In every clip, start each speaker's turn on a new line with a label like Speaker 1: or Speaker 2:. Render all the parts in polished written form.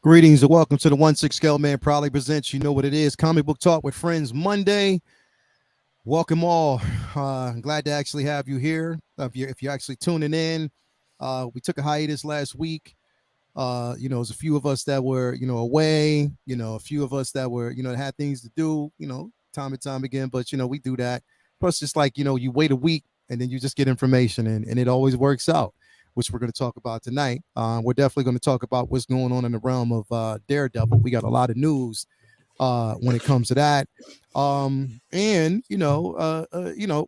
Speaker 1: Greetings and welcome to the 1-6 Scale Man proudly presents, you know what it is, Comic Book Talk with Friends Monday. Welcome all. Glad to actually have you here. If you're actually tuning in, we took a hiatus last week. There's a few of us that were, away, a few of us that were, had things to do, time and time again. But, we do that. Plus, just like, you wait a week and then you just get information and it always works out, which we're going to talk about tonight. We're definitely going to talk about what's going on in the realm of Daredevil. We got a lot of news when it comes to that.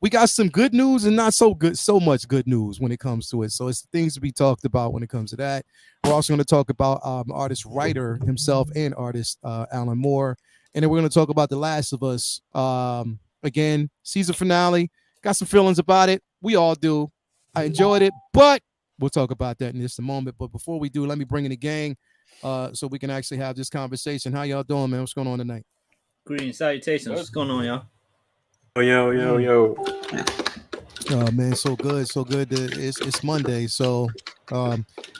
Speaker 1: We got some good news and not so much good news when it comes to it. So it's things to be talked about when it comes to that. We're also going to talk about artist writer himself and artist Alan Moore. And then we're going to talk about The Last of Us. Again, season finale. Got some feelings about it. We all do. I enjoyed it, but we'll talk about that in just a moment. But before we do, let me bring in the gang so we can actually have this conversation. How y'all doing, man? What's going on tonight?
Speaker 2: Greetings, salutations. What's going on, y'all?
Speaker 3: Yo.
Speaker 1: Oh man, so good. It's Monday, so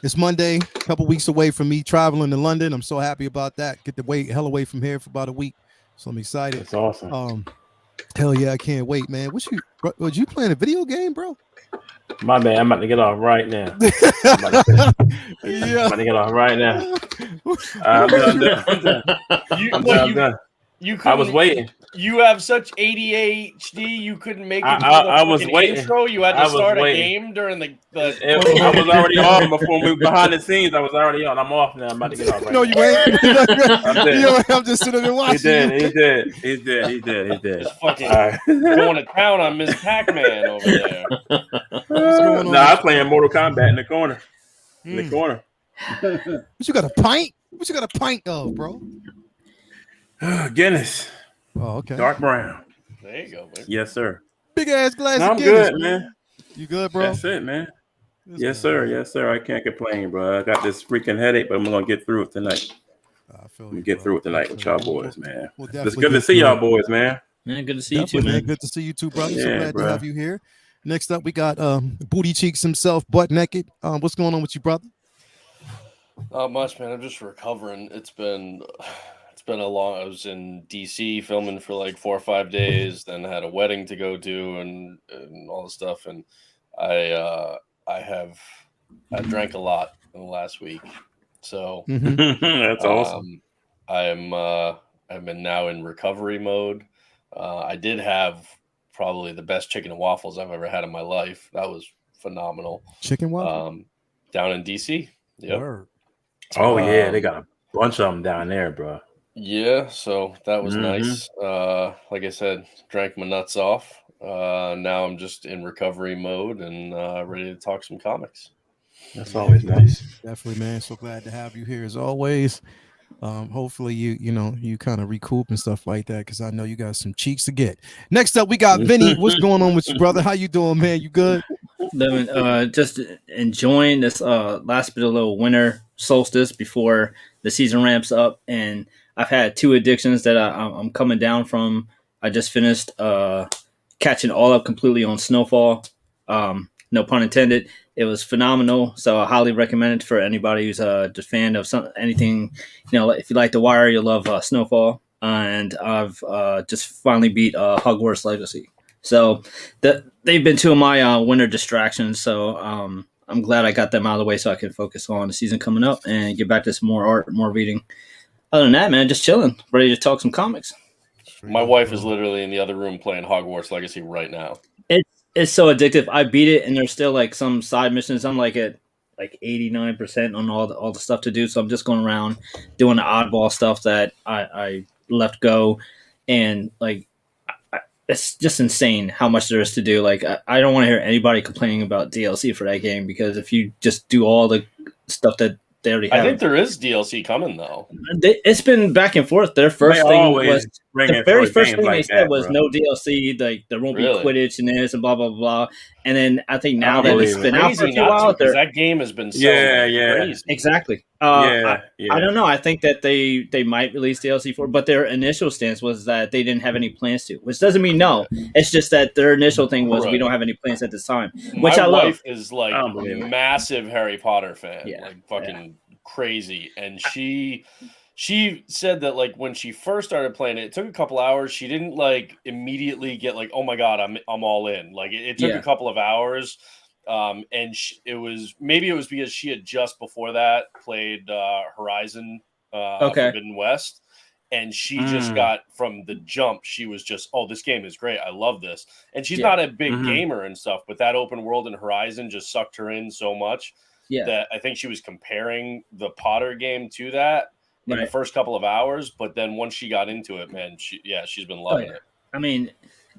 Speaker 1: it's Monday. A couple weeks away from me traveling to London. I'm so happy about that. Get the hell away from here for about a week, so I'm excited.
Speaker 3: That's awesome.
Speaker 1: Hell yeah, I can't wait, man. Was you playing a video game, bro?
Speaker 3: My bad. I'm about to get off right now. I'm about to get off right now. I'm done. I was waiting.
Speaker 4: You have such ADHD, you couldn't make it.
Speaker 3: I was waiting.
Speaker 4: Intro. You had to start a game during the.
Speaker 3: I was already on before we behind the scenes. I was already on. I'm off now. I'm about to get off right now.
Speaker 1: No, you ain't. I'm just sitting there watching.
Speaker 3: He did.
Speaker 4: Just fucking going to town on Miss Pac-Man over there.
Speaker 1: What's going on?
Speaker 3: I'm playing Mortal Kombat in the corner. In the corner.
Speaker 1: What you got, a pint? What you got a pint of, bro?
Speaker 3: Guinness.
Speaker 1: Oh, okay.
Speaker 3: Dark brown.
Speaker 4: There you go, man.
Speaker 3: Yes, sir.
Speaker 1: Big ass glass of
Speaker 3: I'm
Speaker 1: Guinness.
Speaker 3: good, man.
Speaker 1: You good, bro?
Speaker 3: That's it, man. Yes, sir. I can't complain, bro. I got this freaking headache, but I'm gonna get through it tonight. Get through it tonight with y'all boys, man. It's good to see y'all boys, man.
Speaker 2: Man, good to see you too, man.
Speaker 1: Good to see you too, brother. So glad to have you here. Next up, we got Booty Cheeks himself, butt naked. What's going on with you, brother?
Speaker 4: Not much, man. I'm just recovering. It's been a long. I was in DC filming for like 4 or 5 days, then had a wedding to go to and all the stuff. And I drank a lot in the last week, so
Speaker 3: that's awesome.
Speaker 4: I've been now in recovery mode. I did have probably the best chicken and waffles I've ever had in my life. That was phenomenal.
Speaker 1: Chicken waffle
Speaker 4: down in DC. Yep.
Speaker 1: Word.
Speaker 3: Oh yeah, they got a bunch of them down there, bro.
Speaker 4: Yeah, so that was nice. Like I said, drank my nuts off. Now I'm just in recovery mode and ready to talk some comics.
Speaker 3: That's always nice.
Speaker 1: Definitely, man. So glad to have you here as always. Hopefully you kind of recoup and stuff like that, because I know you got some cheeks to get. Next up, we got Vinny. What's going on with you, brother? How you doing, man? You good?
Speaker 2: Just enjoying this last bit of little winter solstice before the season ramps up, and I've had 2 addictions that I'm coming down from. I just finished catching all up completely on Snowfall. No pun intended. It was phenomenal, so I highly recommend it for anybody who's a fan of anything. If you like The Wire, you'll love Snowfall. And I've just finally beat Hogwarts Legacy. So they've been 2 of my winter distractions. So I'm glad I got them out of the way so I can focus on the season coming up and get back to some more art, more reading. Other than that, man, just chilling, ready to talk some comics.
Speaker 4: My wife is literally in the other room playing Hogwarts Legacy right now.
Speaker 2: It's so addictive. I beat it, and there's still like some side missions. I'm like at 89% on all the stuff to do. So I'm just going around doing the oddball stuff that I left go, and it's just insane how much there is to do. Like I don't want to hear anybody complaining about DLC for that game, because if you just do all the stuff that they already have,
Speaker 4: I think there is DLC coming though.
Speaker 2: It's been back and forth. Their first thing was the very first thing they said was no DLC. Like there won't be Quidditch and this and blah blah blah. And then I think now that it's been out for a while,
Speaker 4: that game has been crazy.
Speaker 2: Exactly. I don't know. I think that they might release DLC for it, but their initial stance was that they didn't have any plans to, which doesn't mean no. It's just that their initial thing was we don't have any plans at this time, which I love.
Speaker 4: My wife is like a massive Harry Potter fan, like fucking crazy, and she said that like when she first started playing it, it took a couple hours. She didn't like immediately get like, oh my god, I'm all in. Like it took a couple of hours, and it was because she had just before that played Horizon Forbidden West. And she just got from the jump. She was just, oh, this game is great. I love this. And she's not a big gamer and stuff, but that open world in Horizon just sucked her in so much that I think she was comparing the Potter game to that in the first couple of hours. But then once she got into it, man, she's been loving it.
Speaker 2: I mean,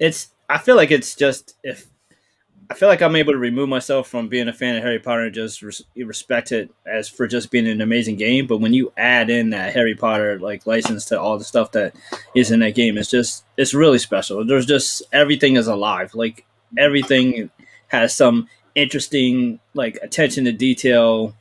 Speaker 2: I feel like it's just I feel like I'm able to remove myself from being a fan of Harry Potter and just respect it as for just being an amazing game. But when you add in that Harry Potter like license to all the stuff that is in that game, it's really special. There's just everything is alive. Like everything has some interesting like attention to detail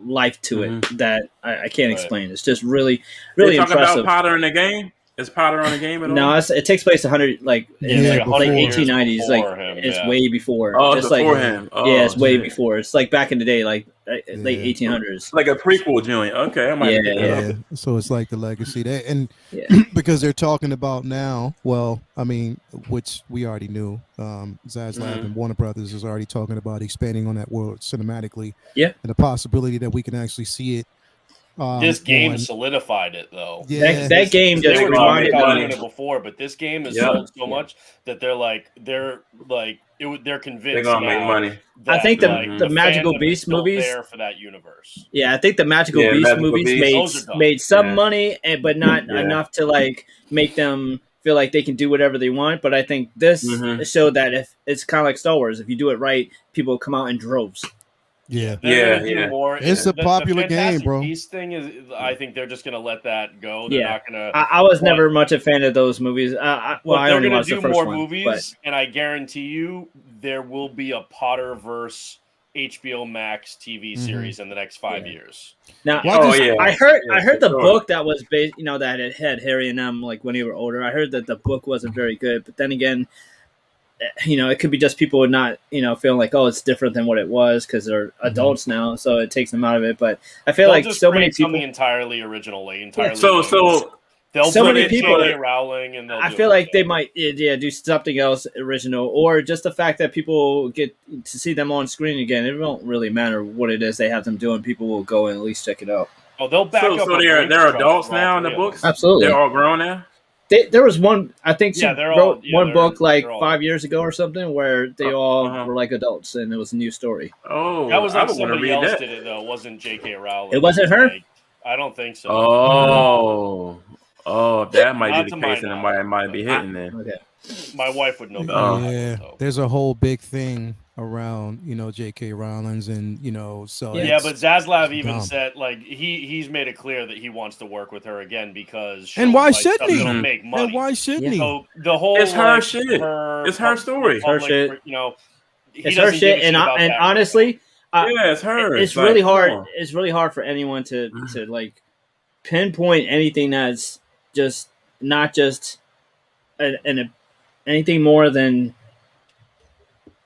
Speaker 2: life to it that I can't explain. It's just really, really impressive.
Speaker 3: Talking about Potter in the game. Is Potter on the game at all?
Speaker 2: No, it takes place 100 like in like 1890s, like it's way before.
Speaker 3: Oh,
Speaker 2: it's
Speaker 3: before
Speaker 2: like
Speaker 3: him. Oh,
Speaker 2: it's way before. It's like back in the day, like late 1800s.
Speaker 3: Like a prequel joint. Okay, I might
Speaker 1: So it's like the legacy there, and because they're talking about now. Well, I mean, which we already knew. Zaslav and Warner Brothers is already talking about expanding on that world cinematically.
Speaker 2: Yeah,
Speaker 1: and the possibility that we can actually see it.
Speaker 4: This game solidified it, though.
Speaker 2: Yeah, that game just
Speaker 4: they were talking about doing it before, but this game has sold so much that they're convinced
Speaker 3: they're gonna make money.
Speaker 2: I think the Magical Beast movies
Speaker 4: there for that universe.
Speaker 2: Yeah, I think the Magical Beast movies made some money, but not enough to like make them feel like they can do whatever they want. But I think this showed that if it's kind of like Star Wars, if you do it right, people come out in droves.
Speaker 4: More.
Speaker 1: It's a popular game, bro.
Speaker 4: Beast thing is, I think they're just gonna let that go. They're not gonna.
Speaker 2: I was never much a fan of those movies.
Speaker 4: They're gonna do more movies, and I guarantee you there will be a Potterverse HBO Max TV series in the next 5 years.
Speaker 2: Now, I heard the book that was based, that it had Harry and them like when they were older. I heard that the book wasn't very good, but then again. It could be just people not, feeling like, oh, it's different than what it was because they're adults now, so it takes them out of it. But I feel like so many people
Speaker 4: something entirely original, entirely.
Speaker 2: They'll so many people.
Speaker 4: Rowling, and
Speaker 2: I feel like they might, do something else original, or just the fact that people get to see them on screen again. It won't really matter what it is they have them doing. People will go and at least check it out.
Speaker 4: Oh, they'll back up.
Speaker 3: So they're adults now in the books.
Speaker 2: Absolutely,
Speaker 3: they're all grown now.
Speaker 2: There was one, I think she wrote one book like 5 years ago or something where they all were like adults and it was a new story.
Speaker 4: Oh, that was like somebody else did it though. It wasn't J.K. Rowling.
Speaker 2: It wasn't her?
Speaker 4: I don't think so.
Speaker 3: That might be the case and it might be hitting then.
Speaker 2: Okay.
Speaker 4: My wife would know better.
Speaker 1: Yeah, there's a whole big thing around, J.K. Rowling's and, so.
Speaker 4: Yeah, but Zaslav even said, like, he's made it clear that he wants to work with her again because.
Speaker 1: And why shouldn't he?
Speaker 4: Make money.
Speaker 1: And why shouldn't he?
Speaker 4: So the whole.
Speaker 3: It's her shit. It's her story.
Speaker 2: Her shit.
Speaker 4: It's
Speaker 2: her shit. And honestly,
Speaker 3: it's her.
Speaker 2: It's really hard. It's really hard for anyone to like pinpoint anything that's just not just anything more than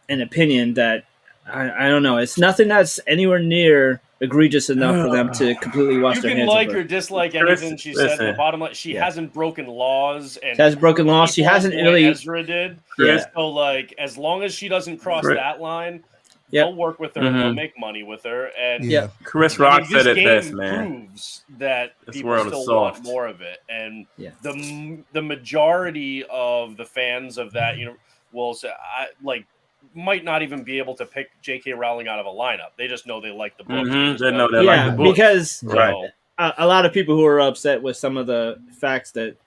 Speaker 2: an opinion that I don't know. It's nothing that's anywhere near egregious enough for them to completely wash their hands.
Speaker 4: You can like or dislike anything she said. The bottom line, she hasn't broken laws. And
Speaker 2: she hasn't broken laws. She hasn't really.
Speaker 4: Ezra did. Yeah. So like, as long as she doesn't cross that line, they'll work with her. And they'll make money with her. And
Speaker 3: Chris Rock said it best, man.
Speaker 4: Proves that people still want more of it, and the majority of the fans of that, will say, might not even be able to pick J.K. Rowling out of a lineup. They just know they like the book.
Speaker 3: They know they like the book.
Speaker 2: Because a lot of people who are upset with some of the facts that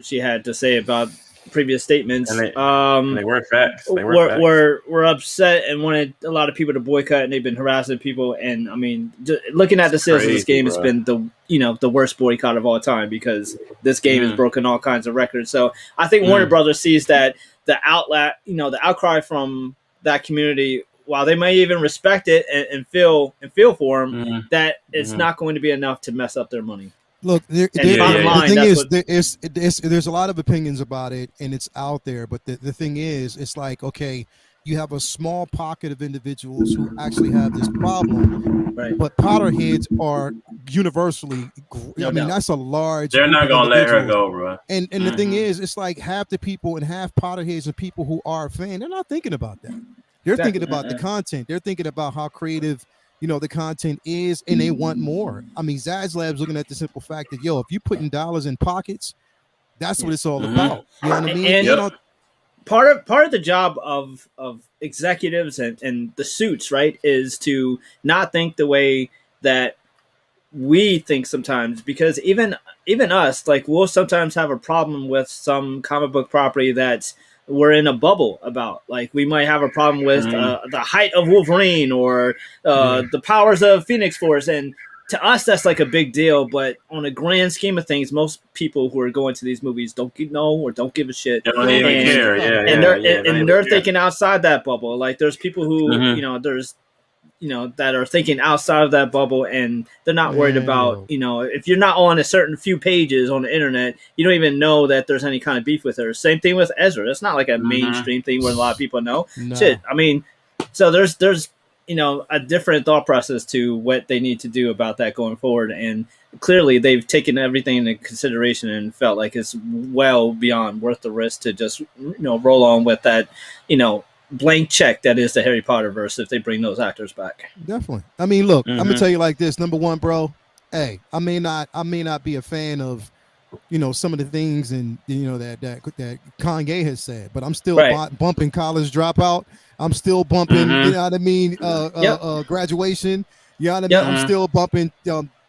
Speaker 2: she had to say about previous statements,
Speaker 3: and they were facts. They were
Speaker 2: upset and wanted a lot of people to boycott, and they've been harassing people. And I mean, looking at the sales of this game, it's been the worst boycott of all time because this game has broken all kinds of records. So I think Warner Brothers sees that the outcry from that community, while they may even respect it and feel for them, that it's not going to be enough to mess up their money.
Speaker 1: Look, the thing is, there's a lot of opinions about it, and it's out there. But the thing is, it's like, okay, you have a small pocket of individuals who actually have this problem.
Speaker 2: Right.
Speaker 1: But Potterheads are universally,
Speaker 2: No
Speaker 1: I mean,
Speaker 2: doubt.
Speaker 1: that's a large
Speaker 3: They're
Speaker 1: group
Speaker 3: not
Speaker 1: of
Speaker 3: gonna let her
Speaker 1: individuals.
Speaker 3: go, bro.
Speaker 1: And the thing is, it's like half the people and half Potterheads and people who are a fan, they're not thinking about that. They're thinking about the content. They're thinking about how creative, the content is, and they want more. I mean, Zazlab's looking at the simple fact that, if you're putting dollars in pockets, that's what it's all about. You know what I mean?
Speaker 2: And part of the job of executives and the suits, right, is to not think the way that we think sometimes, because even us, like, we'll sometimes have a problem with some comic book property that we're in a bubble about. Like, we might have a problem with the height of Wolverine or the powers of Phoenix Force, and to us that's like a big deal. But on a grand scheme of things, most people who are going to these movies don't know or don't give a shit.
Speaker 3: Don't even care.
Speaker 2: And they're thinking outside that bubble. Like, there's people who there's that are thinking outside of that bubble, and they're not worried about, if you're not on a certain few pages on the internet, you don't even know that there's any kind of beef with her. Same thing with Ezra. It's not like a mainstream thing where a lot of people know. No. Shit. I mean, so there's a different thought process to what they need to do about that going forward. And clearly they've taken everything into consideration and felt like it's well beyond worth the risk to just, roll on with that, blank check that is the Harry Potter verse if they bring those actors back.
Speaker 1: Definitely. I mean, look, I'm gonna tell you like this. Number one, bro. Hey, I may not be a fan of, some of the things and that Kanye has said, but I'm still bumping College Dropout. I'm still bumping, you know what I mean? Graduation. You know what I mean? I'm still bumping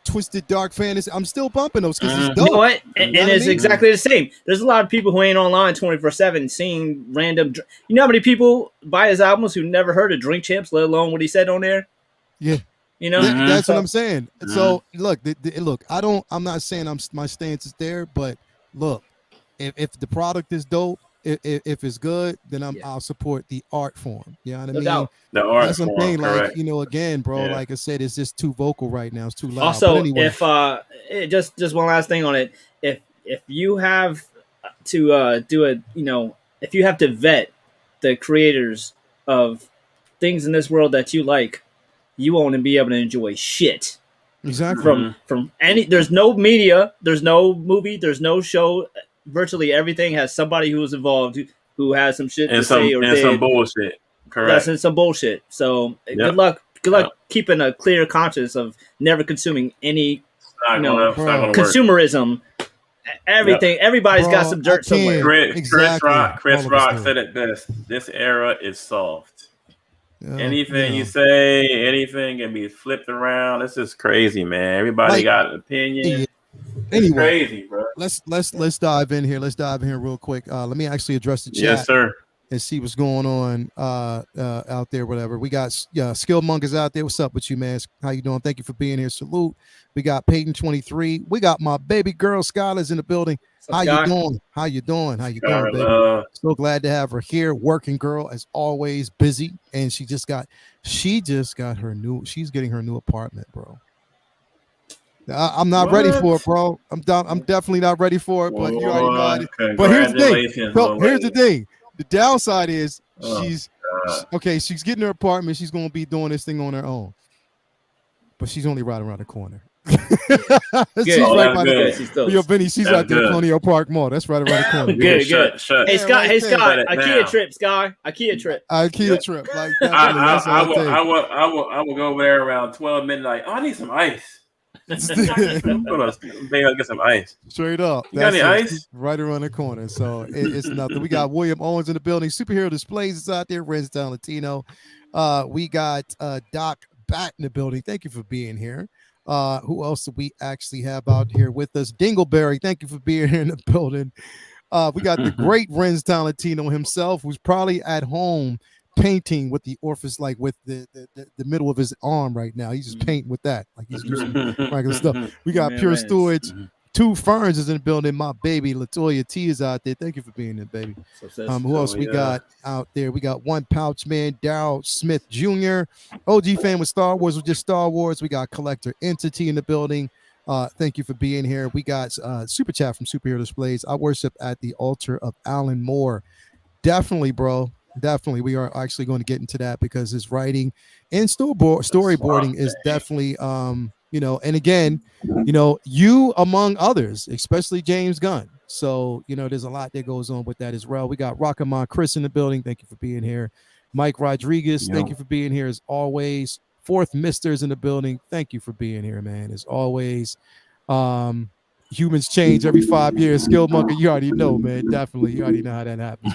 Speaker 1: Twisted Dark Fantasy. I'm still bumping those because it's dope.
Speaker 2: You know what? And it's exactly the same. There's a lot of people who ain't online 24/7 seeing random. You know how many people buy his albums who never heard of Drink Champs, let alone what he said on there?
Speaker 1: Yeah. That's what I'm saying. So look, I'm not saying my stance is there, but look, if the product is dope, if it's good, then I'll support the art form. You know what I mean?
Speaker 2: Doubt.
Speaker 3: The art
Speaker 1: That's
Speaker 3: form,
Speaker 1: something like,
Speaker 3: correct.
Speaker 1: Again, bro, like I said, it's just too vocal right now. It's too loud.
Speaker 2: Also,
Speaker 1: anyway.
Speaker 2: if just one last thing on it, if you have to if you have to vet the creators of things in this world that you like, you won't be able to enjoy shit.
Speaker 1: Exactly.
Speaker 2: From any, there's no media, there's no movie, there's no show. Virtually everything has somebody who was involved who has some shit to say or did.
Speaker 3: Some bullshit. Correct.
Speaker 2: Yes, and some bullshit. So good luck keeping a clear conscience of never consuming any consumerism. Everything. Everybody's got some dirt somewhere.
Speaker 3: Chris Rock said it best. This era is soft. Anything you say, anything can be flipped around. This is crazy, man. Everybody got an opinion.
Speaker 1: Yeah. Anyway,
Speaker 3: crazy, bro.
Speaker 1: Let's dive in here. Let's dive in here real quick. Let me actually address the chat.
Speaker 3: Yes, sir.
Speaker 1: And see what's going on out there, whatever. We got Skillmongers out there. What's up with you, man? How you doing? Thank you for being here. Salute. We got Peyton 23. We got my baby girl Skylar's in the building. How you doing? How you doing, baby? So glad to have her here. Working girl as always, busy, and she just got her new. She's getting her new apartment, bro. I'm not ready for it, bro. I'm definitely not ready for it. But you already know. But here's the thing. Bro, here's the thing. The downside is she's getting her apartment. She's gonna be doing this thing on her own. But she's only right around the corner. She's right by the Vinny. She's at the Colonial Park Mall. That's right around the corner.
Speaker 2: Good. Hey Scott. IKEA trip, Sky. IKEA trip.
Speaker 1: Like
Speaker 3: I will go over there around 12 midnight. Oh, I need some ice. I'm gonna get some ice.
Speaker 1: Straight up.
Speaker 3: You got any ice?
Speaker 1: Right around the corner. So it's nothing. We got William Owens in the building. Superhero Displays is out there. Renstown Latino. We got Doc Bat in the building. Thank you for being here. Who else do we actually have out here with us? Dingleberry, thank you for being here in the building. We got the great Renstown Latino himself, who's probably at home painting with the orifice, like with the middle of his arm right now. He's just painting with that, like he's doing regular stuff. We got Pure Storage. Two Ferns is in the building. My baby Latoya T is out there. Thank you for being there, baby. Who else we got out there? We got One Pouch Man, Daryl Smith Jr. OG fan with Star Wars, with just Star Wars. We got Collector Entity in the building. Thank you for being here. We got Super Chat from Superhero Displays. I worship at the altar of Alan Moore. Definitely, bro. Definitely, we are actually going to get into that because his writing and storyboarding is definitely, and again, you among others, especially James Gunn. So, there's a lot that goes on with that as well. We got Rockamon Chris in the building. Thank you for being here. Mike Rodriguez, thank you for being here as always. Fourth Mister's in the building. Thank you for being here, man, as always. Humans change every 5 years. Skill Monkey, you already know, man. Definitely, you already know how that happens,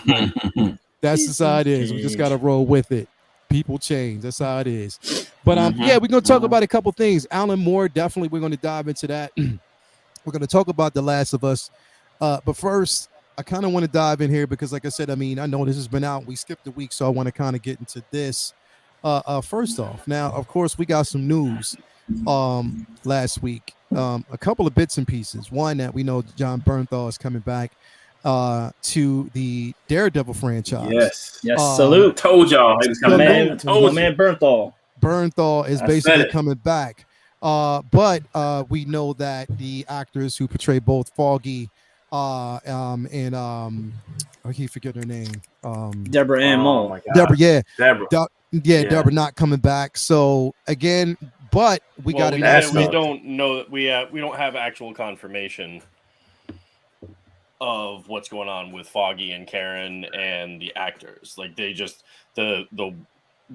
Speaker 1: bro. That's just how it is. We just got to roll with it. People change. That's how it is. But we're going to talk about a couple things. Alan Moore, definitely we're going to dive into that. We're going to talk about The Last of Us. But first, I kind of want to dive in here because, like I said, I know this has been out. We skipped a week, so I want to kind of get into this. First off, now, of course, we got some news last week. A couple of bits and pieces. One, that we know John Bernthal is coming back to the Daredevil franchise.
Speaker 2: Yes, salute.
Speaker 3: Told y'all he was coming back.
Speaker 2: My man Bernthal.
Speaker 1: Bernthal is basically coming back. But we know that the actors who portray both Foggy and I keep forgetting her name.
Speaker 2: Deborah Ann Moll.
Speaker 1: Deborah,
Speaker 3: Deborah.
Speaker 1: Deborah not coming back. So again, but we got an announcement.
Speaker 4: We don't know that we don't have actual confirmation of what's going on with Foggy and Karen and the actors. Like they just the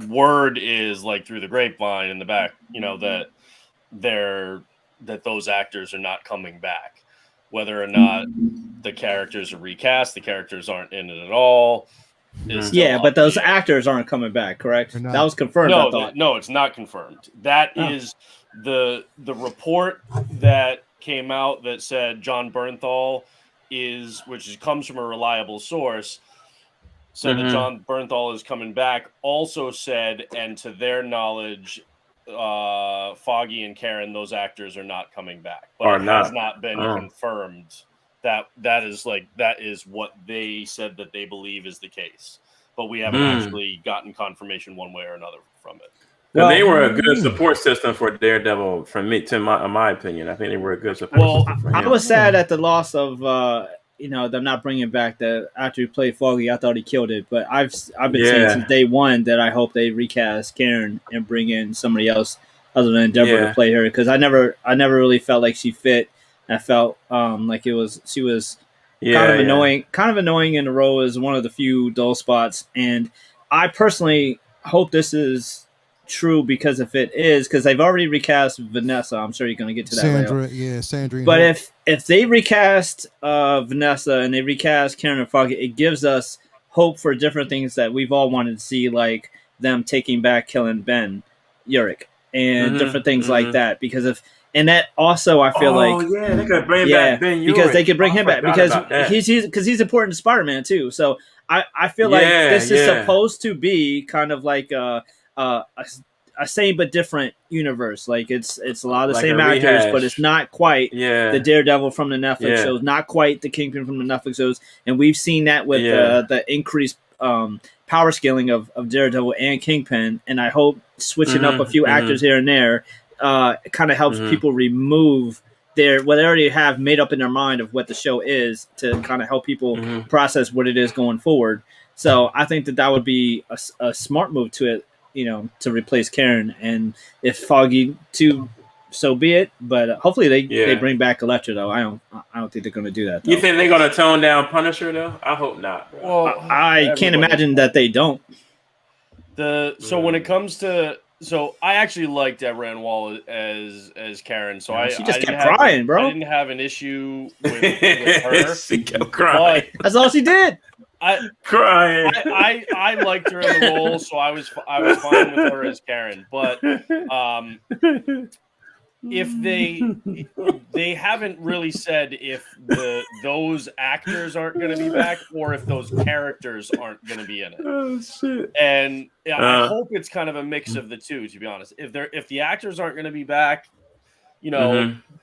Speaker 4: word is like through the grapevine in the back, that that those actors are not coming back. Whether or not the characters are recast, the characters aren't in it at all.
Speaker 2: But those actors aren't coming back, correct? That was confirmed.
Speaker 4: No, it's not confirmed. That is the report that came out that said John Bernthal comes from a reliable source, said that John Bernthal is coming back. Also said, and to their knowledge, Foggy and Karen, those actors are not coming back. But it has not been confirmed. That is what they said that they believe is the case. But we haven't actually gotten confirmation one way or another from it.
Speaker 3: Well, they were a good support system for Daredevil, my opinion. I think they were a good support system for him.
Speaker 2: I was sad at the loss of them not bringing back the actor who played Foggy. I thought he killed it, but I've been saying since day one that I hope they recast Karen and bring in somebody else other than Deborah to play her, because I never really felt like she fit. I felt like she was kind of annoying in the role as one of the few dull spots. And I personally hope this is true, because if it is, because they've already recast Vanessa, I'm sure you're going to get to that later.
Speaker 1: Sandra.
Speaker 2: But if they recast Vanessa and they recast Karen and Foggy, it gives us hope for different things that we've all wanted to see, like them taking back killing Ben Urich and different things like that. And that also, I feel
Speaker 3: they could bring back Ben Urich,
Speaker 2: because they could bring him back because he's important to Spider-Man too. So I feel like this is supposed to be kind of like a same but different universe. Like it's a lot of the same actors, but it's not quite the Daredevil from the Netflix shows, not quite the Kingpin from the Netflix shows, and we've seen that with the increased power scaling of Daredevil and Kingpin. And I hope switching up a few actors here and there kind of helps people remove what they already have made up in their mind of what the show is, to kind of help people process what it is going forward. So I think that would be a smart move to it, to replace Karen. And if Foggy too, so be it. But hopefully they bring back Elektra, though. I don't think they're going to do that, though.
Speaker 3: You think they're going to tone down Punisher, though? I hope not, bro.
Speaker 2: Well, I can't imagine that they don't.
Speaker 4: When it comes to I actually liked Deborah Ann Moll as Karen. So
Speaker 2: she just kept crying, bro.
Speaker 4: I didn't have an issue with her.
Speaker 3: She kept crying.
Speaker 2: That's all she did.
Speaker 3: Crying.
Speaker 4: I liked her in the role, so I was fine with her as Karen. But if they haven't really said if those actors aren't going to be back, or if those characters aren't going to be in it.
Speaker 3: Oh shit!
Speaker 4: And I hope it's kind of a mix of the two. To be honest, if the actors aren't going to be back,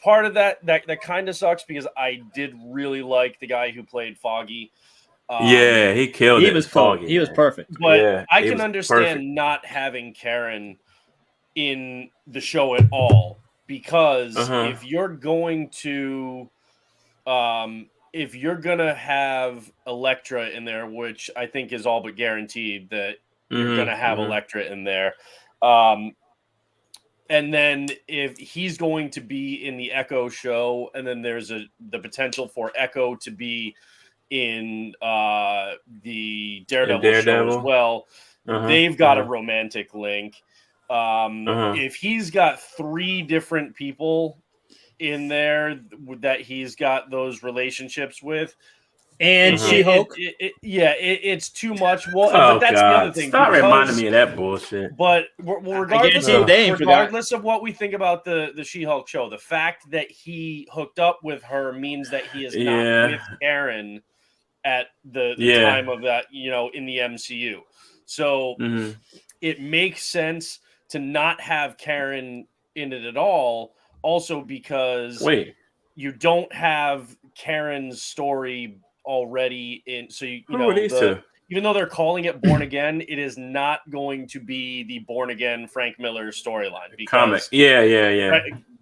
Speaker 4: part of that kind of sucks, because I did really like the guy who played Foggy.
Speaker 3: He killed it.
Speaker 2: He was Foggy. He was perfect.
Speaker 4: But I can understand not having Karen in the show at all. Because if you're going to if you're gonna have Elektra in there, which I think is all but guaranteed that you're gonna have Elektra in there, and then if he's going to be in the Echo show, and then there's the potential for Echo to be in the Daredevil show as well, they've got a romantic link. If he's got 3 different people in there that he's got those relationships with,
Speaker 2: and She-Hulk,
Speaker 4: it's too much. Well, but that's the other thing.
Speaker 3: Stop reminding me of that bullshit.
Speaker 4: But regardless of what we think about the She-Hulk show, the fact that he hooked up with her means that he is not with Karen at the time of that, in the MCU. So it makes sense to not have Karen in it at all. Also, because you don't have Karen's story already in, so even though they're calling it Born Again, it is not going to be the Born Again Frank Miller storyline. Because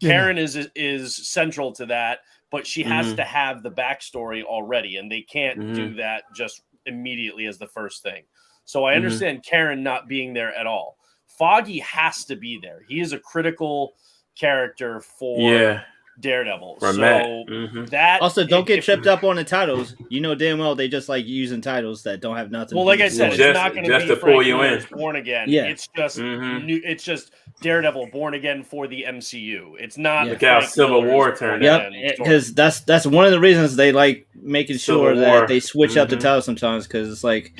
Speaker 4: Karen is central to that, but she has to have the backstory already, and they can't do that just immediately as the first thing. So I understand Karen not being there at all. Foggy has to be there. He is a critical character for Daredevil. That
Speaker 2: also don't get tripped up on the titles. You know damn well they just like using titles that don't have nothing.
Speaker 4: Well, like I said, it's not going to be
Speaker 3: to pull you in.
Speaker 4: Born Again.
Speaker 2: Yeah.
Speaker 4: It's just it's just Daredevil Born Again for the MCU. It's not
Speaker 3: look how Civil War turned
Speaker 2: out. Because that's one of the reasons they like making sure that they switch up the titles sometimes, because it's like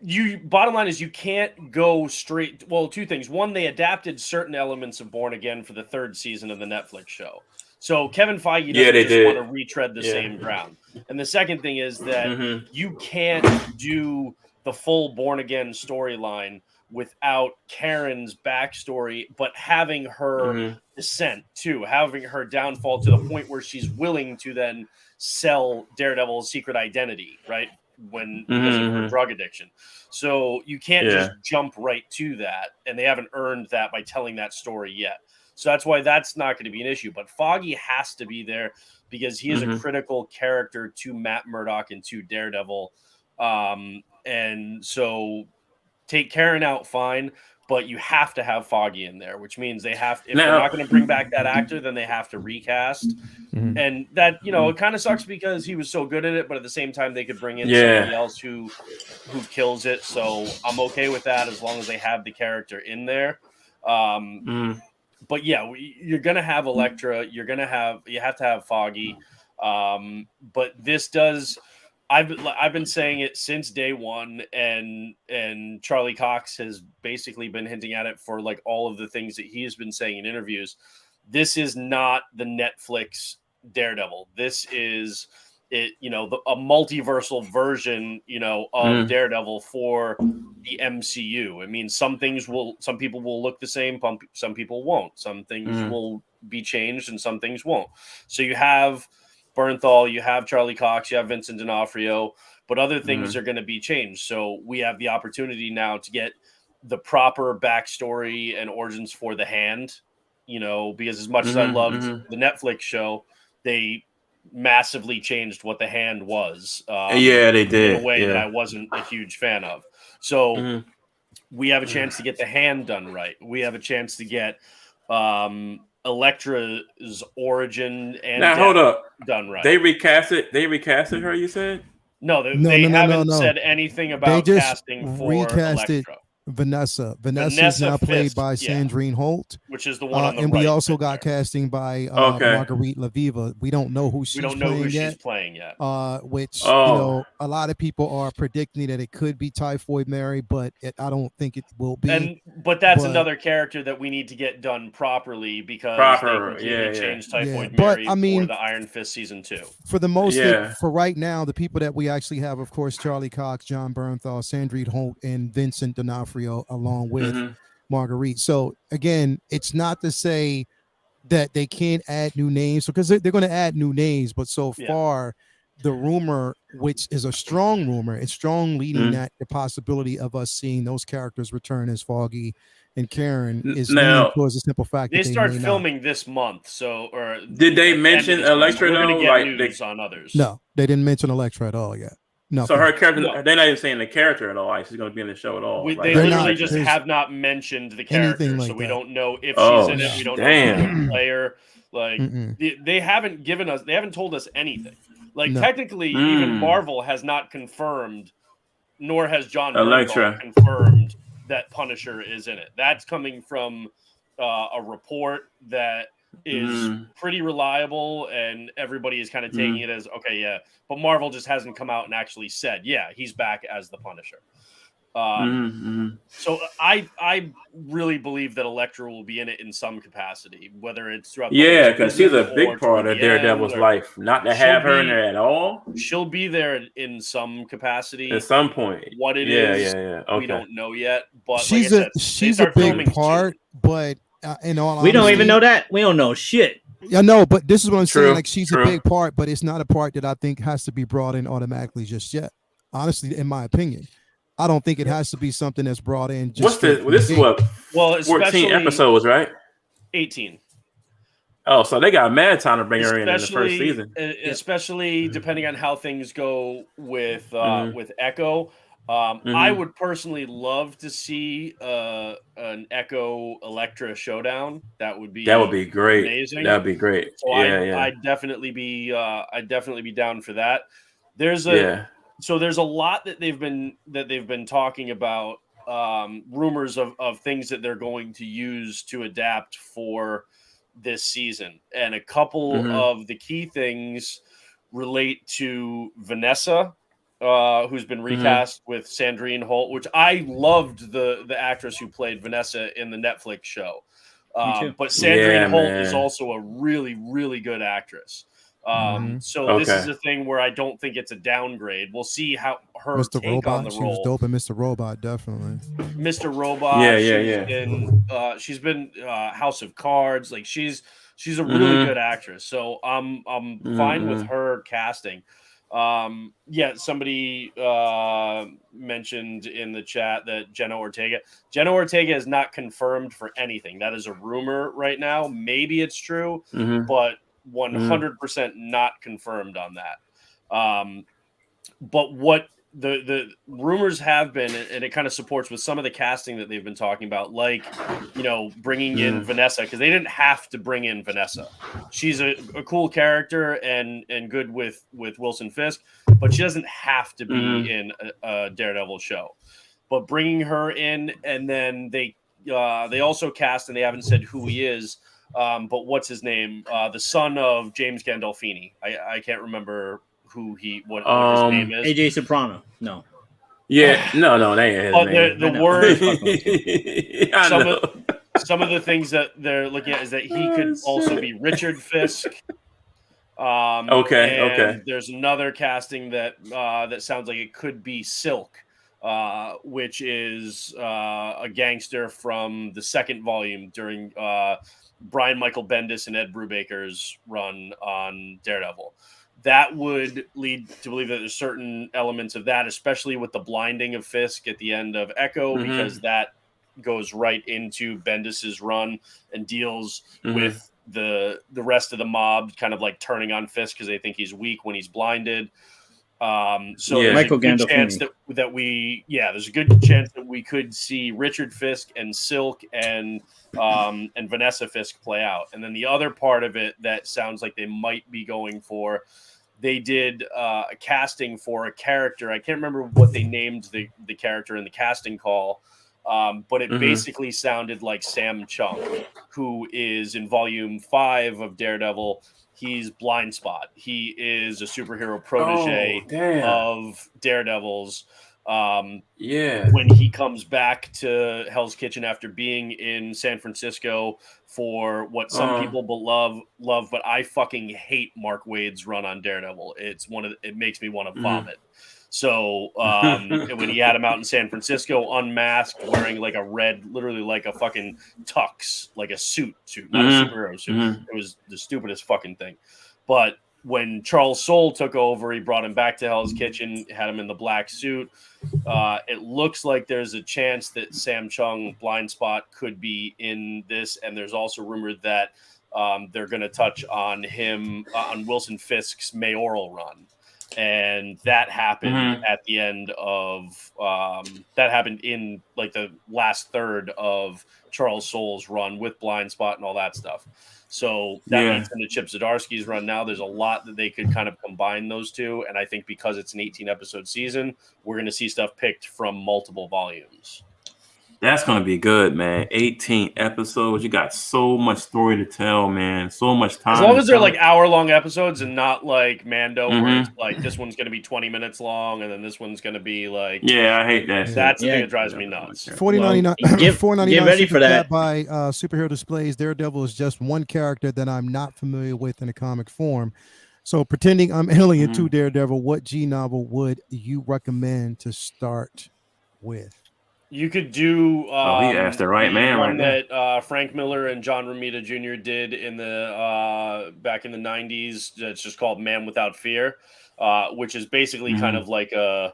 Speaker 4: you bottom line is you can't go straight. Well, 2 things. One, they adapted certain elements of Born Again for the 3rd season of the Netflix show. So Kevin Feige doesn't just want to retread the same ground. And the second thing is that you can't do the full Born Again storyline without Karen's backstory, but having her descent too, having her downfall to the point where she's willing to then sell Daredevil's secret identity, right? Because of her drug addiction. So you can't just jump right to that, and they haven't earned that by telling that story yet. So that's why that's not going to be an issue. But Foggy has to be there because he is a critical character to Matt Murdock and to Daredevil. And so take Karen out, fine, but you have to have Foggy in there, which means they're not going to bring back that actor, then they have to recast. And that, it kind of sucks because he was so good at it, but at the same time, they could bring in somebody else who kills it. So I'm okay with that as long as they have the character in there. But yeah, you're going to have Elektra. You have to have Foggy. But this does, I've been saying it since day one, and Charlie Cox has basically been hinting at it for like all of the things that he has been saying in interviews. This is not the Netflix Daredevil. This is a multiversal version, of Daredevil for the MCU. I mean, some people will look the same, some people won't. Some things will be changed and some things won't. So you have Bernthal, you have Charlie Cox, you have Vincent D'Onofrio, but other things are going to be changed. So we have the opportunity now to get the proper backstory and origins for the Hand, because as much as I loved the Netflix show, they massively changed what the Hand was.
Speaker 3: They did.
Speaker 4: In a way that I wasn't a huge fan of. So we have a chance to get the Hand done right. We have a chance to get Elektra's origin and
Speaker 3: hold up
Speaker 4: done right.
Speaker 3: They recasted her, you said?
Speaker 4: No, they haven't said anything about casting for Elektra.
Speaker 1: Vanessa is now played by Sandrine Holt,
Speaker 4: which is the one on the
Speaker 1: and
Speaker 4: right.
Speaker 1: We also got casting by Marguerite LaViva. We don't know who she's
Speaker 4: playing yet.
Speaker 1: Which a lot of people are predicting that it could be Typhoid Mary, but I don't think it will be.
Speaker 4: But that's another character that we need to get done properly because they completely changed Typhoid Mary for the Iron Fist season 2.
Speaker 1: For the most, for right now, the people that we actually have, of course, Charlie Cox, John Bernthal, Sandrine Holt, and Vincent D'Onofrio, along with Marguerite. So again, it's not to say that they can't add new names, because they're going to add new names, but so far the rumor, which is a strong rumor, it's strong leading that the possibility of us seeing those characters return as Foggy and Karen is leaning towards the simple fact
Speaker 5: they
Speaker 1: that they
Speaker 5: start
Speaker 1: may
Speaker 5: filming
Speaker 1: not.
Speaker 5: this month. So, or
Speaker 3: did they mention Elektra
Speaker 5: we're
Speaker 3: though?
Speaker 5: going to get
Speaker 3: Like
Speaker 5: news on others.
Speaker 1: No, they didn't mention Elektra at all yet. No.
Speaker 3: So her character, they're not even saying the character at all. Like she's going to be in the show at all.
Speaker 5: They literally just have not mentioned the character, so we don't know if she's in it. We don't know if she's a player. Like they haven't given us, they haven't told us anything. Like technically, even Marvel has not confirmed, nor has John Bernthal confirmed that Punisher is in it. That's coming from a report that is pretty reliable, and everybody is kind of taking it as okay, yeah. But Marvel just hasn't come out and actually said, yeah, he's back as the Punisher. So I really believe that Elektra will be in it in some capacity, whether it's throughout.
Speaker 3: Yeah, because she's a big part of Daredevil's life. Not to have her in there at all.
Speaker 5: She'll be there in some capacity
Speaker 3: at some point.
Speaker 5: What it is, we don't know yet. But
Speaker 1: she's a big part. But in all honesty,
Speaker 2: we don't even know that. We don't know shit.
Speaker 1: Yeah, no, but this is what I'm saying. Like she's a big part, but it's not a part that I think has to be brought in automatically just yet. Honestly, in my opinion. I don't think it has to be something that's brought in. Just
Speaker 3: this is what? 14 episodes, right?
Speaker 5: 18.
Speaker 3: Oh, so they got mad time to bring her in the first season.
Speaker 5: Especially depending on how things go with Echo. I would personally love to see an Echo Elektra showdown. That would be
Speaker 3: great.
Speaker 5: Amazing.
Speaker 3: That'd be great.
Speaker 5: So I'd definitely be down for that. So there's a lot that they've been talking about, rumors of things that they're going to use to adapt for this season, and a couple of the key things relate to Vanessa, who's been recast with Sandrine Holt, which I loved the actress who played Vanessa in the Netflix show. But Sandrine Holt is also a really, really good actress. So this is a thing where I don't think it's a downgrade. We'll see how her
Speaker 1: Mr.
Speaker 5: take
Speaker 1: Robot,
Speaker 5: on the
Speaker 1: she
Speaker 5: role.
Speaker 1: was dope in Mr. Robot, definitely.
Speaker 5: Mr. Robot, she's been House of Cards. Like she's a really good actress. So I'm fine with her casting. Somebody mentioned in the chat that Jenna Ortega is not confirmed for anything. That is a rumor right now. Maybe it's true, but 100% not confirmed on that. But what the rumors have been, and it kind of supports with some of the casting that they've been talking about, like, bringing in Vanessa, because they didn't have to bring in Vanessa. She's a cool character and good with Wilson Fisk, but she doesn't have to be in a Daredevil show. But bringing her in, and then they also cast, and they haven't said who he is, but what's his name? The son of James Gandolfini. I can't remember what his name is.
Speaker 2: AJ Soprano. No.
Speaker 3: Yeah, no, that ain't his name.
Speaker 5: The word. Some of the things that they're looking at is that he could also be Richard Fisk. Okay. There's another casting that sounds like it could be Silk, which is a gangster from the second volume during Brian Michael Bendis and Ed Brubaker's run on Daredevil. That would lead to believe that there's certain elements of that, especially with the blinding of Fisk at the end of Echo, because that goes right into Bendis's run and deals with the rest of the mob kind of like turning on Fisk because they think he's weak when he's blinded. There's a good chance that there's a good chance that we could see Richard Fisk and Silk and Vanessa Fisk play out. And then the other part of it that sounds like they might be going for, they did a casting for a character. I can't remember what they named the character in the casting call, but it basically sounded like Sam Chung, who is in volume 5 of Daredevil. He's Blind Spot. He is a superhero protege of Daredevil's. When he comes back to Hell's Kitchen after being in San Francisco for what some people love, but I fucking hate Mark Waid's run on Daredevil. It makes me want to vomit. So when he had him out in San Francisco, unmasked, wearing like a red, literally like a fucking tux, like a suit, not a superhero suit. It was the stupidest fucking thing. But when Charles Soule took over, he brought him back to Hell's Kitchen, had him in the black suit. It looks like there's a chance that Sam Chung Blind Spot could be in this, and there's also rumored that they're going to touch on him on Wilson Fisk's mayoral run. And that happened at the end of that happened in like the last third of Charles Soule's run with Blind Spot and all that stuff. So that leads into Chip Zdarsky's run. Now there's a lot that they could kind of combine those two. And I think because it's an 18 episode season, we're going to see stuff picked from multiple volumes.
Speaker 3: That's going to be good, man. 18 episodes. You got so much story to tell, man. So much time.
Speaker 5: As long as they're like hour-long episodes and not like Mando, where it's like this one's going to be 20 minutes long and then this one's going to be like...
Speaker 3: Yeah, I hate that.
Speaker 5: That's the thing that drives me nuts.
Speaker 1: $4.99
Speaker 2: get ready for that.
Speaker 1: By Superhero Displays. Daredevil is just one character that I'm not familiar with in a comic form. So pretending I'm alien to Daredevil, what G novel would you recommend to start with?
Speaker 5: You could do
Speaker 3: he asked the right man
Speaker 5: one
Speaker 3: right
Speaker 5: that Frank Miller and John Romita Jr. did in the back in the 90s. It's just called Man Without Fear, which is basically kind of like a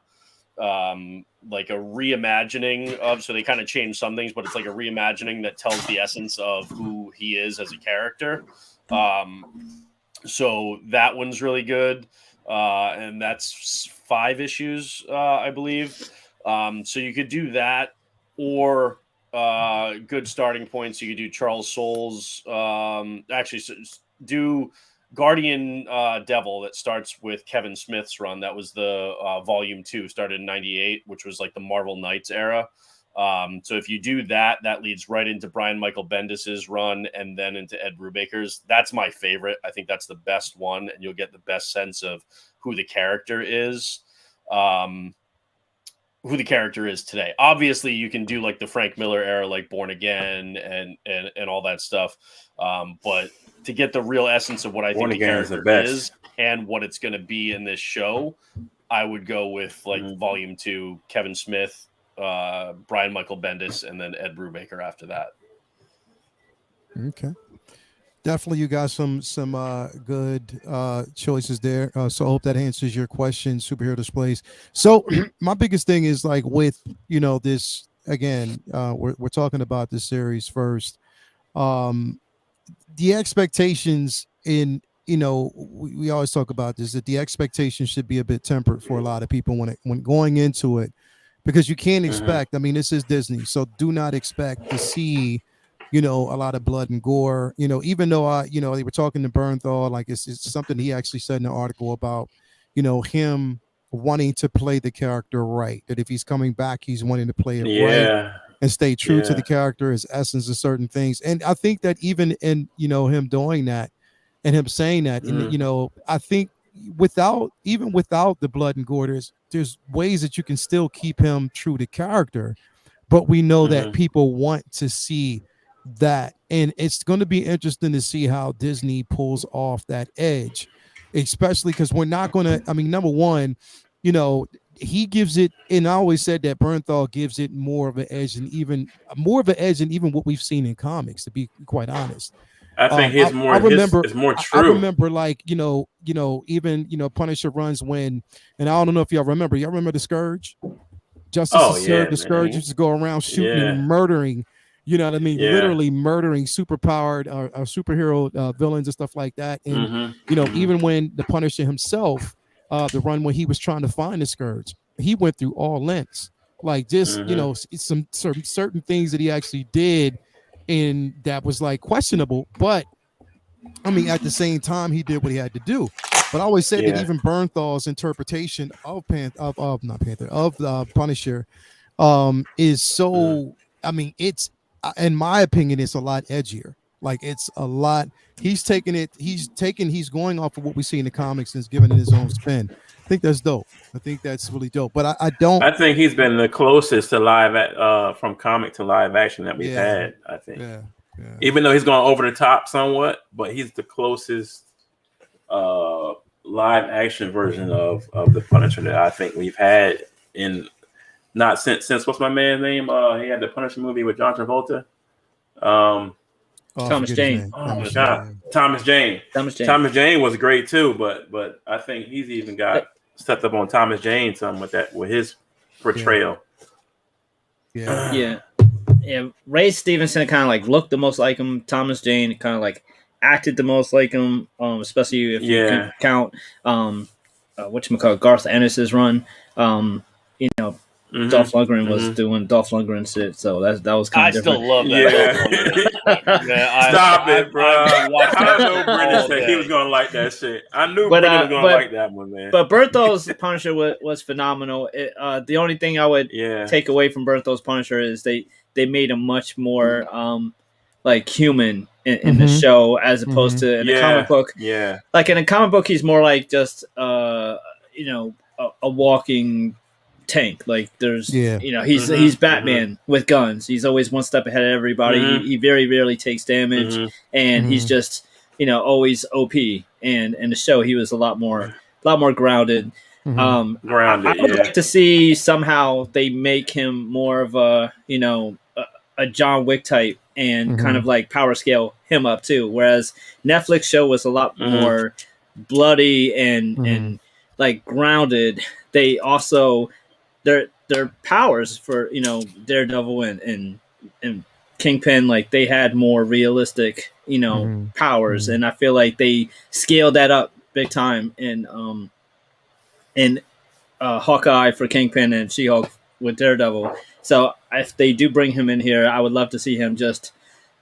Speaker 5: reimagining of. So they kind of changed some things, but it's like a reimagining that tells the essence of who he is as a character. So that one's really good, and that's 5 issues, I believe. So you could do that, or good starting points. You could do Charles Soule's. Do Guardian Devil that starts with Kevin Smith's run. That was the volume 2, started in '98, which was like the Marvel Knights era. So if you do that, that leads right into Brian Michael Bendis's run and then into Ed Brubaker's. That's my favorite. I think that's the best one, and you'll get the best sense of who the character is. Who the character is today. Obviously, you can do like the Frank Miller era, like Born Again and all that stuff. But to get the real essence of what I think the character is and what it's going to be in this show, I would go with like volume 2, Kevin Smith, Brian Michael Bendis, and then Ed Brubaker after that.
Speaker 1: Okay. Definitely, you got some good choices there. So I hope that answers your question, Superhero Displays. So my biggest thing is like with this again. We're talking about this series first. The expectations in we always talk about this, that the expectations should be a bit tempered for a lot of people when going into it, because you can't expect. I mean, this is Disney, so do not expect to see a lot of blood and gore, even though, they were talking to Bernthal, like it's something he actually said in an article about, him wanting to play the character right, that if he's coming back, he's wanting to play it right and stay true to the character, his essence of certain things. And I think that even in, him doing that and him saying that, and, I think without the blood and gore, there's ways that you can still keep him true to character, but we know that people want to see that, and it's going to be interesting to see how Disney pulls off that edge, especially because we're not going to, number one, he gives it, and I always said that Bernthal gives it more of an edge than even what we've seen in comics, to be quite honest.
Speaker 3: I think it's more true.
Speaker 1: I remember like, even, Punisher runs when, and I don't know if y'all remember the Scourge? The Scourge used to go around shooting and murdering, literally murdering superpowered or superhero villains and stuff like that. And, even when the Punisher himself, the run when he was trying to find the Scourge, he went through all lengths, like just, some certain things that he actually did, and that was like questionable. But at the same time, he did what he had to do. But I always said that even Bernthal's interpretation of Punisher is so, it's, in my opinion, it's a lot edgier. Like it's a lot. He's going off of what we see in the comics and is giving it his own spin. I think that's dope. I think that's really dope. But I think
Speaker 3: he's been the closest to from comic to live action that we've had. I think. Yeah. Even though he's going over the top somewhat, but he's the closest live action version of the Punisher that I think we've had in. Not since what's my man's name? He had the Punisher movie with John Travolta.
Speaker 1: Oh,
Speaker 2: Thomas Jane.
Speaker 3: Oh my God, Thomas Jane. Thomas Jane was great too, but I think he's even got stepped up on Thomas Jane some with his portrayal.
Speaker 2: Yeah. Ray Stevenson kind of like looked the most like him. Thomas Jane kind of like acted the most like him, especially if you can count whatchamacallit, Garth Ennis's run. Dolph Lundgren was doing Dolph Lundgren shit, so that was kind of different.
Speaker 5: I still love that.
Speaker 3: Yeah. Stop it, bro. I know Brendan said he was gonna like that shit. I knew Brendan was gonna like that one, man.
Speaker 2: But Bertho's Punisher was phenomenal. The only thing I would take away from Bertho's Punisher is they made him much more like human in the show as opposed to in the comic book.
Speaker 3: Yeah,
Speaker 2: like in a comic book, he's more like just a walking tank. Like there's he's Batman with guns. He's always one step ahead of everybody. He very rarely takes damage, and he's just always OP. And in the show, he was a lot more grounded.
Speaker 3: Grounded.
Speaker 2: I would like to see somehow they make him more of a John Wick type and kind of like power scale him up too. Whereas Netflix show was a lot more bloody and like grounded. They also their powers for Daredevil and Kingpin, like they had more realistic powers, and I feel like they scaled that up big time in Hawkeye for Kingpin and She-Hulk with Daredevil. So if they do bring him in here, I would love to see him just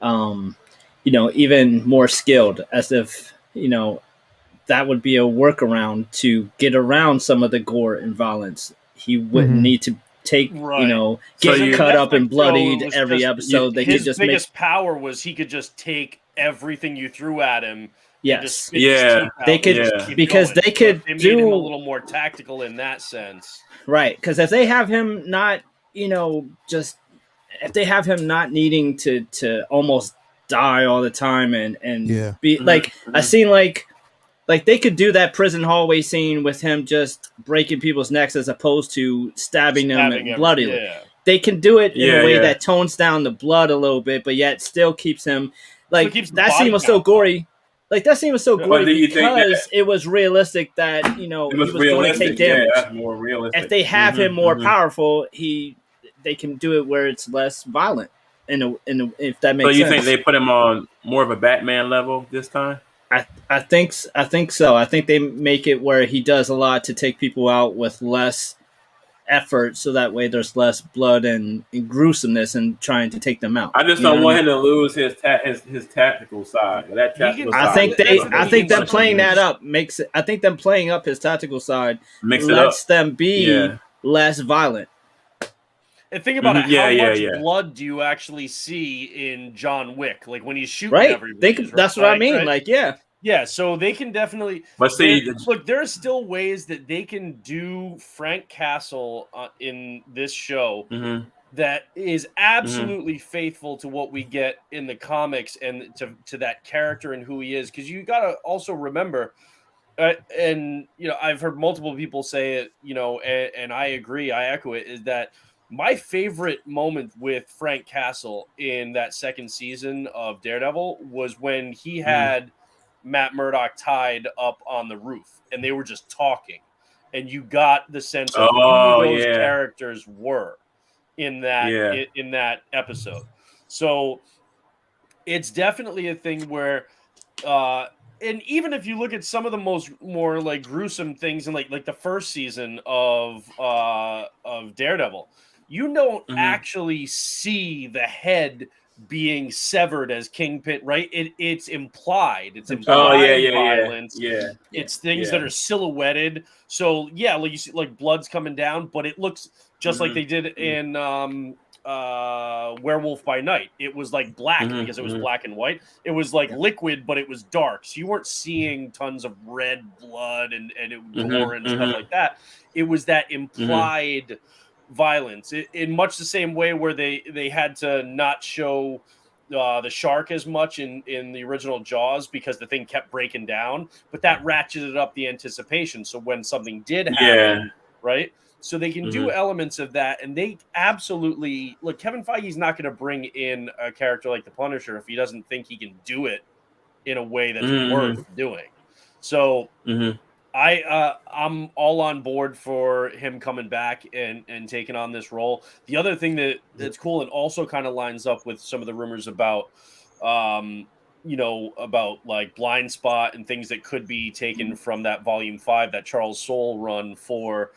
Speaker 2: even more skilled, as if that would be a workaround to get around some of the gore and violence. He wouldn't need to take, get cut up and bloodied every episode. They could just
Speaker 5: biggest power was he could just take everything you threw at him.
Speaker 2: Yes.
Speaker 5: They could
Speaker 2: because they could
Speaker 5: made
Speaker 2: do
Speaker 5: him a little more tactical in that sense.
Speaker 2: Right, because if they have him not, if they have him not needing to almost die all the time and be like I seen like they could do that prison hallway scene with him just breaking people's necks as opposed to stabbing them bloodily. They can do it in a way that tones down the blood a little bit, but yet still keeps him like that scene was so gory. Like that scene was so gory because it was realistic that he was going to take damage.
Speaker 3: Yeah, that's more realistic.
Speaker 2: If they have him more powerful, they can do it where it's less violent. If that makes sense. So
Speaker 3: you think they put him on more of a Batman level this time?
Speaker 2: I think so. I think they make it where he does a lot to take people out with less effort, so that way there's less blood and gruesomeness in trying to take them out.
Speaker 3: I just don't want him to lose his tactical side.
Speaker 2: I think them playing that up makes it. I think them playing up his tactical side lets them be less violent.
Speaker 5: And think about it. How much blood do you actually see in John Wick? Like when he's shooting everybody.
Speaker 2: That's what I mean. Right? Like,
Speaker 5: yeah. So they can definitely.
Speaker 3: But see,
Speaker 5: look, there are still ways that they can do Frank Castle in this show that is absolutely faithful to what we get in the comics and to that character and who he is. Because you got to also remember. And I've heard multiple people say it. And I agree. I echo it. Is that my favorite moment with Frank Castle in that second season of Daredevil was when he had Matt Murdock tied up on the roof and they were just talking, and you got the sense of who those characters were in that episode. So it's definitely a thing where and even if you look at some of the more like gruesome things in like the first season of Daredevil, you don't actually see the head being severed as Kingpin, right? It's implied. It's implied violence. It's things that are silhouetted. So like you see, like blood's coming down, but it looks just like they did in Werewolf by Night. It was like black because it was black and white. It was like liquid, but it was dark. So you weren't seeing tons of red blood and gore and stuff like that. It was that implied violence in much the same way where they had to not show the shark as much in the original Jaws because the thing kept breaking down, but that ratcheted up the anticipation. So when something did happen, right, So they can do elements of that, and they absolutely look. Kevin Feige's not going to bring in a character like the Punisher if he doesn't think he can do it in a way that's worth doing. So I'm all on board for him coming back and taking on this role. The other thing that's cool and also kind of lines up with some of the rumors about about like Blind Spot and things that could be taken from that Volume 5 that Charles Soule run for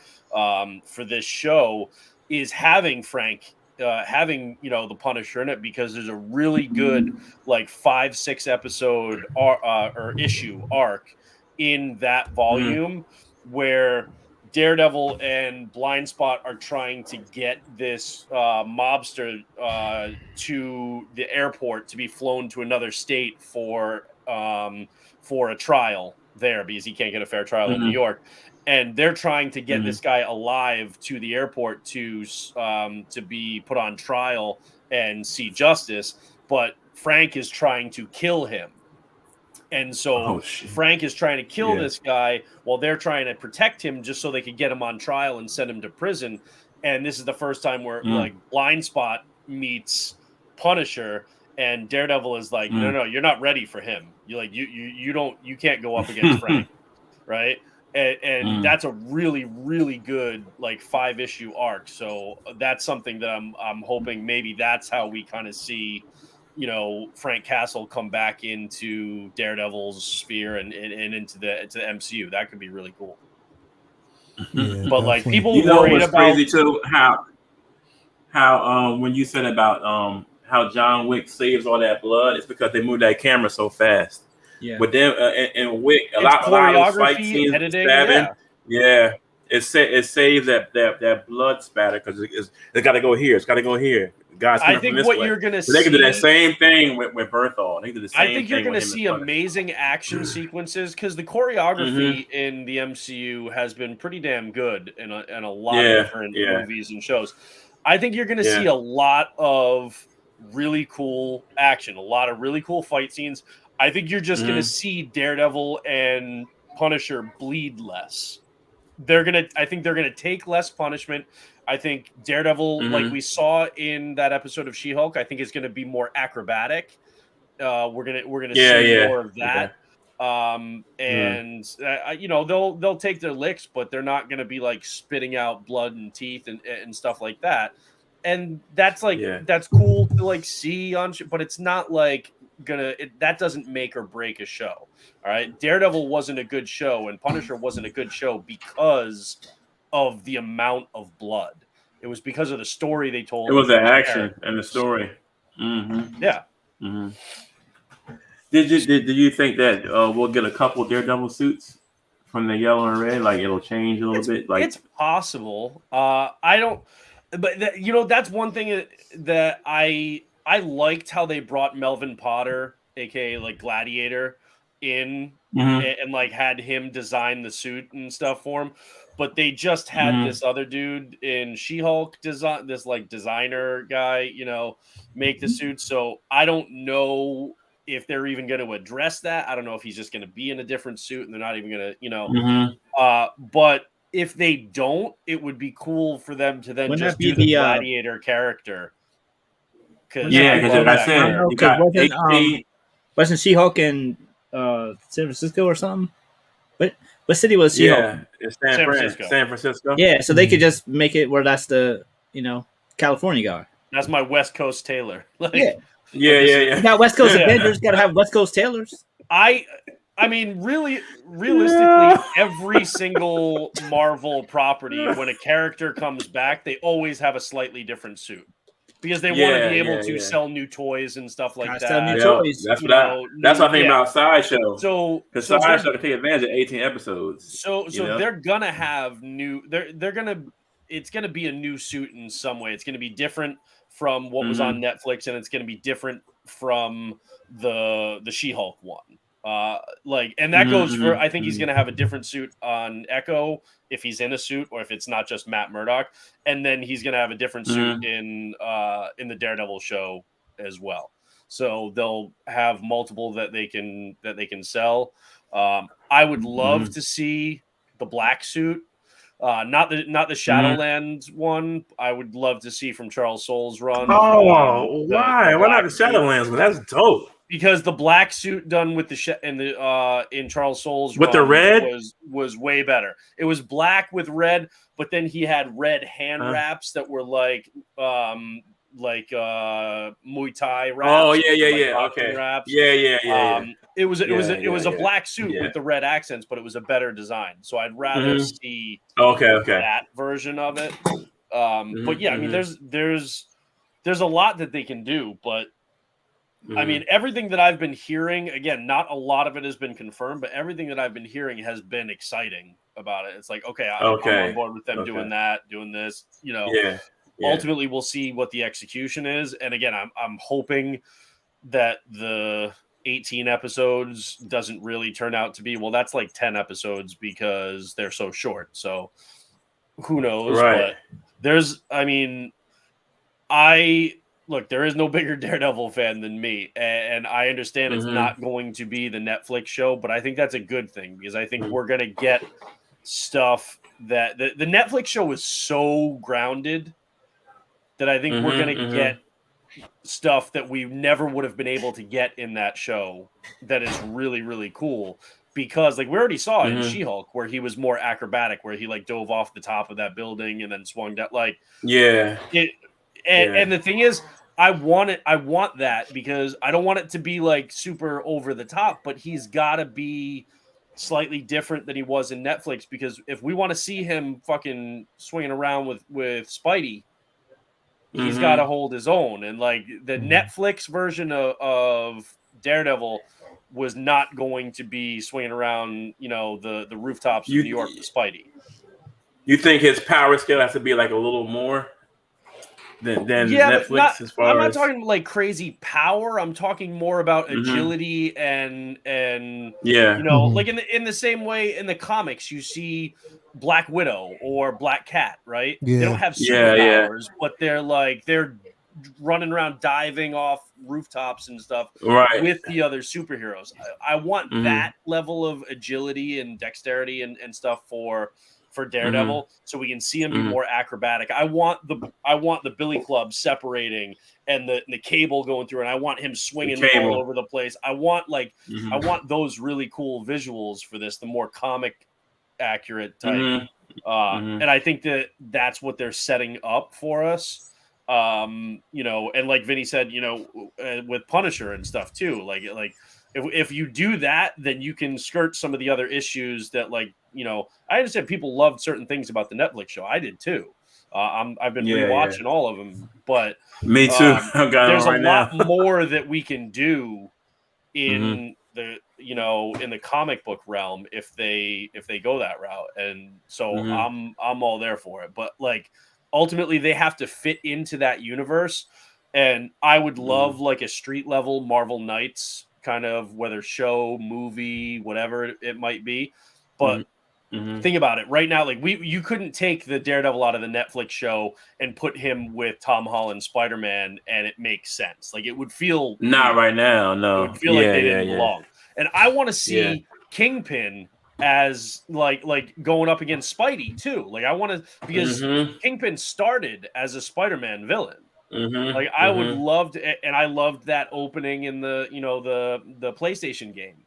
Speaker 5: this show is having Frank having the Punisher in it, because there's a really good like 5-6 episode or issue arc in that volume where Daredevil and Blind Spot are trying to get this mobster to the airport to be flown to another state for a trial there, because he can't get a fair trial in New York. And they're trying to get this guy alive to the airport to be put on trial and see justice. But Frank is trying to kill him. And so Frank is trying to kill this guy while they're trying to protect him just so they could get him on trial and send him to prison. And this is the first time where like Blind Spot meets Punisher, and Daredevil is like, no, you're not ready for him. You can't go up against Frank. Right. And that's a really, really good like 5-issue arc. So that's something that I'm hoping maybe that's how we kind of see Frank Castle come back into Daredevil's sphere and into the MCU. That could be really cool.
Speaker 1: Yeah,
Speaker 5: but like people
Speaker 3: worried about crazy too how when you said about how John Wick saves all that blood, it's because they moved that camera so fast. Yeah. But then in Wick, a lot of fight scenes, editing, stabbing, it saves that blood spatter because it's got to go here. It's got to go here. Guys,
Speaker 5: I think what you're going to see,
Speaker 3: they can do that same thing with Berthol. They can do the same thing.
Speaker 5: I think you're going to see amazing action sequences because the choreography in the MCU has been pretty damn good in a lot of different movies and shows. I think you're going to see a lot of really cool action, a lot of really cool fight scenes. I think you're just going to see Daredevil and Punisher bleed less. I think they're going to take less punishment. I think Daredevil, like we saw in that episode of She-Hulk, I think is going to be more acrobatic. We're gonna see more of that. They'll take their licks, but they're not going to be like spitting out blood and teeth and stuff like that. And that's that's cool to like see on, but it's not like that doesn't make or break a show. All right, Daredevil wasn't a good show, and Punisher wasn't a good show because of the amount of blood. It was because of the story they told.
Speaker 3: It was the action and the story.
Speaker 5: Yeah.
Speaker 3: Did you think that we'll get a couple Daredevil suits from the yellow and red? Like it'll change a little bit. Like
Speaker 5: it's possible. I don't. But that's one thing that I liked how they brought Melvin Potter, aka like Gladiator, in and like had him design the suit and stuff for him. But they just had this other dude in She-Hulk design, this like designer guy, make the suit. So I don't know if they're even going to address that. I don't know if he's just going to be in a different suit and they're not even going to, but if they don't, it would be cool for them to then just do the Gladiator character.
Speaker 3: Because like I said, you got
Speaker 2: wasn't She-Hulk in San Francisco or something? What city was She-Hulk?
Speaker 3: Yeah, it's San Francisco.
Speaker 2: Yeah, so they could just make it where that's the California guy.
Speaker 5: That's my West Coast Taylor.
Speaker 3: Yeah.
Speaker 2: You got West Coast Avengers, got to have West Coast Taylors.
Speaker 5: I mean, realistically, every single Marvel property, when a character comes back, they always have a slightly different suit because they want to be able to sell new toys and stuff like that.
Speaker 2: Sell new toys.
Speaker 3: That's what I think about Sideshow. Because Sideshow can take advantage of 18 episodes.
Speaker 5: So they're gonna have new. It's gonna be a new suit in some way. It's gonna be different from what was on Netflix, and it's gonna be different from the She-Hulk one. And that goes for, I think he's going to have a different suit on Echo if he's in a suit or if it's not just Matt Murdock. And then he's going to have a different suit in the Daredevil show as well. So they'll have multiple that they can sell. I would love to see the black suit Not the Shadowlands one. I would love to see from Charles Soule's run.
Speaker 3: Oh, why? Why not the Shadowlands one? That's dope.
Speaker 5: Because the black suit done with in Charles Soule's
Speaker 3: with
Speaker 5: run
Speaker 3: the red
Speaker 5: was way better. It was black with red, but then he had red hand wraps that were like Muay Thai wraps.
Speaker 3: Oh yeah. Okay.
Speaker 5: Wraps.
Speaker 3: Yeah.
Speaker 5: It was a black suit with the red accents, but it was a better design. So I'd rather see that version of it. But yeah, I mean, there's a lot that they can do, but I mean, everything that I've been hearing, again, not a lot of it has been confirmed, but everything that I've been hearing has been exciting about it. It's like, I'm on board with them doing that, doing this, Ultimately, we'll see what the execution is. And again, I'm hoping that the 18 episodes doesn't really turn out to be, well, that's like 10 episodes because they're so short. So who knows?
Speaker 3: Right.
Speaker 5: But look, there is no bigger Daredevil fan than me. And I understand it's not going to be the Netflix show, but I think that's a good thing because I think we're going to get stuff that the Netflix show is so grounded that I think we're going to get stuff that we never would have been able to get in that show that is really, really cool. Because like we already saw in She-Hulk where he was more acrobatic, where he like dove off the top of that building and then swung down. Like, and the thing is, I want that because I don't want it to be like super over the top, but he's got to be slightly different than he was in Netflix. Because if we want to see him fucking swinging around with Spidey, he's got to hold his own. And like the Netflix version of Daredevil was not going to be swinging around, the rooftops of New York with Spidey.
Speaker 3: You think his power scale has to be like a little more than Netflix as far as... I'm
Speaker 5: not talking like crazy power. I'm talking more about agility and like in the same way in the comics you see Black Widow or Black Cat, right? They don't have superpowers, but they're running around diving off rooftops and stuff with the other superheroes. I want that level of agility and dexterity and stuff for Daredevil, so we can see him be more acrobatic. I want the Billy Club separating and the cable going through, and I want him swinging all over the place. I want I want those really cool visuals for this, the more comic accurate type. And I think that's what they're setting up for us. And like Vinny said, with Punisher and stuff too. Like if you do that, then you can skirt some of the other issues that I understand people loved certain things about the Netflix show. I did too. I've been rewatching all of them, but
Speaker 3: me too.
Speaker 5: There's a lot more that we can do in the in the comic book realm if they go that route, and so I'm all there for it. But like ultimately, they have to fit into that universe, and I would love like a street level Marvel Knights kind of, whether show, movie, whatever it might be, but. Think about it right now. Like you couldn't take the Daredevil out of the Netflix show and put him with Tom Holland Spider-Man, and it makes sense. Like it would feel
Speaker 3: not right now. No,
Speaker 5: it would feel like they didn't belong. And I want to see Kingpin as like going up against Spidey too. Like I want to, because Kingpin started as a Spider-Man villain. Like I would love to, and I loved that opening in the the PlayStation game,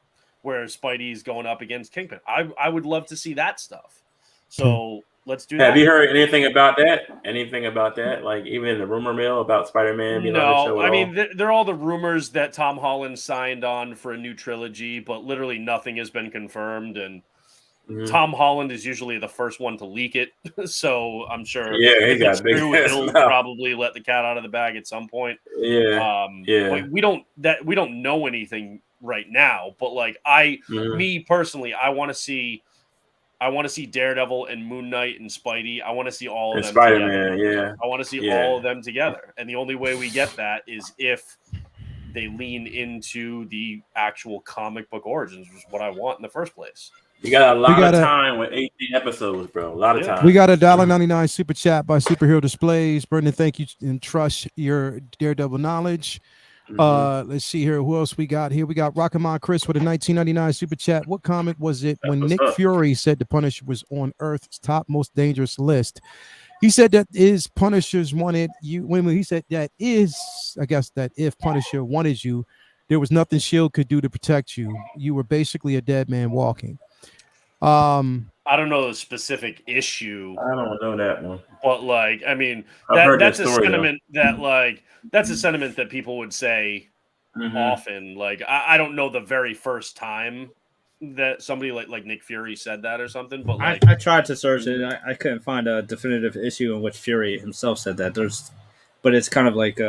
Speaker 5: where Spidey's going up against Kingpin. I would love to see that stuff. So let's do that.
Speaker 3: Have you heard anything about that? Like even in the rumor mill about Spider-Man being on the show?
Speaker 5: I mean, they're all the rumors that Tom Holland signed on for a new trilogy, but literally nothing has been confirmed. And Tom Holland is usually the first one to leak it. So I'm sure
Speaker 3: if it's true,
Speaker 5: he'll probably let the cat out of the bag at some point. But we don't know anything right now, but like me personally, I want to see Daredevil and Moon Knight and Spidey. I want to see all of them
Speaker 3: Spider-Man,
Speaker 5: together. I want to see all of them together. And the only way we get that is if they lean into the actual comic book origins, which is what I want in the first place.
Speaker 3: You got a lot of time with 18 episodes, bro. A lot of time.
Speaker 1: We got a $1.99 super chat by Superhero Displays. Brendan, thank you and trust your Daredevil knowledge. Let's see here. Who else we got here? We got Rockamon Chris with a 1999 super chat. What comic was it when Nick Fury said the Punisher was on Earth's top most dangerous list? He said that is Punishers wanted you. When he said that is, I guess that if Punisher wanted you, there was nothing Shield could do to protect you. You were basically a dead man walking.
Speaker 5: I don't know the specific issue.
Speaker 3: I don't know that one.
Speaker 5: But like, I mean, that's a sentiment that like that's a sentiment that people would say often. Like, I don't know the very first time that somebody like Nick Fury said that or something. But like,
Speaker 2: I tried to search it. I couldn't find a definitive issue in which Fury himself said that. But it's kind of like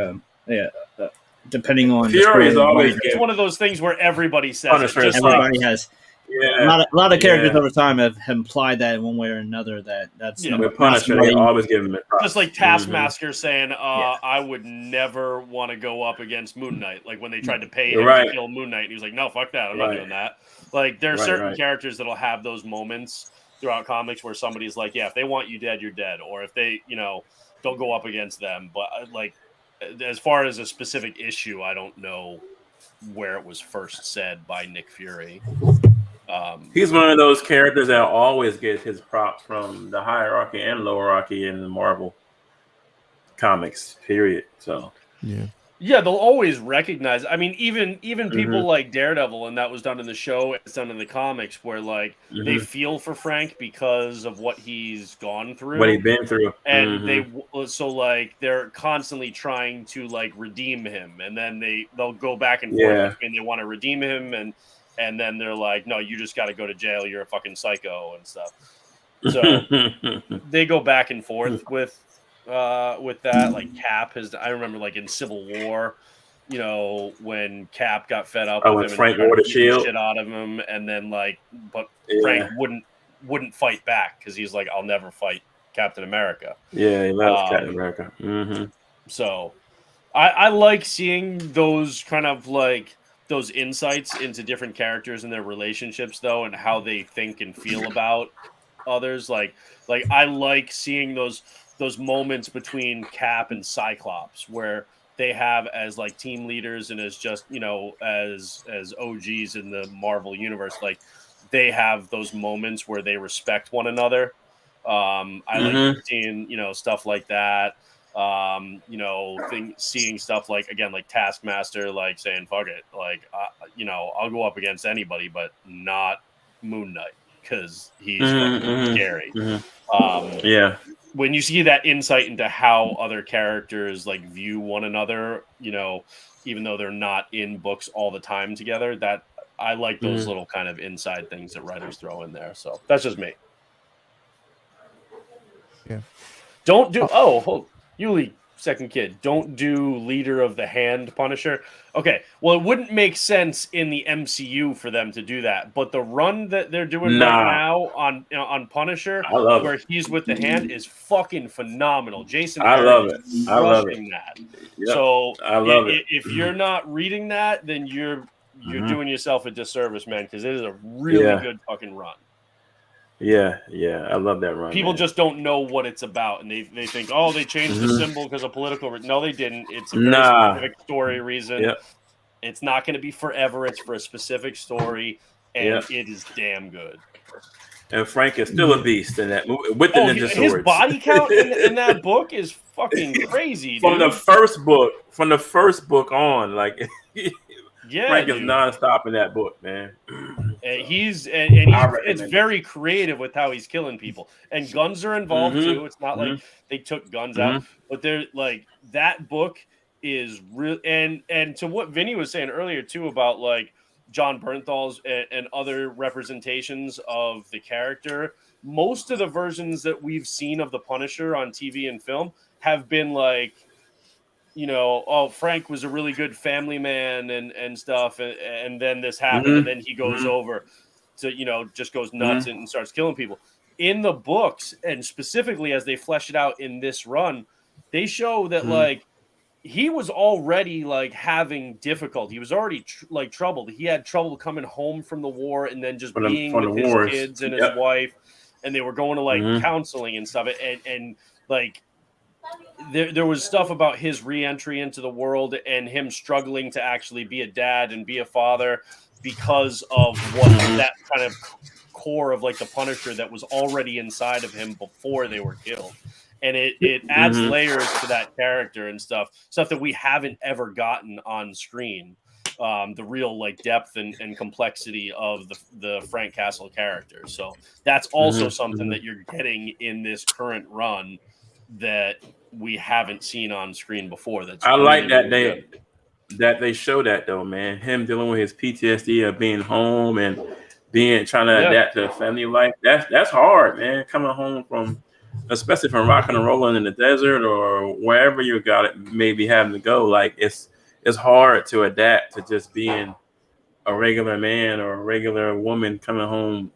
Speaker 2: depending on
Speaker 3: Fury is always
Speaker 5: it's one of those things where everybody says it. Just
Speaker 2: everybody has. Yeah. A lot of characters over time have implied that in one way or another that's
Speaker 3: with Punisher, they always give him props.
Speaker 5: Just like Taskmaster saying, I would never want to go up against Moon Knight. Like when they tried to pay him to kill Moon Knight, and he was like, no, fuck that. I'm not doing that. Like there are certain characters that'll have those moments throughout comics where somebody's like, yeah, if they want you dead, you're dead. Or if they, don't go up against them. But like, as far as a specific issue, I don't know where it was first said by Nick Fury.
Speaker 3: He's one of those characters that always gets his props from the hierarchy and lowerarchy in the Marvel comics, period. So
Speaker 5: yeah, they'll always recognize. I mean, even people like Daredevil, and that was done in the show, it's done in the comics, where like they feel for Frank because of what he's gone through,
Speaker 3: what he's been through,
Speaker 5: and they're constantly trying to like redeem him, and then they'll go back and forth and they want to redeem him, and then they're like, no, you just got to go to jail. You're a fucking psycho and stuff. So they go back and forth with that. Like Cap I remember like in Civil War, when Cap got fed up with him
Speaker 3: Frank
Speaker 5: and
Speaker 3: wore the
Speaker 5: shield shit out of him, and then Frank wouldn't fight back because he's like, I'll never fight Captain America.
Speaker 3: Yeah, he loves Captain America.
Speaker 5: So I like seeing those kind of like those insights into different characters and their relationships, though, and how they think and feel about others. Like I like seeing those moments between Cap and Cyclops where they have as like team leaders and as just as OGs in the Marvel universe, like they have those moments where they respect one another. I like seeing stuff like that. Seeing stuff like Taskmaster, like saying fuck it, like I'll go up against anybody, but not Moon Knight because he's scary. When you see that insight into how other characters like view one another, even though they're not in books all the time together, that I like those little kind of inside things that writers throw in there. So that's just me.
Speaker 1: Yeah.
Speaker 5: Don't do Yuli, second kid, don't do Leader of the Hand Punisher. Okay, well, it wouldn't make sense in the MCU for them to do that, but the run that they're doing right now on Punisher, where he's with the hand, is fucking phenomenal. Jason,
Speaker 3: I love it. I love it.
Speaker 5: That.
Speaker 3: Yep.
Speaker 5: So
Speaker 3: I love it.
Speaker 5: If you're not reading that, then you're doing yourself a disservice, man, because it is a really good fucking run.
Speaker 3: Yeah, I love that run.
Speaker 5: People just don't know what it's about, and they think, oh, they changed the symbol because of political. No, they didn't. It's a very specific story reason. Yep. It's not going to be forever. It's for a specific story, and it is damn good.
Speaker 3: And Frank is still a beast in that movie with the ninja swords.
Speaker 5: His body count in that book is fucking crazy.
Speaker 3: From the first book on, like Frank is nonstop in that book, man.
Speaker 5: It's very creative with how he's killing people, and guns are involved too. It's not like they took guns out, but they're like that book is real. And to what Vinny was saying earlier too about like John Bernthal's and other representations of the character, most of the versions that we've seen of the Punisher on TV and film have been like, Frank was a really good family man and stuff, and then this happened, and then he goes over to, just goes nuts and starts killing people. In the books, and specifically as they flesh it out in this run, they show that like he was already like having difficulty. He was already troubled. He had trouble coming home from the war and then just being with his kids and his wife, and they were going to like counseling and stuff. And like there was stuff about his re-entry into the world and him struggling to actually be a dad and be a father because of what that kind of core of like the Punisher that was already inside of him before they were killed. And it adds layers to that character and stuff that we haven't ever gotten on screen. The real like depth and complexity of the Frank Castle character. So that's also something that you're getting in this current run that we haven't seen on screen before. That's
Speaker 3: I
Speaker 5: really,
Speaker 3: like that
Speaker 5: really
Speaker 3: they show that though, man. Him dealing with his PTSD of being home and trying to adapt to family life. That's hard, man. Coming home from, especially from rocking and rolling in the desert or wherever you got it, maybe having to go. Like it's hard to adapt to just being a regular man or a regular woman coming home,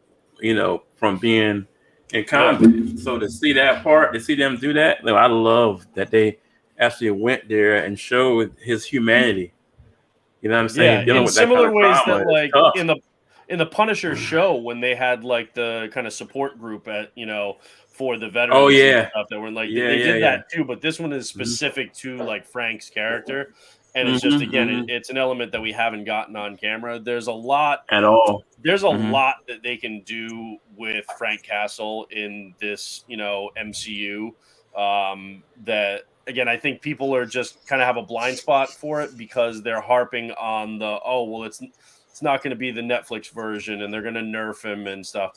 Speaker 3: from being in combat. So to see that part, to see them do that, I love that they actually went there and showed his humanity. You know what I'm saying?
Speaker 5: Dealing
Speaker 3: in
Speaker 5: with
Speaker 3: similar
Speaker 5: that kind of ways
Speaker 3: trauma,
Speaker 5: that like in the Punisher show when they had like the kind of support group at for the veterans and stuff that were like they did that too, but this one is specific to like Frank's character. And it's just it's an element that we haven't gotten on camera. There's a lot
Speaker 3: at all.
Speaker 5: There's a lot that they can do with Frank Castle in this, MCU. That again, I think people are just kind of have a blind spot for it because they're harping on it's not going to be the Netflix version and they're going to nerf him and stuff.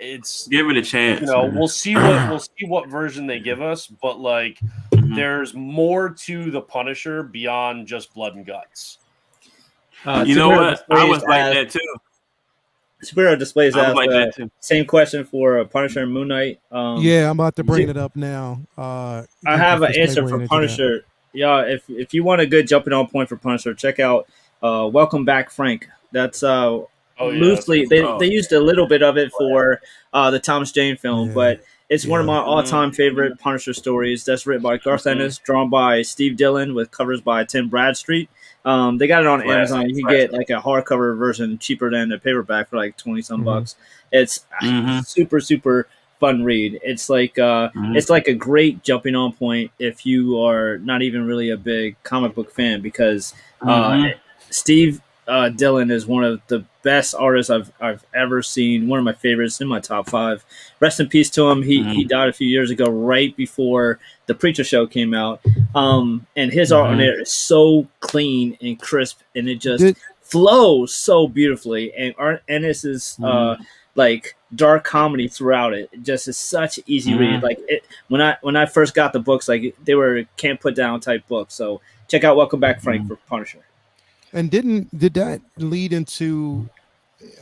Speaker 5: It's
Speaker 3: give it a chance.
Speaker 5: We'll see what version they give us, but like there's more to the Punisher beyond just blood and guts.
Speaker 3: You know what? I was like that too.
Speaker 2: Superhero displays that same question for Punisher and Moon Knight.
Speaker 1: I'm about to bring it up now.
Speaker 2: I have an answer for Punisher. Yeah, if you want a good jumping on point for Punisher, check out Welcome Back, Frank. That's loosely they used a little bit of it for the Thomas Jane film, but it's one of my all-time favorite Punisher stories. That's written by Garth Ennis, drawn by Steve Dillon, with covers by Tim Bradstreet. They got it on Amazon. You can get like a hardcover version cheaper than a paperback for like 20-some bucks. It's super, super fun read. It's like it's like a great jumping on point if you are not even really a big comic book fan, because Steve Dillon is one of the best artists I've ever seen. One of my favorites, in my top 5. Rest in peace to him. He died a few years ago, right before the Preacher Show came out. And his art on there is so clean and crisp, and it just flows so beautifully. And Ennis is like dark comedy throughout it. It just is such an easy read. Like when I first got the books, like they were can't put down type books. So check out Welcome Back, Frank for Punisher. And
Speaker 1: did that lead into?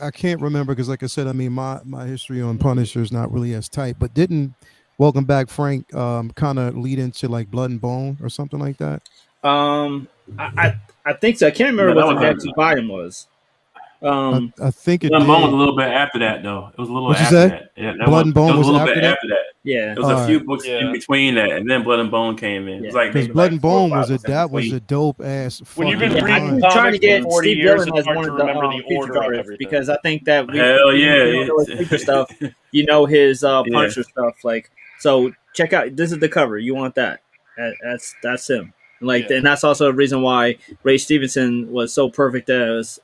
Speaker 1: I can't remember because, like I said, I mean my history on Punisher is not really as tight. But didn't Welcome Back, Frank kind of lead into like Blood and Bone or something like that?
Speaker 2: I think so. I can't remember what the next volume was.
Speaker 1: I think
Speaker 3: Blood and Bone was a little bit after that, though. It was a little after that. Yeah,
Speaker 1: Blood and Bone was a little bit
Speaker 3: after that.
Speaker 2: Yeah,
Speaker 3: there was a few books in between that, and then Blood and Bone came in. It was like
Speaker 1: because Blood and Bone was a dope ass.
Speaker 5: When you've been reading
Speaker 2: trying to get Steve Dillon as
Speaker 5: one
Speaker 2: one
Speaker 5: of
Speaker 2: the
Speaker 5: order of
Speaker 2: artists, because I think that
Speaker 3: his
Speaker 2: stuff, his Punisher stuff. Like, so check out, this is the cover. You want that? That's him. Like, and that's also a reason why Ray Stevenson was so perfect as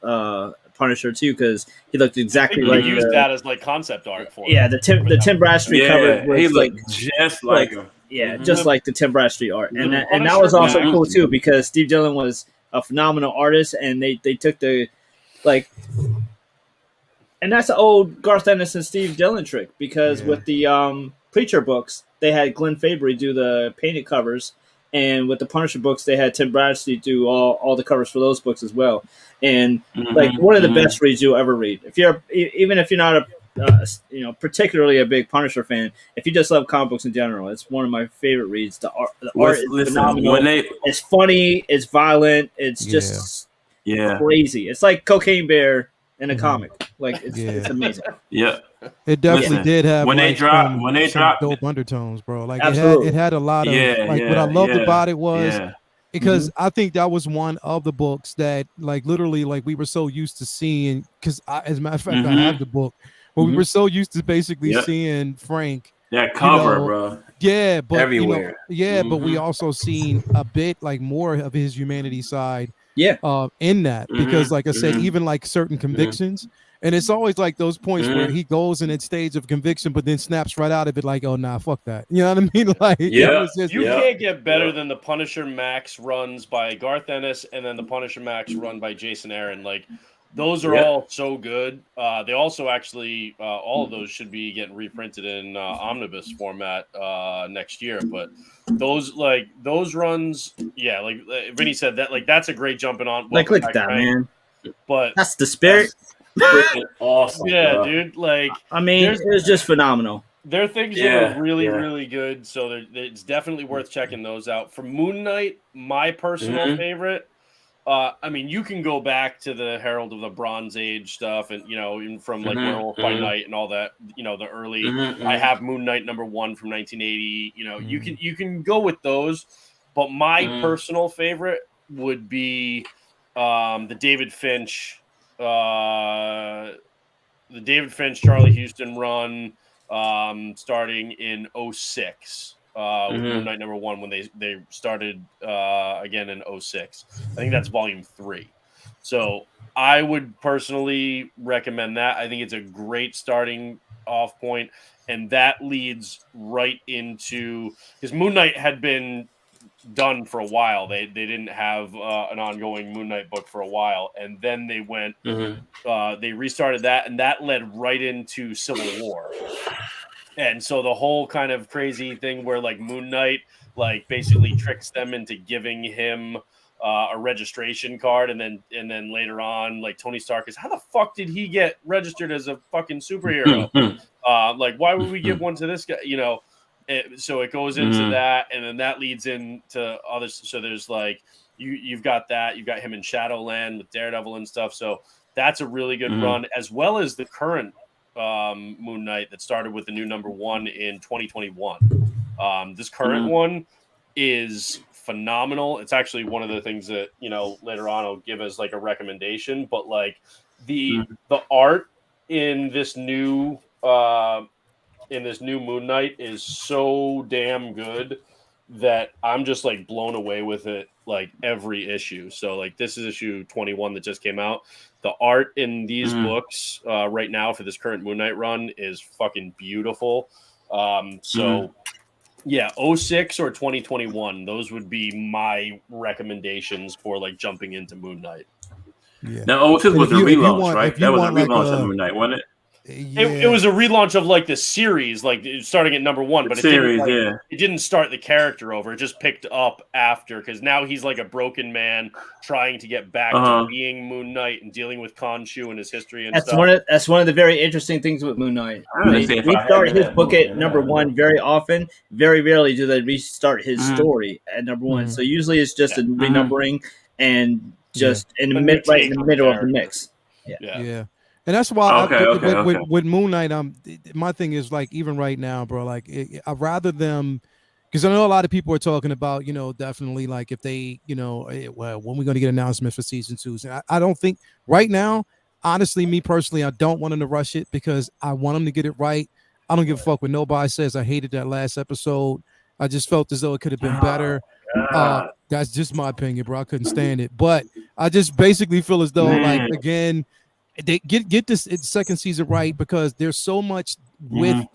Speaker 2: Punisher too, because he looked exactly like
Speaker 5: used that as like concept art for
Speaker 2: the Tim Bradstreet cover was
Speaker 3: he looked just like him.
Speaker 2: Just like the Tim Bradstreet art, and that was also cool too, because Steve Dillon was a phenomenal artist, and they took the and that's the old Garth Ennis and Steve Dillon trick, because with the Preacher books they had Glenn Fabry do the painted covers, and with the Punisher books they had Tim Bradstreet do all the covers for those books as well. And like one of the best reads you'll ever read. Even if you're not a particularly a big Punisher fan, if you just love comic books in general, it's one of my favorite reads. The art is phenomenal. It's funny, it's violent, it's just crazy. It's like Cocaine Bear in a comic. Like it's amazing.
Speaker 3: Yeah.
Speaker 1: It definitely did have
Speaker 3: when they dropped
Speaker 1: dope undertones, bro. Like
Speaker 2: it
Speaker 1: had a lot of what I loved about it was because I think that was one of the books that like literally like we were so used to seeing, because as a matter of fact I have the book, but we were so used to basically seeing Frank
Speaker 3: that cover, bro.
Speaker 1: Yeah, but
Speaker 3: everywhere.
Speaker 1: but we also seen a bit like more of his humanity side
Speaker 2: Yeah.
Speaker 1: in that, because like I said, even like certain convictions, and it's always like those points where he goes in that stage of conviction but then snaps right out of it like, oh nah, fuck that, you know what I mean? Like it was just,
Speaker 5: you can't get better than the Punisher Max runs by Garth Ennis and then the Punisher Max run by Jason Aaron. Like those are all so good. They also actually all of those should be getting reprinted in omnibus format next year. But those runs, yeah, like Vinny said, that like that's a great jumping on.
Speaker 2: Like, look at that, man.
Speaker 5: But
Speaker 2: that's the spirit.
Speaker 3: Freaking awesome.
Speaker 5: Yeah,
Speaker 3: bro.
Speaker 5: dude. Like,
Speaker 2: I mean, it was just phenomenal.
Speaker 5: There are things that are really, really good. So it's definitely worth checking those out. For Moon Knight, my personal favorite. I mean, you can go back to the Herald of the Bronze Age stuff, and even from like Werewolf by Night and all that. The early. I have Moon Knight #1 from 1980. You can go with those, but my personal favorite would be the David Finch, Charlie Houston run, starting in 2006. With Moon Knight #1 when they started again in 2006. I think that's volume 3. So I would personally recommend that. I think it's a great starting off point, and that leads right into, because Moon Knight had been done for a while. They didn't have an ongoing Moon Knight book for a while, and then they went they restarted that, and that led right into Civil War. And so the whole kind of crazy thing where like Moon Knight like basically tricks them into giving him a registration card, and then later on, like Tony Stark is, how the fuck did he get registered as a fucking superhero? Like, why would we give one to this guy? So it goes into that, and then that leads into others. So there's like you've got him in Shadowland with Daredevil and stuff. So that's a really good run, as well as the current Moon Knight that started with the new #1 in 2021. This current one is phenomenal. It's actually one of the things that later on I'll give as like a recommendation. But like the art in this new Moon Knight is so damn good that I'm just like blown away with it like every issue. So like this is issue 21 that just came out. The art in these books right now for this current Moon Knight run is fucking beautiful. Yeah, 2006 or 2021, those would be my recommendations for like jumping into Moon Knight.
Speaker 3: Yeah. Now 2006 was a relaunch, right? That was a relaunch of Moon Knight, wasn't it?
Speaker 5: It was a relaunch of like the series, like starting at #1, but it didn't start the character over. It just picked up after, because now he's like a broken man trying to get back to being Moon Knight and dealing with Khonshu and his history and stuff.
Speaker 2: That's one of the very interesting things with Moon Knight. We start his book at #1 very often. Very rarely do they restart his story at #1. So usually it's just a renumbering and just in the right in the middle of the mix.
Speaker 1: Yeah. And that's why with Moon Knight, my thing is like, even right now, bro, like I'd rather them, because I know a lot of people are talking about, definitely like if they, when we're going to get announcements for season 2. And I don't think right now, honestly, me personally, I don't want them to rush it, because I want them to get it right. I don't give a fuck what nobody says. I hated that last episode. I just felt as though it could have been better. That's just my opinion, bro. I couldn't stand it. But I just basically feel as though, like, again, they get this second season right, because there's so much with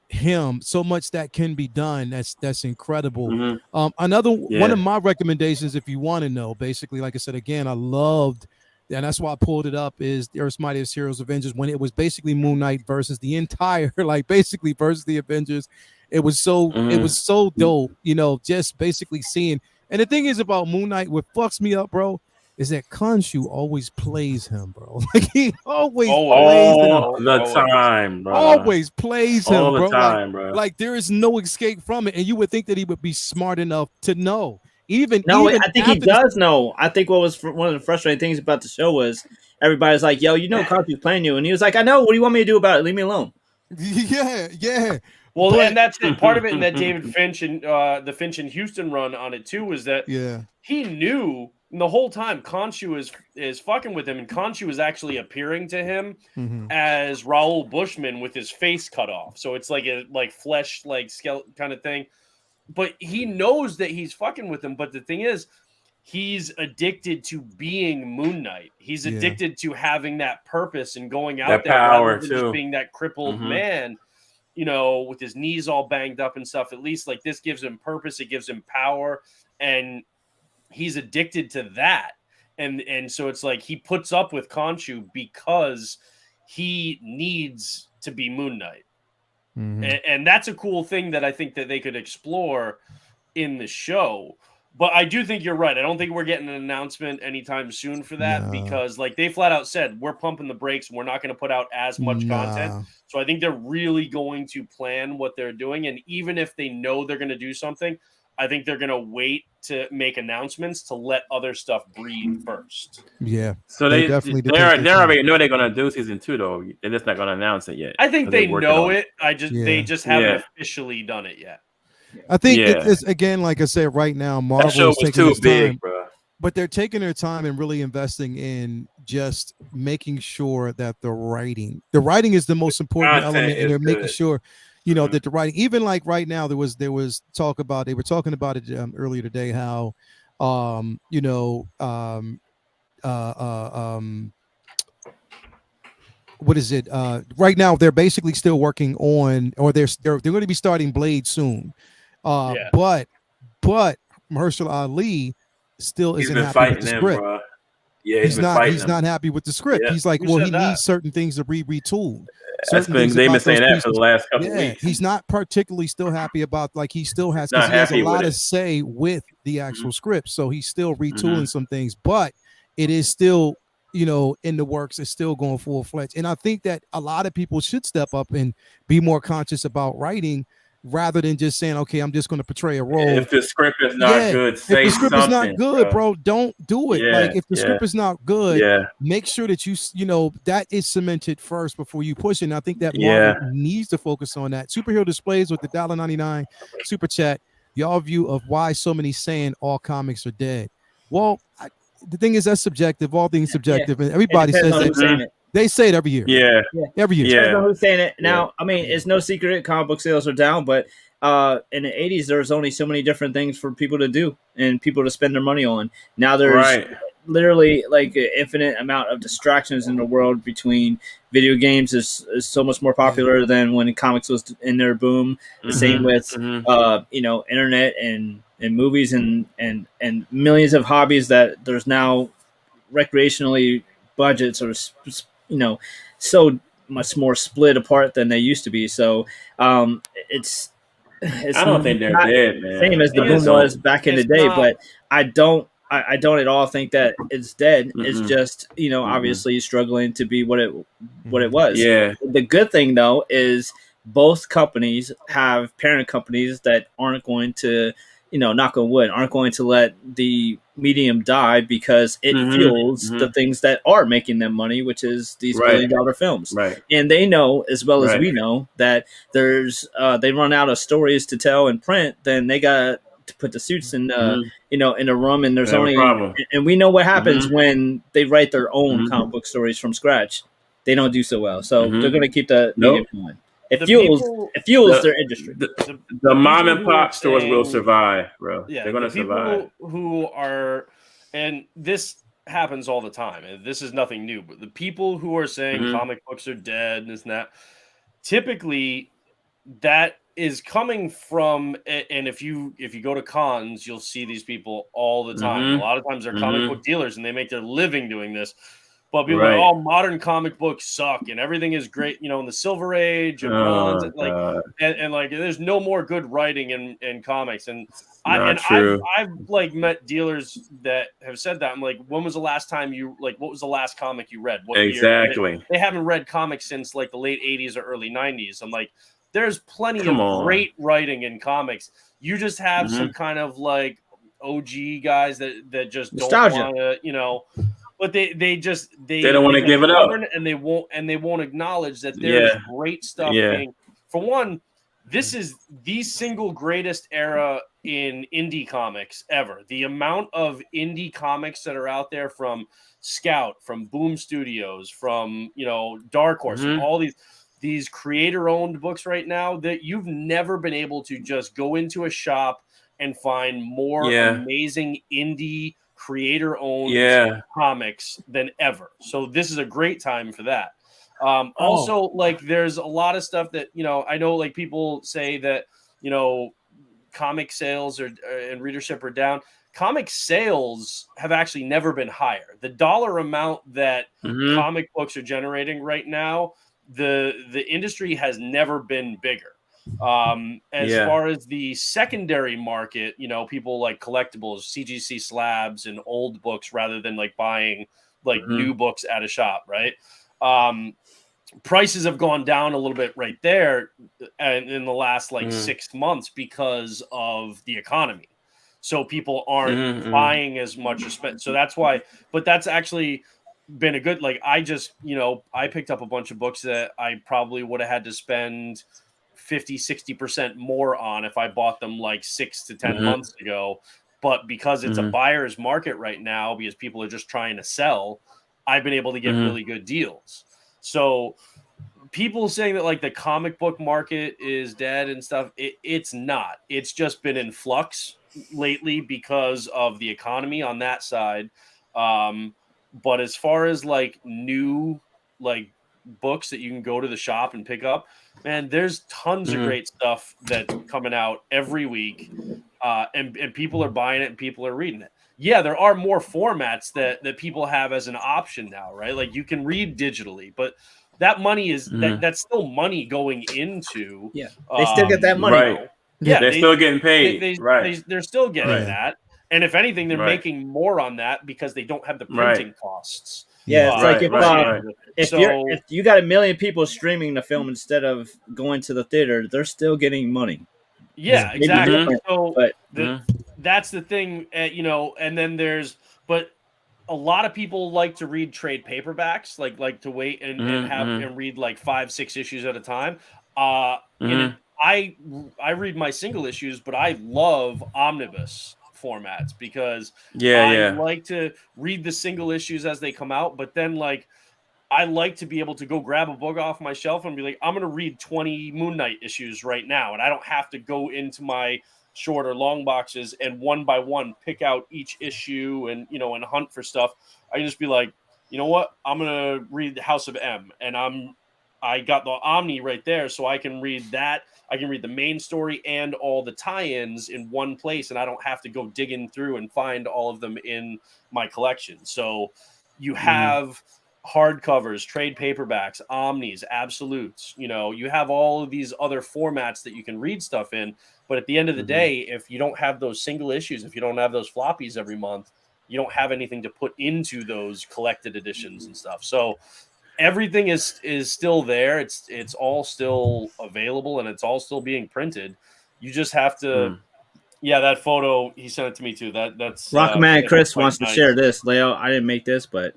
Speaker 1: him, so much that can be done. That's incredible. Another one of my recommendations, if you want to know, basically, like I said, again, I loved, and that's why I pulled it up, is the Earth's Mightiest Heroes Avengers, when it was basically Moon Knight versus the entire, like basically versus the Avengers. It was so dope, just basically seeing. And the thing is about Moon Knight, what fucks me up, bro, is that Khonshu always plays him, bro. Like he always plays him
Speaker 3: all the time, bro.
Speaker 1: Always plays him,
Speaker 3: all the
Speaker 1: bro.
Speaker 3: time, bro.
Speaker 1: Like there is no escape from it, and you would think that he would be smart enough to know.
Speaker 2: I think he does know. I think what was one of the frustrating things about the show was everybody's like, "Yo, Khonshu's playing you," and he was like, "I know. What do you want me to do about it? Leave me alone."
Speaker 1: Yeah.
Speaker 5: Well, and that's part of it. And that David Finch and the Finch and Houston run on it too was that he knew And the whole time, Khonshu is fucking with him, and Khonshu is actually appearing to him as Raoul Bushman with his face cut off. So it's like a flesh, skeleton kind of thing. But he knows that he's fucking with him. But the thing is, he's addicted to being Moon Knight. He's addicted to having that purpose and going out
Speaker 3: that
Speaker 5: there
Speaker 3: power
Speaker 5: rather than just being that crippled man, with his knees all banged up and stuff. At least this gives him purpose. It gives him power, and he's addicted to that. And so it's he puts up with Khonshu because he needs to be Moon Knight. And that's a cool thing that I think that they could explore in the show. But I do think you're right. I don't think we're getting an announcement anytime soon for that because they flat out said, we're pumping the brakes and we're not going to put out as much content. So I think they're really going to plan what they're doing. And even if they know they're going to do something, I think they're going to wait to make announcements to let other stuff breathe first.
Speaker 1: Yeah.
Speaker 3: So they already know they're going to do season 2, though. They're just not going to announce it yet.
Speaker 5: I think they know it. They just haven't officially done it yet.
Speaker 1: I think it's again, like I said, right now, Marvel is taking its time,
Speaker 3: bro.
Speaker 1: But they're taking their time and really investing in just making sure that the writing is the most important element, and they're making sure. That the writing, even right now, there was talk about, they were talking about it earlier today, how, what is it? Right now, they're basically still working on, or they're going to be starting Blade soon. But Mahershala Ali still isn't happy with the script.
Speaker 3: Bro. Yeah,
Speaker 1: he's not happy with the script. Yeah. He's like, he needs certain things to be retooled.
Speaker 3: They've been saying that for the last couple of weeks.
Speaker 1: He's not particularly still happy about he still has, because he has a lot to say with the actual script. So he's still retooling some things, but it is still, in the works. It's still going full-fledged. And I think that a lot of people should step up and be more conscious about writing, rather than just saying, okay, I'm just going to portray a role.
Speaker 3: If the script is not good, say
Speaker 1: if the script
Speaker 3: something,
Speaker 1: is not good, bro, don't do it. If the script is not good, make sure that you that is cemented first before you push it. And I think that Marvel needs to focus on that. Superhero Displays with the $1.99 super chat. Y'all view of why so many saying all comics are dead. Well, the thing is, that's subjective. All things subjective, and everybody says that. They say it every year. Every year.
Speaker 2: Depends on who's saying it. Now, I mean, it's no secret comic book sales are down, but in the 80s, there was only so many different things for people to do and people to spend their money on. Now there's literally an infinite amount of distractions in the world. Between video games is so much more popular than when comics was in their boom. The same with internet and movies and millions of hobbies that there's now recreationally budgets are so much more split apart than they used to be. So it's
Speaker 3: I don't think they're dead, man.
Speaker 2: Same as the boom was back in the day, but I don't at all think that it's dead. It's just obviously struggling to be what it was.
Speaker 3: Yeah.
Speaker 2: The good thing though is both companies have parent companies that aren't going to, knock on wood, aren't going to let the medium die, because it fuels the things that are making them money, which is these billion-dollar films.
Speaker 3: Right.
Speaker 2: And they know, as well as we know, that there's they run out of stories to tell in print, then they got to put the suits in in a room, and there's only and we know what happens when they write their own comic book stories from scratch. They don't do so well. So they're going to keep the medium going. It fuels their industry.
Speaker 3: The mom and pop stores will survive, bro.
Speaker 5: Yeah,
Speaker 3: they're going to survive.
Speaker 5: Who are, and this happens all the time. And this is nothing new. But the people who are saying comic books are dead and this and that, typically that is coming from. And if you go to cons, you'll see these people all the time. A lot of times they're comic book dealers, and they make their living doing this. But people are all modern comic books suck and everything is great, in the Silver Age and bronze, and there's no more good writing in comics. And I've met dealers that have said that. I'm like, when was the last time what was the last comic you read? What
Speaker 3: exactly?
Speaker 5: Year? They haven't read comics since the late 80s or early 90s. I'm like, there's plenty of great writing in comics. You just have some kind of OG guys that just don't want to, But they don't
Speaker 3: want to give it up,
Speaker 5: and they won't acknowledge that there's great stuff being. For one, this is the single greatest era in indie comics ever. The amount of indie comics that are out there from Scout, from Boom Studios, from Dark Horse, from all these creator-owned books right now, that you've never been able to just go into a shop and find more amazing indie creator-owned comics than ever. So this is a great time for that. Also, like, there's a lot of stuff that, I know, like, people say that, comic sales and readership are down. Comic sales have actually never been higher. The dollar amount that comic books are generating right now, the industry has never been bigger. As far as the secondary market, people like collectibles, CGC slabs, and old books rather than like buying like new books at a shop, right? Prices have gone down a little bit right there in the last 6 months because of the economy. So people aren't buying as much or spend. So that's why, but that's actually been a good, like, I just, I picked up a bunch of books that I probably would have had to spend 50-60% more on if I bought them like 6 to 10 months ago. But because it's a buyer's market right now, because people are just trying to sell, I've been able to get really good deals. So people saying that like the comic book market is dead and stuff, it's not. It's just been in flux lately because of the economy on that side. But as far as like new like books that you can go to the shop and pick up, man, there's tons of great stuff that's coming out every week. And people are buying it and people are reading it. Yeah, there are more formats that people have as an option now, right? Like you can read digitally, but that money is that's still money going into.
Speaker 2: Yeah, they still get that money.
Speaker 3: Right.
Speaker 5: Yeah,
Speaker 3: they're still getting paid.
Speaker 5: They're still getting that. And if anything, they're making more on that because they don't have the printing costs.
Speaker 2: Yeah, it's like if you got 1 million people streaming the film instead of going to the theater, they're still getting money.
Speaker 5: Yeah, exactly. So that's the thing, and then but a lot of people like to read trade paperbacks, like to wait and read like 5-6 issues at a time. And I read my single issues, but I love omnibus formats because I like to read the single issues as they come out, but then like I like to be able to go grab a book off my shelf and be like, I'm going to read 20 Moon Knight issues right now. And I don't have to go into my short or long boxes and one by one pick out each issue and, and hunt for stuff. I can just be like, you know what? I'm going to read House of M, and I got the Omni right there. So I can read that. I can read the main story and all the tie-ins in one place. And I don't have to go digging through and find all of them in my collection. So you have hardcovers, trade paperbacks, omnis, absolutes. You have all of these other formats that you can read stuff in. But at the end of the day, if you don't have those single issues, if you don't have those floppies every month, you don't have anything to put into those collected editions and stuff. So everything is still there. It's all still available and it's all still being printed. You just have to. Yeah, that photo, he sent it to me too. That's
Speaker 2: Rockman Chris wants to share this. Leo, I didn't make this, but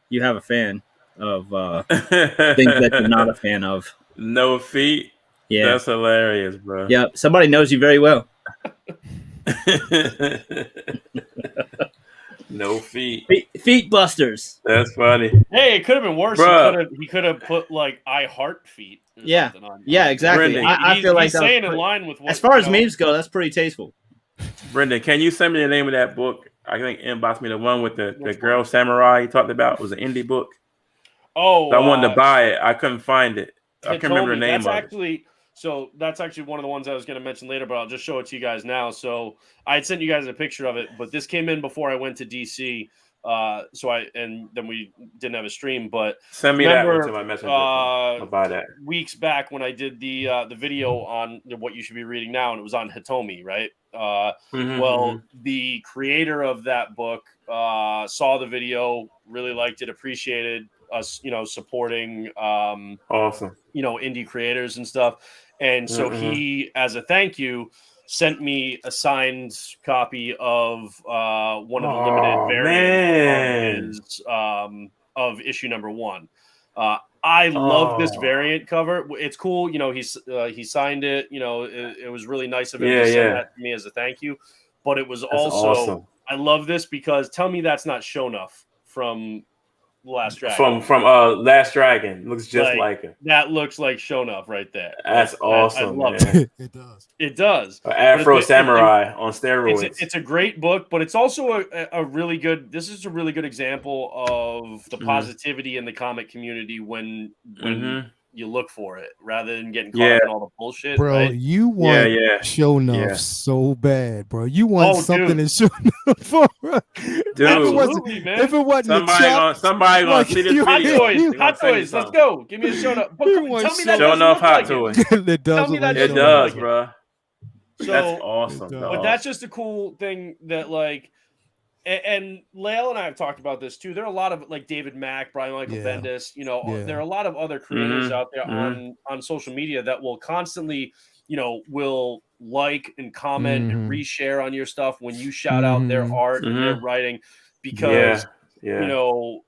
Speaker 2: you have a fan of things that you're not a fan of.
Speaker 3: No feet. Yeah, that's hilarious, bro.
Speaker 2: Yeah, somebody knows you very well.
Speaker 3: No feet.
Speaker 2: Feet busters.
Speaker 3: That's funny.
Speaker 5: Hey, it could have been worse. Bro. He could have put like I heart feet.
Speaker 2: Yeah, yeah, exactly. I feel like
Speaker 5: he's saying in line with what,
Speaker 2: as far as memes go, that's pretty tasteful.
Speaker 3: Brendan, can you send me the name of that book? I think inbox me the one with the girl samurai you talked about. It was an indie book.
Speaker 5: Oh,
Speaker 3: I wanted to buy it. I couldn't find it. I can't remember the name of it.
Speaker 5: So that's actually one of the ones I was going to mention later, but I'll just show it to you guys now. So I had sent you guys a picture of it, but this came in before I went to DC. And then we didn't have a stream, but
Speaker 3: send me that one to my messenger. I'll buy that.
Speaker 5: Weeks back when I did the video on what you should be reading now, and it was on Hitomi, right? The creator of that book saw the video, really liked it, appreciated us, supporting
Speaker 3: awesome,
Speaker 5: indie creators and stuff. And so he, as a thank you, sent me a signed copy of one of the limited variants of issue number 1. I love this variant cover. It's cool. You know, he signed it. You know, it was really nice of him to send that to me as a thank you. But it was
Speaker 3: That's
Speaker 5: also
Speaker 3: awesome.
Speaker 5: I love this because tell me that's not Shonuff from Last Dragon.
Speaker 3: From Last Dragon. Looks just like him.
Speaker 5: That looks like Shonuff right there.
Speaker 3: That's awesome.
Speaker 5: I love
Speaker 3: it.
Speaker 1: It does.
Speaker 5: It does.
Speaker 3: Afro Samurai on steroids.
Speaker 5: It's a great book, but it's also a really good. This is a really good example of the positivity in the comic community when you look for it rather than getting caught up in all the bullshit.
Speaker 1: Bro,
Speaker 5: right?
Speaker 1: you want Shonuff so bad, bro. You want something to Shonuff for, bro.
Speaker 3: Dude,
Speaker 5: if
Speaker 1: it wasn't
Speaker 3: somebody gonna see this video.
Speaker 5: Hot toys, let's go. Give me a Shonuff. Tell me that
Speaker 3: Shonuff hot
Speaker 5: toy.
Speaker 1: It does.
Speaker 5: Tell me that
Speaker 3: it does, bro.
Speaker 5: So,
Speaker 3: that's awesome.
Speaker 5: But that's just a cool thing that like. And Lael and I have talked about this too. There are a lot of like David Mack, Brian Michael Bendis, you know, there are a lot of other creators out there on social media that will constantly, you know, will like and comment and reshare on your stuff when you shout out their art and their writing because, you know,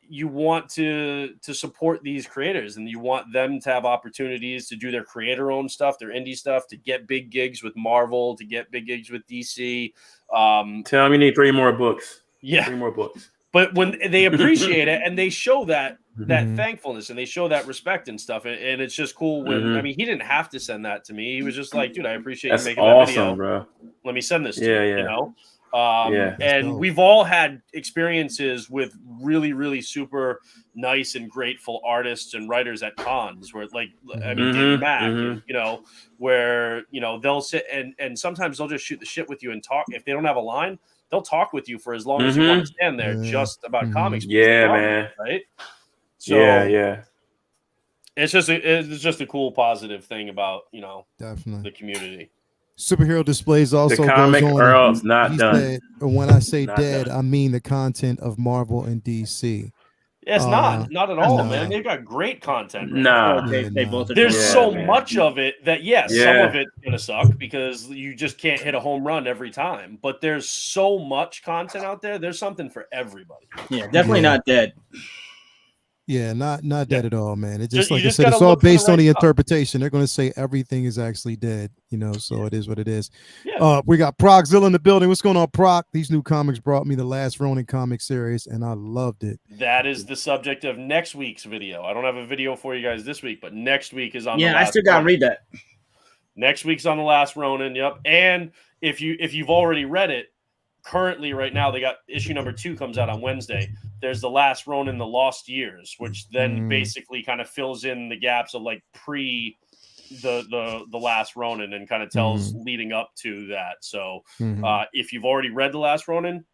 Speaker 5: you want to support these creators and you want them to have opportunities to do their creator-owned stuff, their indie stuff, to get big gigs with Marvel, to get big gigs with DC.
Speaker 3: Tell me you need 3 more books.
Speaker 5: Yeah.
Speaker 3: 3 more books.
Speaker 5: But when they appreciate it and they show that thankfulness and they show that respect and stuff, and it's just cool when I mean he didn't have to send that to me. He was just like, dude, I appreciate you making that video.
Speaker 3: Bro.
Speaker 5: Let me send this to you, you know? And we've all had experiences with really, really super nice and grateful artists and writers at cons where like, I mean, David Mack, you know, where, you know, they'll sit and sometimes they'll just shoot the shit with you and talk. If they don't have a line, they'll talk with you for as long as you want to stand there just about comics.
Speaker 3: Yeah, man.
Speaker 5: Right. So it's just a cool, positive thing about, you know, the community.
Speaker 1: Superhero displays also
Speaker 3: the comic
Speaker 1: goes on.
Speaker 3: Earl's not done.
Speaker 1: Said, when I say
Speaker 3: not
Speaker 1: dead,
Speaker 3: done.
Speaker 1: I mean the content of Marvel and DC.
Speaker 5: Yeah, it's not at all, man. They've got great content.
Speaker 2: They both.
Speaker 5: There's so much of it that some of it's gonna suck because you just can't hit a home run every time. But there's so much content out there. There's something for everybody.
Speaker 2: Yeah, definitely not dead.
Speaker 1: Yeah, not dead at all, man. It just
Speaker 5: You
Speaker 1: like
Speaker 5: just
Speaker 1: I said,
Speaker 5: gotta
Speaker 1: it's all
Speaker 5: look for the
Speaker 1: based on
Speaker 5: right
Speaker 1: the
Speaker 5: stuff.
Speaker 1: interpretation. They're going to say everything is actually dead, you know. So it is what it is.
Speaker 5: Yeah.
Speaker 1: We got Proczilla in the building. What's going on, Proc? These new comics brought me the last Ronin comic series, and I loved it.
Speaker 5: That is the subject of next week's video. I don't have a video for you guys this week, but next week is on.
Speaker 2: Yeah, I still gotta read that.
Speaker 5: Next week's on the last Ronin. Yep. And if you've already read it, currently right now they got issue number 2 comes out on Wednesday. There's the last Ronin, the Lost Years, which then basically kind of fills in the gaps of like pre the last Ronin and kind of tells leading up to that. So if you've already read the last Ronin,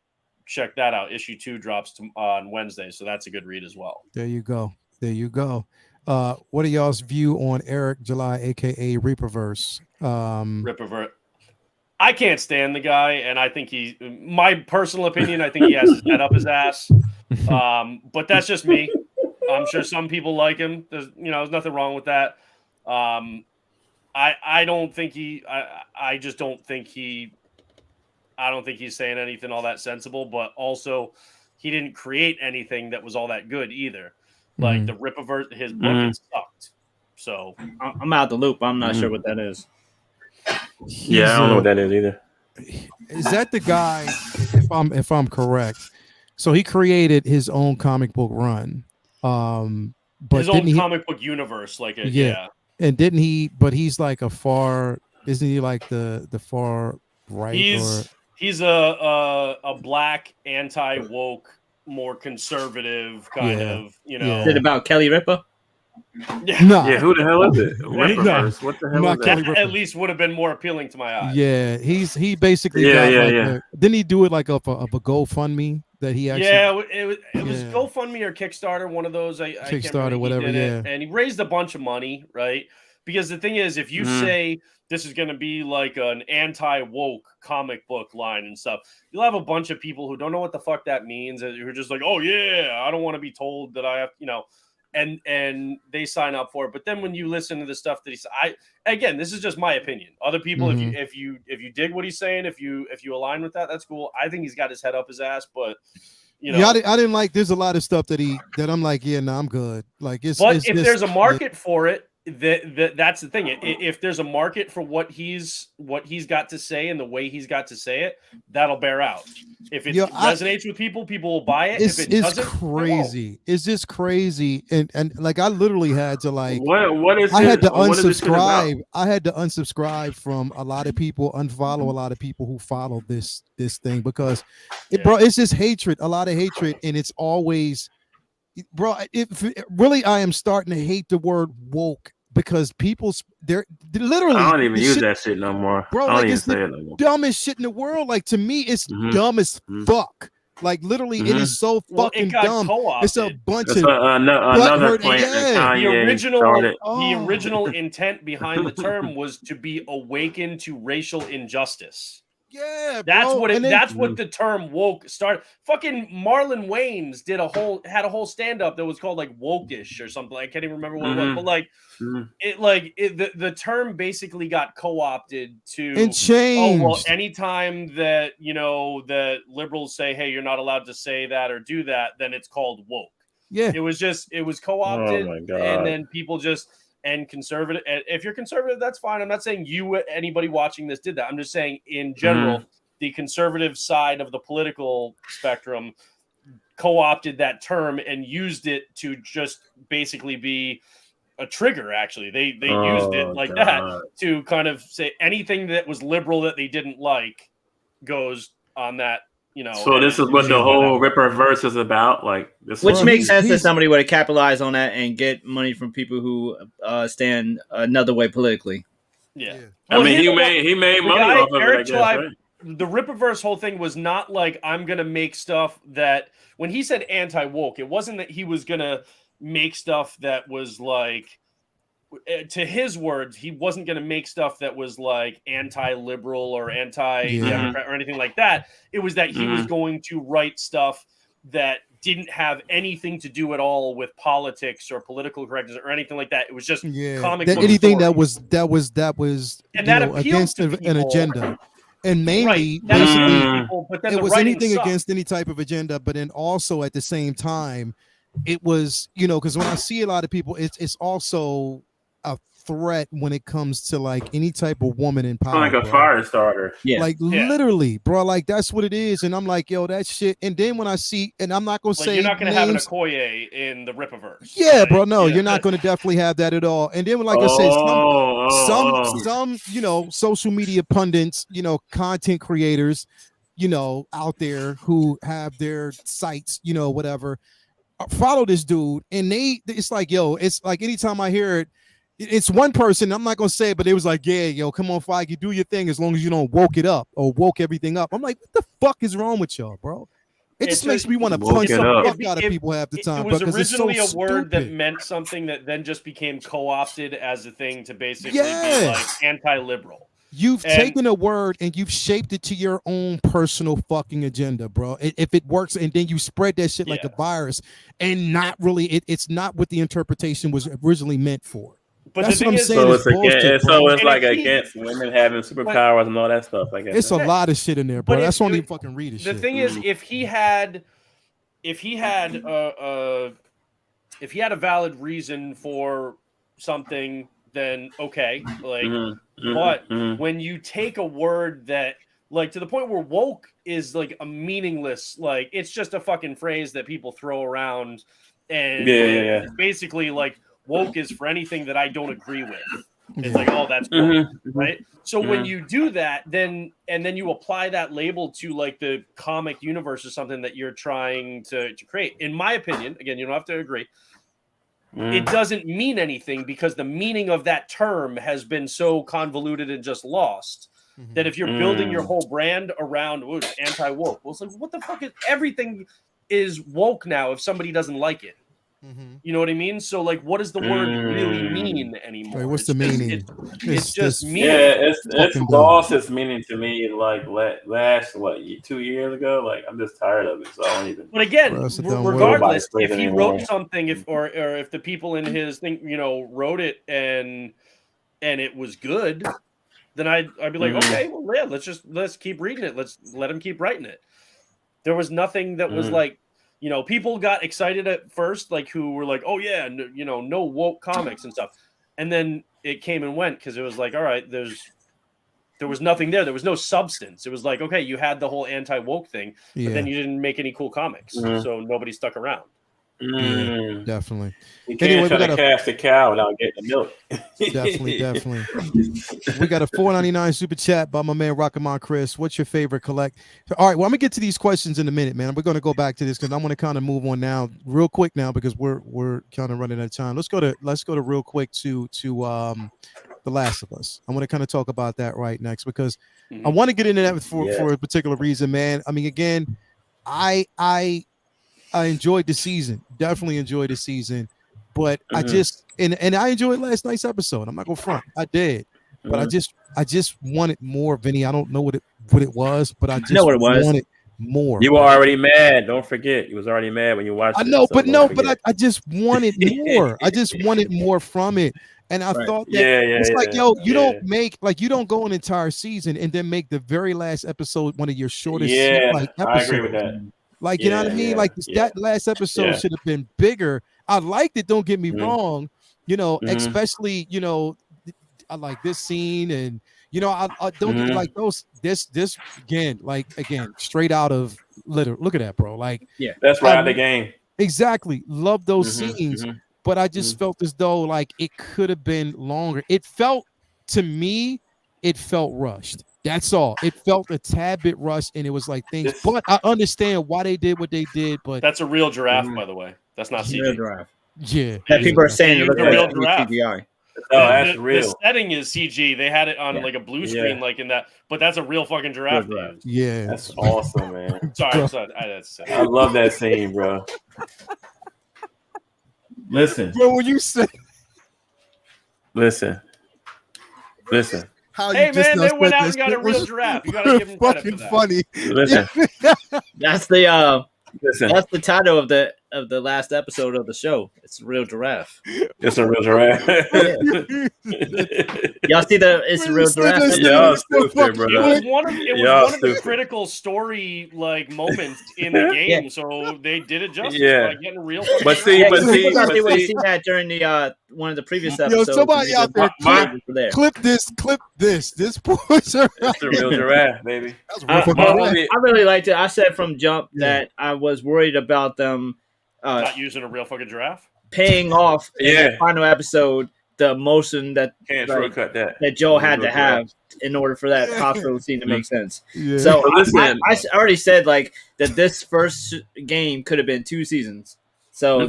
Speaker 5: check that out. Issue 2 drops on Wednesday, so that's a good read as well.
Speaker 1: There you go. What are y'all's view on Eric July, aka Reaperverse?
Speaker 5: Reaperverse. I can't stand the guy, and I think my personal opinion, I think he has his head up his ass. But that's just me. I'm sure some people like him. There's nothing wrong with that. I don't think I just don't think I don't think he's saying anything all that sensible, but also he didn't create anything that was all that good either. Like the Rippaverse, his book, it sucked. So
Speaker 2: I'm out the loop. I'm not sure what that is.
Speaker 3: Yeah, I don't know what that is either.
Speaker 1: Is that the guy? If I'm correct, so he created his own comic book run, but
Speaker 5: his own comic book universe, like
Speaker 1: and didn't he? But he's like isn't he like the far right?
Speaker 5: He's a black anti-woke, more conservative kind of, you know.
Speaker 2: Is it about Kelly Ripa?
Speaker 1: No.
Speaker 3: Yeah, who the hell is it? Rippaverse. What the hell is that?
Speaker 5: At least would have been more appealing to my eyes.
Speaker 1: Yeah, he basically didn't he do it like of a GoFundMe that he actually?
Speaker 5: It was GoFundMe or Kickstarter, one of those. I can't remember.
Speaker 1: Whatever.
Speaker 5: And he raised a bunch of money, right? Because the thing is, if you say this is going to be like an anti-woke comic book line and stuff, you'll have a bunch of people who don't know what the fuck that means, and who are just like, oh yeah, I don't want to be told that I have, and they sign up for it. But then when you listen to the stuff that he said, again, this is just my opinion. Other people, if you dig what he's saying, if you align with that, that's cool. I think he's got his head up his ass, but
Speaker 1: Yeah, I didn't like. There's a lot of stuff that I'm like, yeah, no, I'm good. Like
Speaker 5: But if there's a market for it, that's the thing. If there's a market for what he's got to say and the way he's got to say it, that'll bear out. If it resonates with people, people will buy it. If it doesn't,
Speaker 1: crazy. It's just crazy. And like I literally had to like
Speaker 3: what is
Speaker 1: I had to
Speaker 3: what is
Speaker 1: unsubscribe. I had to unsubscribe from a lot of people, unfollow a lot of people who follow this thing because bro, it's just hatred, a lot of hatred, and it's always bro, really I am starting to hate the word woke because they're literally
Speaker 3: I don't even use that shit no more.
Speaker 1: Bro,
Speaker 3: I don't
Speaker 1: like
Speaker 3: even
Speaker 1: it's
Speaker 3: say
Speaker 1: the
Speaker 3: it no more.
Speaker 1: dumbest shit in the world. Like to me, it's dumb as fuck. Like literally, it is so fucking dumb.
Speaker 5: Co-opted.
Speaker 1: It's a bunch of
Speaker 3: another plant that
Speaker 5: the original intent behind the term was to be awakened to racial injustice.
Speaker 1: Yeah,
Speaker 5: that's
Speaker 1: bro.
Speaker 5: What the term woke started. Fucking Marlon Wayans had a whole stand up that was called like Wokish or something. I can't even remember what it was, but like the term basically got co-opted to
Speaker 1: and changed.
Speaker 5: Oh well, anytime that that liberals say, hey, you're not allowed to say that or do that, then it's called woke.
Speaker 1: Yeah,
Speaker 5: it was co-opted,
Speaker 3: oh my God.
Speaker 5: and then people just. And conservative, if you're conservative, that's fine. I'm not saying anybody watching this did that. I'm just saying in general, the conservative side of the political spectrum co-opted that term and used it to just basically be a trigger. Actually, they used it like that to kind of say anything that was liberal that they didn't like goes on that.
Speaker 3: So this is what the whole Ripperverse is about, like this.
Speaker 2: Which makes sense that somebody would capitalize on that and get money from people who stand another way politically.
Speaker 5: Yeah.
Speaker 3: I mean, he made money off of it. I guess, right?
Speaker 5: The Ripperverse whole thing was not like I'm gonna make stuff that when he said anti-woke, it wasn't that he was gonna make stuff that was like. To his words, he wasn't going to make stuff that was like anti-liberal or anti-Democrat or anything like that. It was that he was going to write stuff that didn't have anything to do at all with politics or political correctness or anything like that. It was just comic book
Speaker 1: anything
Speaker 5: stories.
Speaker 1: that was
Speaker 5: and that
Speaker 1: against an agenda. And mainly,
Speaker 5: people, but then
Speaker 1: it was anything against any type of agenda, but then also at the same time, it was, because when I see a lot of people, it's also a threat when it comes to like any type of woman in power,
Speaker 3: like a fire starter.
Speaker 1: Literally, bro, like that's what it is. And I'm like, yo, that shit. And then when I see, and I'm not gonna say
Speaker 5: you're not gonna have an Okoye in the Ripperverse.
Speaker 1: Yeah, bro, no, you're not gonna definitely have that at all. And then like I said, some social media pundits, content creators, out there who have their sites, whatever, follow this dude, and it's like, yo, it's like anytime I hear it. It's one person, I'm not gonna say it, but it was like, yeah, yo, come on, Feige, do your thing as long as you don't woke it up or woke everything up. I'm like, what the fuck is wrong with y'all, bro? It just makes me want to punch the fuck out of people half the time.
Speaker 5: It was originally a word that meant something that then just became co-opted as a thing to basically be like anti-liberal.
Speaker 1: You've taken a word and you've shaped it to your own personal fucking agenda, bro. If it works, and then you spread that shit like a virus, and not really, it's not what the interpretation was originally meant for.
Speaker 5: But
Speaker 1: that's
Speaker 5: the
Speaker 1: what I'm
Speaker 5: thing
Speaker 1: saying.
Speaker 3: It's like against women having superpowers and all that stuff. I guess
Speaker 1: it's a lot of shit in there, bro. That's why I don't even fucking read it.
Speaker 5: The thing is, if he had a valid reason for something, then okay. Like, but when you take a word that, like, to the point where woke is like a meaningless, like it's just a fucking phrase that people throw around, and it's basically like. Woke is for anything that I don't agree with. It's like, oh, that's woke, right? So when you do that, then you apply that label to like the comic universe or something that you're trying to create. In my opinion, again, you don't have to agree. It doesn't mean anything because the meaning of that term has been so convoluted and just lost that if you're building your whole brand around anti-woke, well, it's like, what the fuck is everything is woke now if somebody doesn't like it? You know what I mean? So, like, what does the word really mean anymore?
Speaker 1: Wait, what's the meaning?
Speaker 5: It's just meaning.
Speaker 3: Yeah, it's lost its meaning to me. Like last 2 years ago. Like, I'm just tired of it. So I don't even.
Speaker 5: But again, regardless, if he wrote something, or if the people in his thing, wrote it and it was good, then I'd be like, okay, well, yeah, let's keep reading it. Let's let him keep writing it. There was nothing that was like. people got excited at first, like who were like, oh yeah, no woke comics and stuff. And then it came and went because it was like, all right, there was nothing there. There was no substance. It was like, okay, you had the whole anti-woke thing, but then you didn't make any cool comics. So nobody stuck around.
Speaker 1: Yeah, definitely.
Speaker 3: You can't try to cast a cow without getting the milk.
Speaker 1: Definitely. We got a $4.99 super chat by my man Rock'emon Chris. What's your favorite collect? All right, well, I'm gonna get to these questions in a minute, man. We're gonna go back to this because I'm gonna kind of move on now, real quick now, because we're kind of running out of time. Let's go to real quick to The Last of Us. I want to kind of talk about that right next because I want to get into that for a particular reason, man. I mean, again, I enjoyed the season, definitely enjoyed the season, but I just and I enjoyed last night's episode. I'm not gonna front, I did, but I just wanted more, Vinny. I don't know what it was, but I just wanted more.
Speaker 3: You were already mad. Don't forget, you was already mad when you watched it.
Speaker 1: I know, but I just wanted more. I just wanted more from it. And I thought that it's like, yo, you don't make you don't go an entire season and then make the very last episode one of your shortest episodes.
Speaker 3: I agree with that.
Speaker 1: Like, you know what I mean? Like that last episode should have been bigger. I liked it. Don't get me wrong. Especially, I like this scene and, I don't get like those, this again, straight out of look at that, bro. Like,
Speaker 3: that's right. The game.
Speaker 1: Exactly. Love those scenes. But I just felt as though like it could have been longer. It felt rushed. That's all. It felt a tad bit rushed, and it was like things. But I understand why they did what they did. But
Speaker 5: that's a real giraffe, by the way. That's not CG.
Speaker 2: Real giraffe.
Speaker 1: Yeah.
Speaker 2: People are saying it looks
Speaker 5: a real giraffe.
Speaker 2: CGI.
Speaker 3: Oh, that's real.
Speaker 5: The setting is CG. They had it on like a blue screen, like in that. But that's a real fucking giraffe.
Speaker 1: Yeah,
Speaker 3: that's awesome, man.
Speaker 5: Sorry,
Speaker 3: I love that scene, bro. Listen,
Speaker 1: bro. When you say,
Speaker 3: listen.
Speaker 1: How
Speaker 5: hey man, they went out and got a real giraffe. You gotta give them credit for that.
Speaker 1: Funny.
Speaker 3: Listen,
Speaker 2: that's the title of the last episode of the show. It's a real giraffe.
Speaker 3: It's a real giraffe.
Speaker 2: Y'all see it's a real giraffe.
Speaker 3: Y'all stupid, bro.
Speaker 5: It was one of the critical story moments in the game, so they did it justice by getting real.
Speaker 3: But see,
Speaker 2: they would have seen that during the one of the previous episodes.
Speaker 1: Yo, somebody out there, clip this. This poison.
Speaker 3: That's a real giraffe, baby.
Speaker 2: I really liked it. I said from jump that I was worried about them
Speaker 5: not using a real fucking giraffe,
Speaker 2: paying off in the final episode the emotion that that Joel had to have in order for that hospital scene to make sense. Yeah. So I already said that this first game could have been 2 seasons. So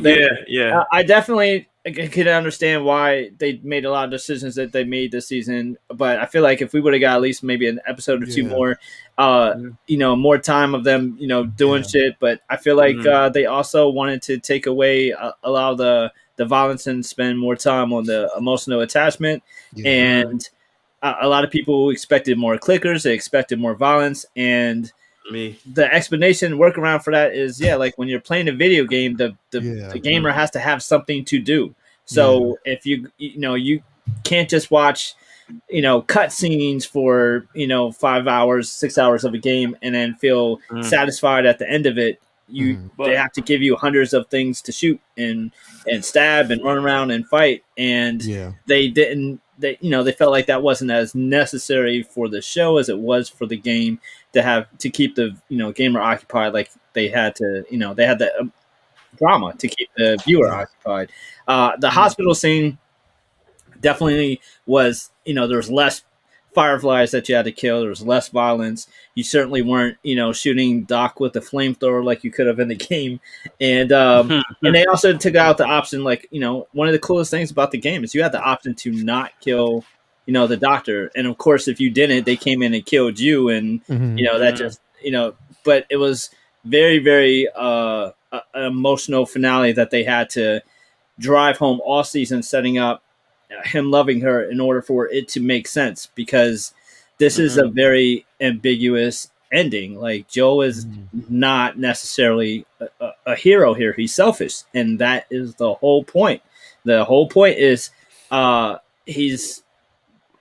Speaker 2: I definitely could understand why they made a lot of decisions that they made this season. But I feel like if we would have got at least maybe an episode or 2 more, more time of them, doing shit. But I feel like they also wanted to take away allow the violence and spend more time on the emotional attachment. And a lot of people expected more clickers. They expected more violence. And the explanation workaround for that is like when you're playing a video game, the gamer has to have something to do. So if you can't just watch cut scenes for 5 hours, 6 hours of a game and then feel satisfied at the end of it. They have to give you hundreds of things to shoot and stab and run around and fight, and they didn't. They felt like that wasn't as necessary for the show as it was for the game to keep the gamer occupied. Like they had to they had the drama to keep the viewer occupied. The hospital scene definitely was there was less fireflies that you had to kill. There was less violence. You certainly weren't shooting Doc with a flamethrower like you could have in the game, and they also took out the option. One of the coolest things about the game is you had the option to not kill the doctor, and of course if you didn't, they came in and killed you, and that just but it was very, very an emotional finale that they had to drive home all season, setting up him loving her in order for it to make sense, because this is a very ambiguous ending. Like Joe is not necessarily a hero here. He's selfish. And that is the whole point. The whole point is he's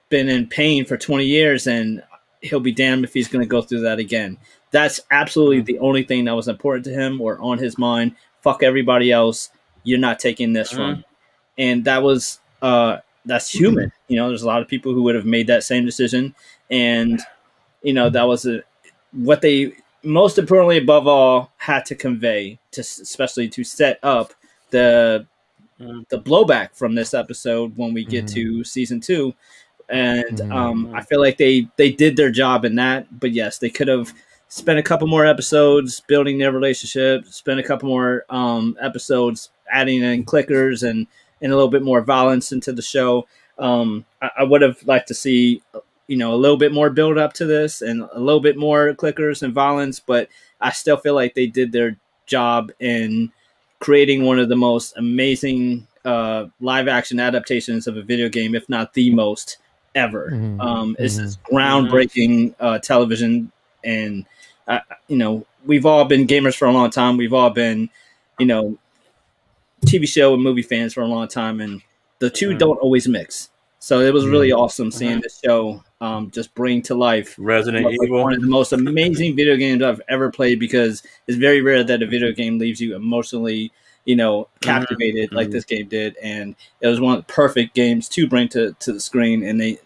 Speaker 2: been in pain for 20 years and he'll be damned if he's going to go through that again. That's absolutely the only thing that was important to him or on his mind. Fuck everybody else. You're not taking this from me. And that was that's human. There's a lot of people who would have made that same decision, and that was what they most importantly above all had to convey, especially to set up the blowback from this episode when we get to season 2. And I feel like they did their job in that. But yes, they could have spent a couple more episodes building their relationship, spent a couple more episodes adding in clickers and a little bit more violence into the show. I would have liked to see a little bit more build up to this and a little bit more clickers and violence, but I still feel like they did their job in creating one of the most amazing live action adaptations of a video game, if not the most ever. It's this groundbreaking television, and we've all been gamers for a long time. We've all been, TV show and movie fans for a long time, and the two don't always mix. So it was really awesome seeing this show just bring to life
Speaker 3: Resident Evil,
Speaker 2: one of the most amazing video games I've ever played, because it's very rare that a video game leaves you emotionally, captivated like this game did. And it was one of the perfect games to bring to the screen, and they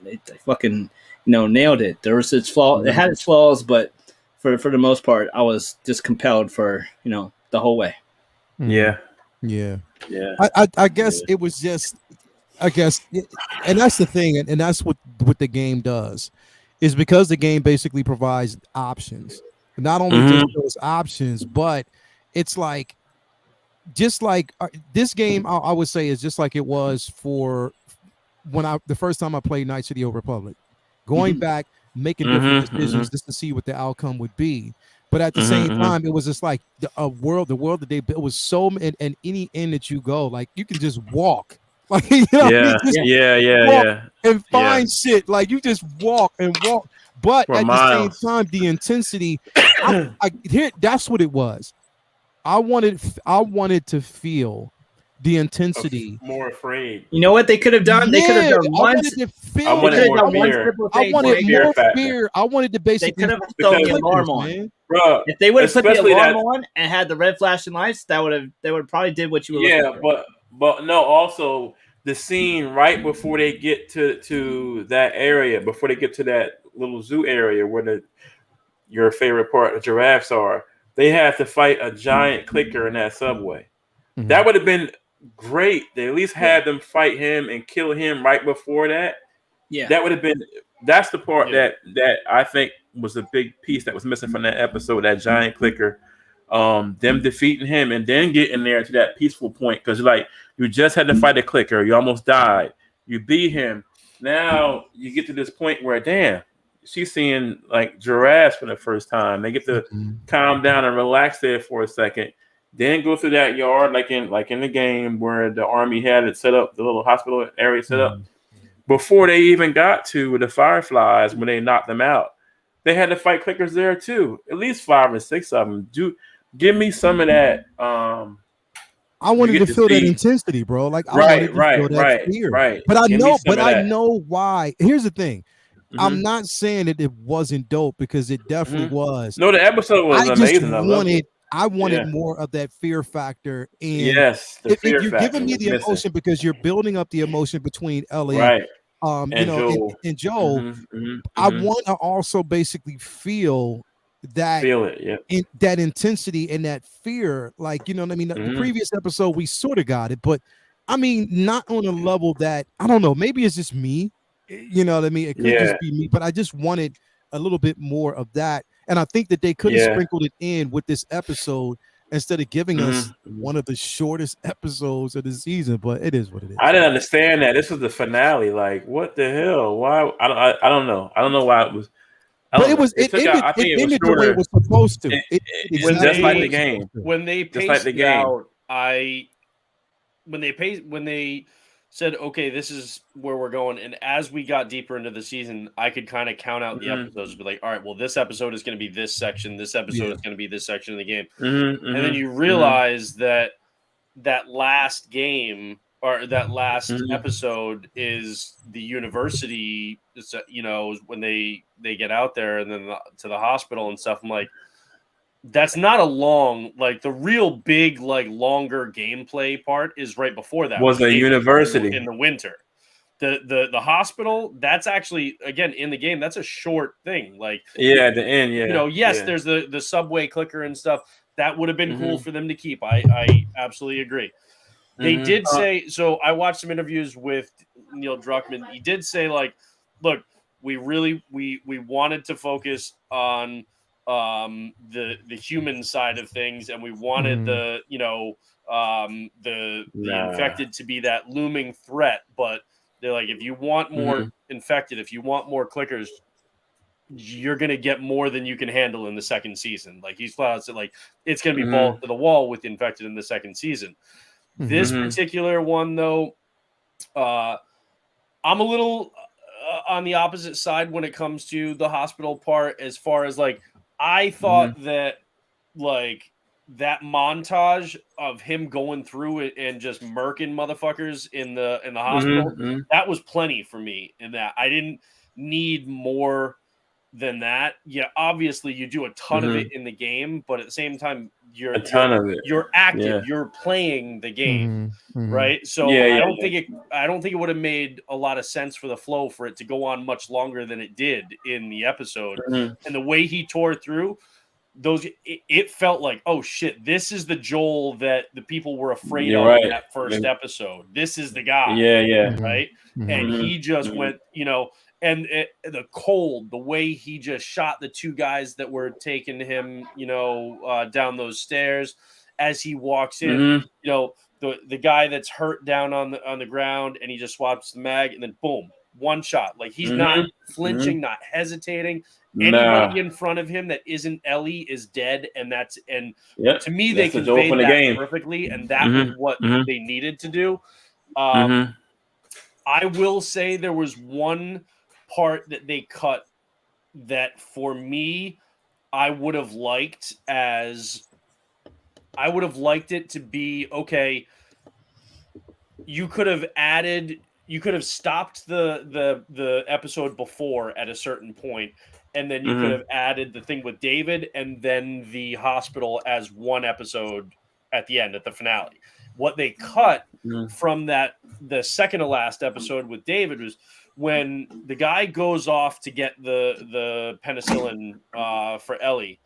Speaker 2: fucking nailed it. There was its flaw, it had its flaws, but for the most part, I was just compelled for the whole way.
Speaker 1: Yeah. I guess it was just. And that's the thing, and that's what the game does, is because the game basically provides options. Not only just those options, but it's like, just like this game, I would say, is just like it was for the first time I played Knights of the Old Republic, going back, making different decisions just to see what the outcome would be. But at the same time, it was just like the world that they built was so, and any end that you go, like you can just walk. Like, and find shit. Like you just walk and walk, but at the same time, the intensity. That's what it was. I wanted to feel the intensity.
Speaker 3: More afraid.
Speaker 2: You know what they could have done? They could have done one.
Speaker 3: I wanted more fear.
Speaker 1: I wanted more fear. I wanted to basically.
Speaker 2: They could have thrown the alarm on.
Speaker 3: Bro,
Speaker 2: if they would have put the alarm on and had the red flashing lights, they would have probably did what you were looking for.
Speaker 3: But no, also the scene right before they get to that area, before they get to that little zoo area where your favorite part, the giraffes are, they have to fight a giant clicker in that subway. That would have been great. They at least had them fight him and kill him right before that. Yeah, that would have been. That's the part that I think was a big piece that was missing from that episode. That giant clicker. Them defeating him and then getting there to that peaceful point, because like you just had to fight a clicker, you almost died, you beat him, now you get to this point where damn, she's seeing like giraffes for the first time. They get to calm down and relax there for a second, then go through that yard like in the game where the army had it set up, the little hospital area set up before they even got to the fireflies. When they knocked them out, they had to fight clickers there too, at least 5 or 6 of them. Give me some of that. I
Speaker 1: wanted to feel that intensity, bro. Like I wanted to feel that fear. But I know why. Here's the thing. I'm not saying that it wasn't dope, because it definitely was.
Speaker 3: No, the episode was amazing.
Speaker 1: I wanted more of that fear factor. And
Speaker 3: yes,
Speaker 1: if you're giving me the emotion, because you're building up the emotion between Ellie, and Joel, I want to also basically feel that that intensity and that fear. Like, you know what I mean? The previous episode we sort of got it, but I mean, not on a level that, I don't know, maybe it's just me, you know what I mean? It could just be me, but I just wanted a little bit more of that. And I think that they could have sprinkled it in with this episode instead of giving us one of the shortest episodes of the season. But it is what it is.
Speaker 3: I didn't understand that. This was the finale. Like, what the hell? Why? I don't know. I don't know why it was.
Speaker 1: But it ended the way it was supposed to.
Speaker 3: It was just like the game.
Speaker 5: When they paced it out, when they said, okay, this is where we're going, and as we got deeper into the season, I could kind of count out the episodes, be like, all right, well, this episode is going to be this section, this episode is going to be this section of the game, and then you realize that last game, or that last episode, is the university. You know, when they get out there and then to the hospital and stuff. I'm like, That's not a long, like the real big, like longer gameplay part is right before that.
Speaker 3: Was a university
Speaker 5: in the winter. The hospital, that's actually, again, in the game, that's a short thing. Like,
Speaker 3: at the end,
Speaker 5: yes, there's the subway clicker and stuff. That would have been cool for them to keep. I absolutely agree. They did say, so I watched some interviews with Neil Druckmann. He did say, like, look, we wanted to focus on the human side of things, and we wanted the infected to be that looming threat. But they're like, if you want more infected, if you want more clickers, you're going to get more than you can handle in the second season. Like, he's flat out said, like, it's going to be balls to the wall with infected in the second season. This particular one, though, I'm a little on the opposite side when it comes to the hospital part, as far as, like, I thought that, like, that montage of him going through it and just murking motherfuckers in the hospital, that was plenty for me in that. I didn't need more than that. Yeah, obviously you do a ton of it in the game, but at the same time, you're active, you're playing the game, right? So I don't think it would have made a lot of sense for the flow for it to go on much longer than it did in the episode. And the way he tore through those, it felt like, oh shit, this is the Joel that the people were afraid of in that first episode. This is the guy, right? And he just went, and the way he just shot the two guys that were taking him, down those stairs as he walks in, the guy that's hurt down on the ground, and he just swaps the mag, and then boom, one shot. Like, he's not flinching, not hesitating. Anybody in front of him that isn't Ellie is dead, and to me, they conveyed that perfectly, and that was what they needed to do. I will say there was one part that they cut that, for me, I would have liked it to be, okay, you could have stopped the episode before at a certain point, and then you could have added the thing with David and then the hospital as one episode at the end, at the finale. What they cut from the second to last episode with David was when the guy goes off to get the penicillin for Ellie.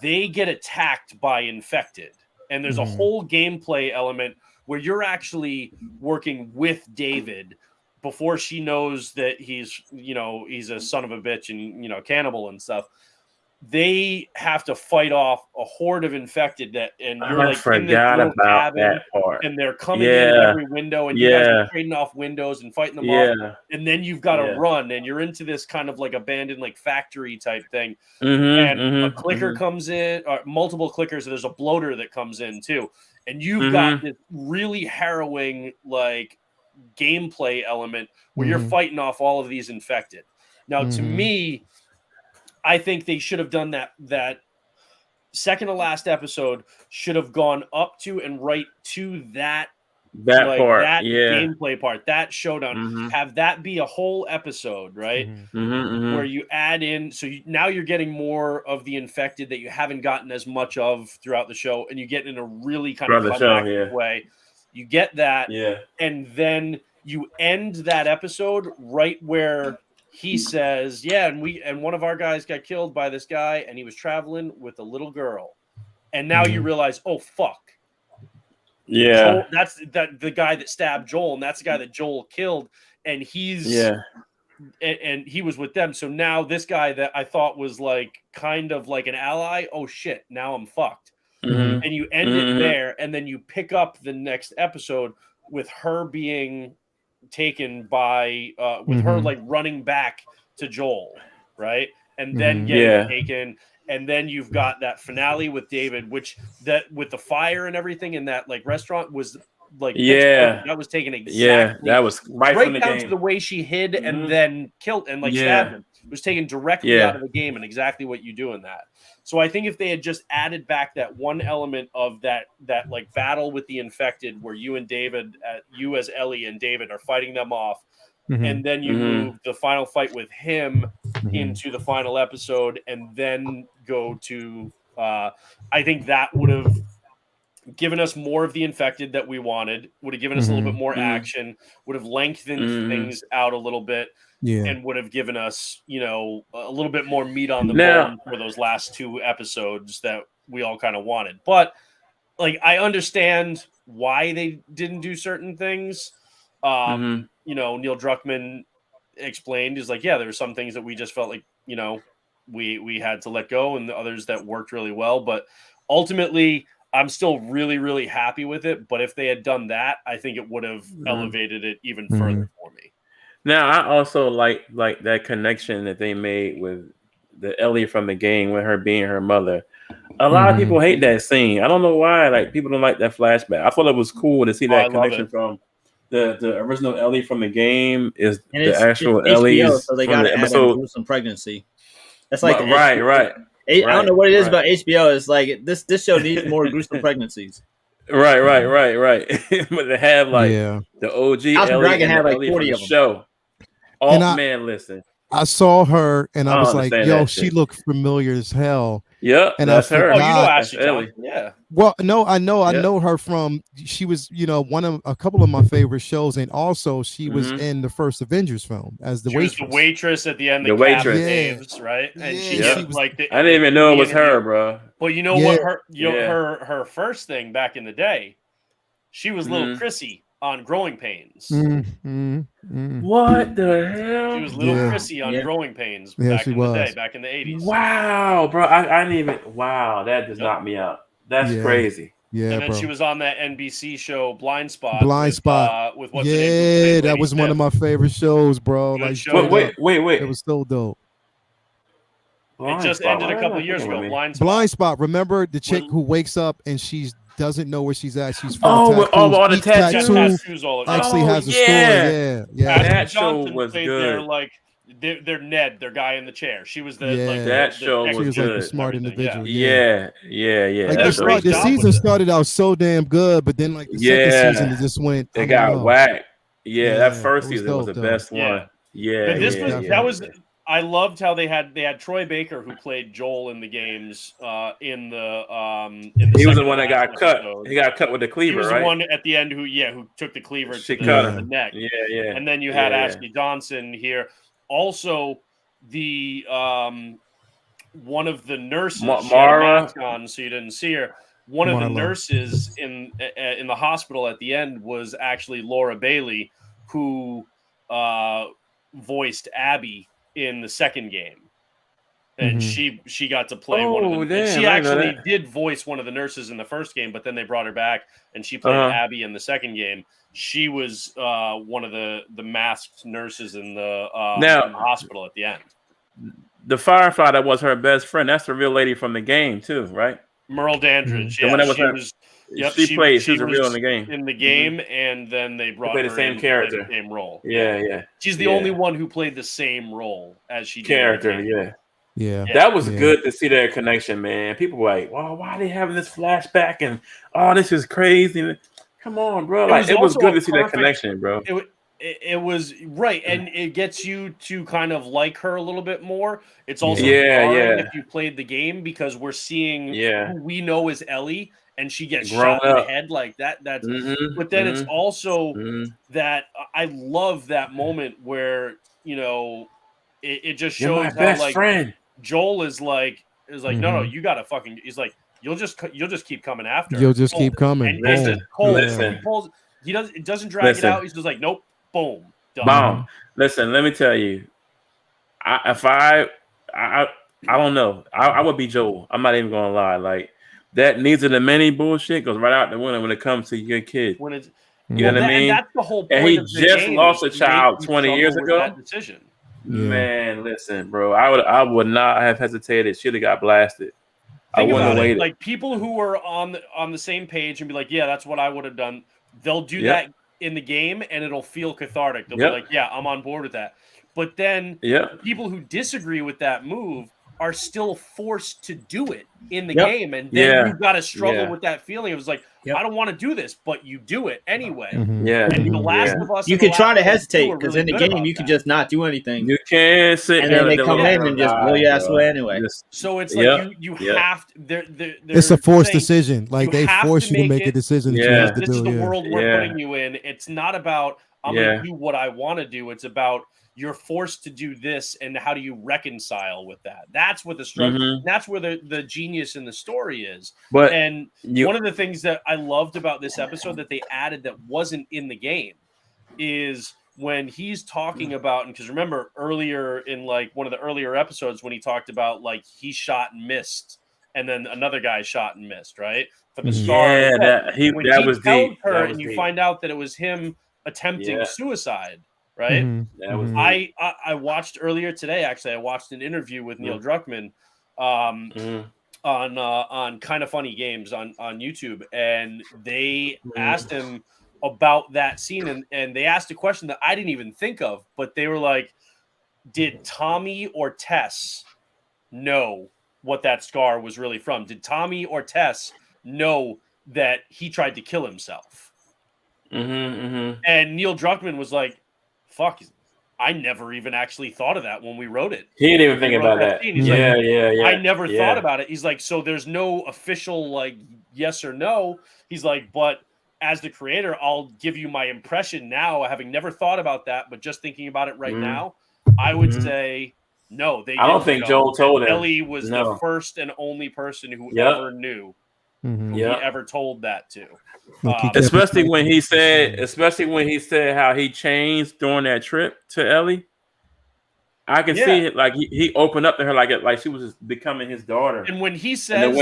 Speaker 5: They get attacked by infected, and there's a whole gameplay element where you're actually working with David before she knows that he's a son of a bitch and cannibal and stuff. They have to fight off a horde of infected and you're like in this little cabin, and they're coming in at every window, and you guys are trading off windows and fighting them off, and then you've got to run, and you're into this kind of like abandoned, like, factory type thing, and a clicker comes in, or multiple clickers, and there's a bloater that comes in too, and you've got this really harrowing, like, gameplay element where you're fighting off all of these infected. Now, to me, I think they should have done that second to last episode should have gone up to and right to that part, that gameplay part, that showdown. Have that be a whole episode, right? Where you add in, so now you're getting more of the infected that you haven't gotten as much of throughout the show, and you get in a really kind of climactic way. You get that, and then you end that episode right where he says, and one of our guys got killed by this guy, and he was traveling with a little girl. And now you realize, oh, fuck. Joel, that's the guy that stabbed Joel, and that's the guy that Joel killed. And he's and he was with them. So now this guy that I thought was like kind of like an ally, oh shit, now I'm fucked. And you end it there, and then you pick up the next episode with her being taken by with her like running back to Joel, right? And then getting taken, and then you've got that finale with David, which that with the fire and everything in that like restaurant was like that was taken exactly
Speaker 3: that was right from the
Speaker 5: down
Speaker 3: game.
Speaker 5: To the way she hid and then killed and like stabbed him. It was taken directly out of the game, and exactly what you do in that. So I think if they had just added back that one element of that like battle with the infected, where you and David, you as Ellie and David are fighting them off, and then you move the final fight with him into the final episode, and then go to I think that would have given us more of the infected that we wanted, would have given us a little bit more action, would have lengthened things out a little bit, and would have given us, a little bit more meat on the bone for those last 2 episodes that we all kind of wanted. But like, I understand why they didn't do certain things. Neil Druckmann explained, is like, yeah, there were some things that we just felt like, we had to let go, and the others that worked really well. But ultimately, I'm still really, really happy with it. But if they had done that, I think it would have elevated it even further for me.
Speaker 3: Now, I also like that connection that they made with the Ellie from the game, with her being her mother. A lot of people hate that scene. I don't know why. Like, people don't like that flashback. I thought it was cool to see that connection from the original Ellie from the game is
Speaker 2: and
Speaker 3: the actual
Speaker 2: it's
Speaker 3: Ellie's
Speaker 2: HBO, so they
Speaker 3: from
Speaker 2: got
Speaker 3: the
Speaker 2: to add
Speaker 3: episode.
Speaker 2: in gruesome pregnancy. That's like
Speaker 3: Right.
Speaker 2: I don't know what it is about HBO. It's like this show needs more gruesome pregnancies.
Speaker 3: Right. But they have the OG
Speaker 2: House of
Speaker 3: Ellie
Speaker 2: Dragon
Speaker 3: and
Speaker 2: had
Speaker 3: the
Speaker 2: like
Speaker 3: Ellie
Speaker 2: 40
Speaker 3: from the
Speaker 2: of them.
Speaker 3: show. Oh, man, listen.
Speaker 1: I saw her and I was like, yo, she
Speaker 3: shit.
Speaker 1: looked familiar as hell.
Speaker 3: Yep,
Speaker 1: and
Speaker 3: that's her.
Speaker 5: Oh, you know
Speaker 3: That's
Speaker 5: Ashley
Speaker 3: Ellie.
Speaker 5: Johnson, yeah.
Speaker 1: Well, no, I know her from, she was, a couple of my favorite shows, and also she was in the first Avengers film as the waitress.
Speaker 5: She was the waitress at the end.
Speaker 3: The waitress,
Speaker 5: Names, right? And she
Speaker 1: was
Speaker 5: like
Speaker 3: I didn't even know it was her, bro.
Speaker 5: But you know what? Her first thing back in the day, she was little Chrissy on Growing Pains.
Speaker 3: What the hell?
Speaker 5: She was little Chrissy on Growing Pains back in the day, back in the 80s.
Speaker 3: Wow, bro. I didn't even. Wow, that just knocked me out. That's crazy.
Speaker 1: Yeah,
Speaker 5: and then
Speaker 1: bro.
Speaker 5: she was on that NBC show Blind Spot.
Speaker 1: With
Speaker 5: what's her name?
Speaker 1: That was one of my favorite shows, bro.
Speaker 5: Good
Speaker 1: like,
Speaker 5: show.
Speaker 3: Wait.
Speaker 1: It was so dope.
Speaker 5: It just ended a couple years ago.
Speaker 1: Blind Spot. Remember the chick who wakes up and she doesn't know where she's at. She's full
Speaker 3: of
Speaker 1: tattoos.
Speaker 3: all the tattoos
Speaker 5: all over.
Speaker 1: Actually has a story. Yeah.
Speaker 3: That show was good.
Speaker 5: They're Ned, their guy in the chair. She was the
Speaker 3: that show was
Speaker 1: she was
Speaker 3: good.
Speaker 1: like the smart individual.
Speaker 3: Yeah.
Speaker 1: Like the season started out so damn good, but then like the second season it just went.
Speaker 3: It got whacked. Yeah, that first season was the best one. Yeah,
Speaker 5: that was. I loved how they had Troy Baker, who played Joel in the games. In the
Speaker 3: he was the one that got cut. He got cut with the cleaver. He was
Speaker 5: the one at the end who took the cleaver to the neck.
Speaker 3: Yeah.
Speaker 5: And then you had Ashley Johnson here. Also, the one of the nurses,
Speaker 3: Mara,
Speaker 5: on, so you didn't see her. One of the nurses in the hospital at the end was actually Laura Bailey, who voiced Abby in the second game, and she got to play one of them. She actually did voice one of the nurses in the first game, but then they brought her back, and she played Abby in the second game. She was one of the masked nurses in the hospital at the end.
Speaker 3: The Firefly that was her best friend. That's the real lady from the game too, right?
Speaker 5: Merle Dandridge.
Speaker 3: The one that was she was a real in the game.
Speaker 5: In the game, and then they brought her
Speaker 3: the same character,
Speaker 5: the same role.
Speaker 3: Yeah.
Speaker 5: She's the only one who played the same role as she did.
Speaker 1: Yeah.
Speaker 3: That was good to see that connection, man. People were like, "Well, why are they having this flashback?" And this is crazy. Come on, bro. It was good to see that connection, bro.
Speaker 5: It was right, and it gets you to kind of like her a little bit more. It's also hard if you played the game, because we're seeing who we know as Ellie, and she gets shot in the head like that. That's but then it's also that I love that moment where it just shows how like
Speaker 3: friend.
Speaker 5: Joel is like no, you gotta fucking. He's like, you'll just keep coming after.
Speaker 1: You'll just keep coming.
Speaker 5: And listen. It doesn't drag it out. He's just like, nope. Boom. Done.
Speaker 3: Boom. Listen, let me tell you. I don't know. I would be Joel. I'm not even gonna lie. Like, that needs of the many bullshit goes right out the window when it comes to your kid.
Speaker 5: When it's
Speaker 3: you know what I mean?
Speaker 5: And that's the whole point.
Speaker 3: And he
Speaker 5: of the
Speaker 3: just
Speaker 5: game,
Speaker 3: lost a child 20 years ago.
Speaker 5: That decision.
Speaker 3: Man, listen, bro. I would not have hesitated. Should have got blasted. I wouldn't have waited.
Speaker 5: Like, people who are on the same page and be like, yeah, that's what I would have done. They'll do that in the game, and it'll feel cathartic. They'll be like, yeah, I'm on board with that. But then people who disagree with that move are still forced to do it in the game, and then you've got to struggle with that feeling. It was like, I don't want to do this, but you do it anyway.
Speaker 3: Yeah,
Speaker 5: and The Last of Us,
Speaker 2: you can try to hesitate because in the game you can just not do anything.
Speaker 3: You can't sit
Speaker 2: and then they come in and just blow your ass away anyway.
Speaker 5: So it's like you have to.
Speaker 1: It's a forced decision. Like they force you to make a decision.
Speaker 5: This is the world we're putting you in. It's not about I'm going to do what I want to do. It's about you're forced to do this, and how do you reconcile with that? That's what the struggle. That's where the genius in the story is.
Speaker 3: But
Speaker 5: one of the things that I loved about this episode that they added that wasn't in the game is when he's talking about, and because remember earlier in like one of the earlier episodes when he talked about like he shot and missed, and then another guy shot and missed, right? For the star.
Speaker 3: Yeah, that was deep.
Speaker 5: Her, and you find out that it was him attempting suicide. Right.
Speaker 3: That was
Speaker 5: I watched earlier today. Actually, I watched an interview with Neil Druckmann on Kind of Funny Games on YouTube, and they asked him about that scene, and they asked a question that I didn't even think of, but they were like, "Did Tommy or Tess know what that scar was really from? Did Tommy or Tess know that he tried to kill himself?" And Neil Druckmann was like, "Fuck, I never even actually thought of that when we wrote it."
Speaker 3: He didn't even think about that. Yeah.
Speaker 5: I never thought about it. He's like, so there's no official like yes or no. He's like, but as the creator, I'll give you my impression now, having never thought about that, but just thinking about it right now, I would say no.
Speaker 3: I don't think Joel told him.
Speaker 5: Ellie was the first and only person who ever knew. He ever told that to.
Speaker 3: Especially when he said how he changed during that trip to Ellie. I can see it like he opened up to her like she was becoming his daughter.
Speaker 5: And when he says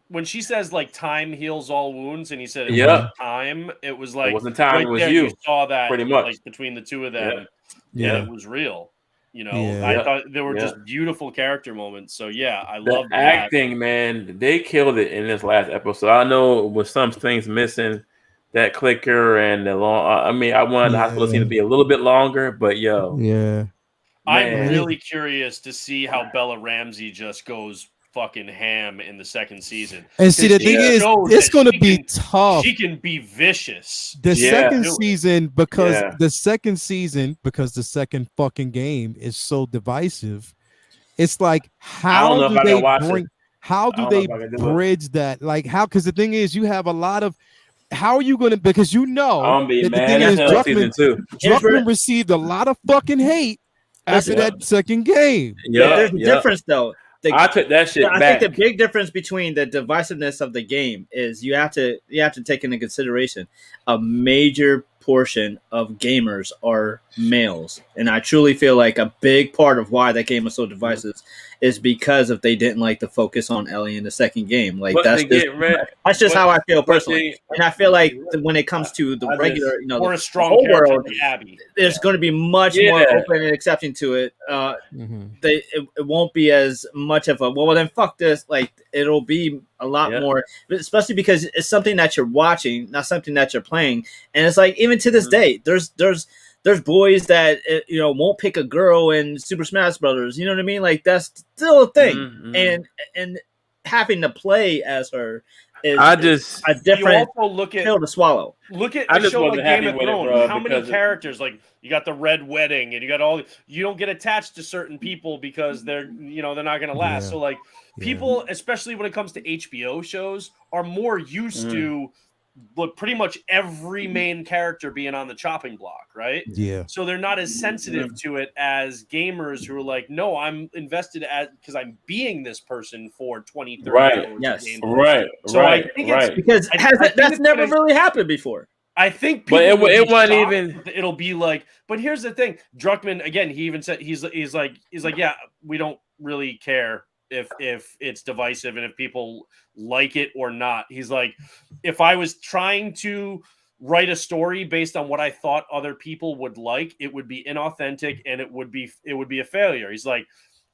Speaker 5: when she says like time heals all wounds, and he said it wasn't time, it was like
Speaker 3: it wasn't time,
Speaker 5: right
Speaker 3: it was
Speaker 5: there,
Speaker 3: you
Speaker 5: saw that
Speaker 3: pretty much
Speaker 5: like between the two of them. It was real. I thought there were just beautiful character moments. So I love
Speaker 3: the acting, man. They killed it in this last episode. I know with some things missing, that clicker and the long. I mean, I wanted the hospital scene to be a little bit longer, but
Speaker 5: I'm really curious to see how Bella Ramsey just goes fucking ham in the second season.
Speaker 1: And see, the thing is, it's going to be tough.
Speaker 5: She can be vicious.
Speaker 1: The second season, because the second fucking game is so divisive. It's like, how do they bridge that? Like, how? Because the thing is, you have a lot of. How are you going to? Because Druckmann received a lot of fucking hate after that second game.
Speaker 2: There's a difference though.
Speaker 3: I took that shit back.
Speaker 2: I think the big difference between the divisiveness of the game is you have to take into consideration a major portion of gamers are males, and I truly feel like a big part of why that game was so divisive is because if they didn't like the focus on Ellie in the second game. Like that's just how I feel personally. And I feel like when it comes to the regular,
Speaker 5: or a
Speaker 2: the
Speaker 5: strong
Speaker 2: whole world,
Speaker 5: Abby,
Speaker 2: there's going to be much more open and accepting to it. It won't be as much of a well then fuck this. Like it'll be a lot more, especially because it's something that you're watching, not something that you're playing. And it's like even to this day, there's boys that won't pick a girl in Super Smash Brothers. You know what I mean? Like that's still a thing. And having to play as her is a different pill to swallow.
Speaker 5: Look at a show like Game of Thrones. How many characters? Like you got the Red Wedding, and you got you don't get attached to certain people because they're not going to last. So like people, especially when it comes to HBO shows, are more used to pretty much every main character being on the chopping block, right?
Speaker 1: Yeah.
Speaker 5: So they're not as sensitive to it as gamers who are like, no, I'm invested because I'm being this person for 20, 30 hours.
Speaker 2: Yes.
Speaker 3: Right.
Speaker 5: So I think it's
Speaker 2: because that's never really happened before.
Speaker 5: I think
Speaker 3: people it wasn't even.
Speaker 5: It'll be like, but here's the thing. Druckmann, again, he even said he's like, yeah, we don't really care if it's divisive and if people like it or not. He's like, if I was trying to write a story based on what I thought other people would like, it would be inauthentic and it would be a failure. He's like,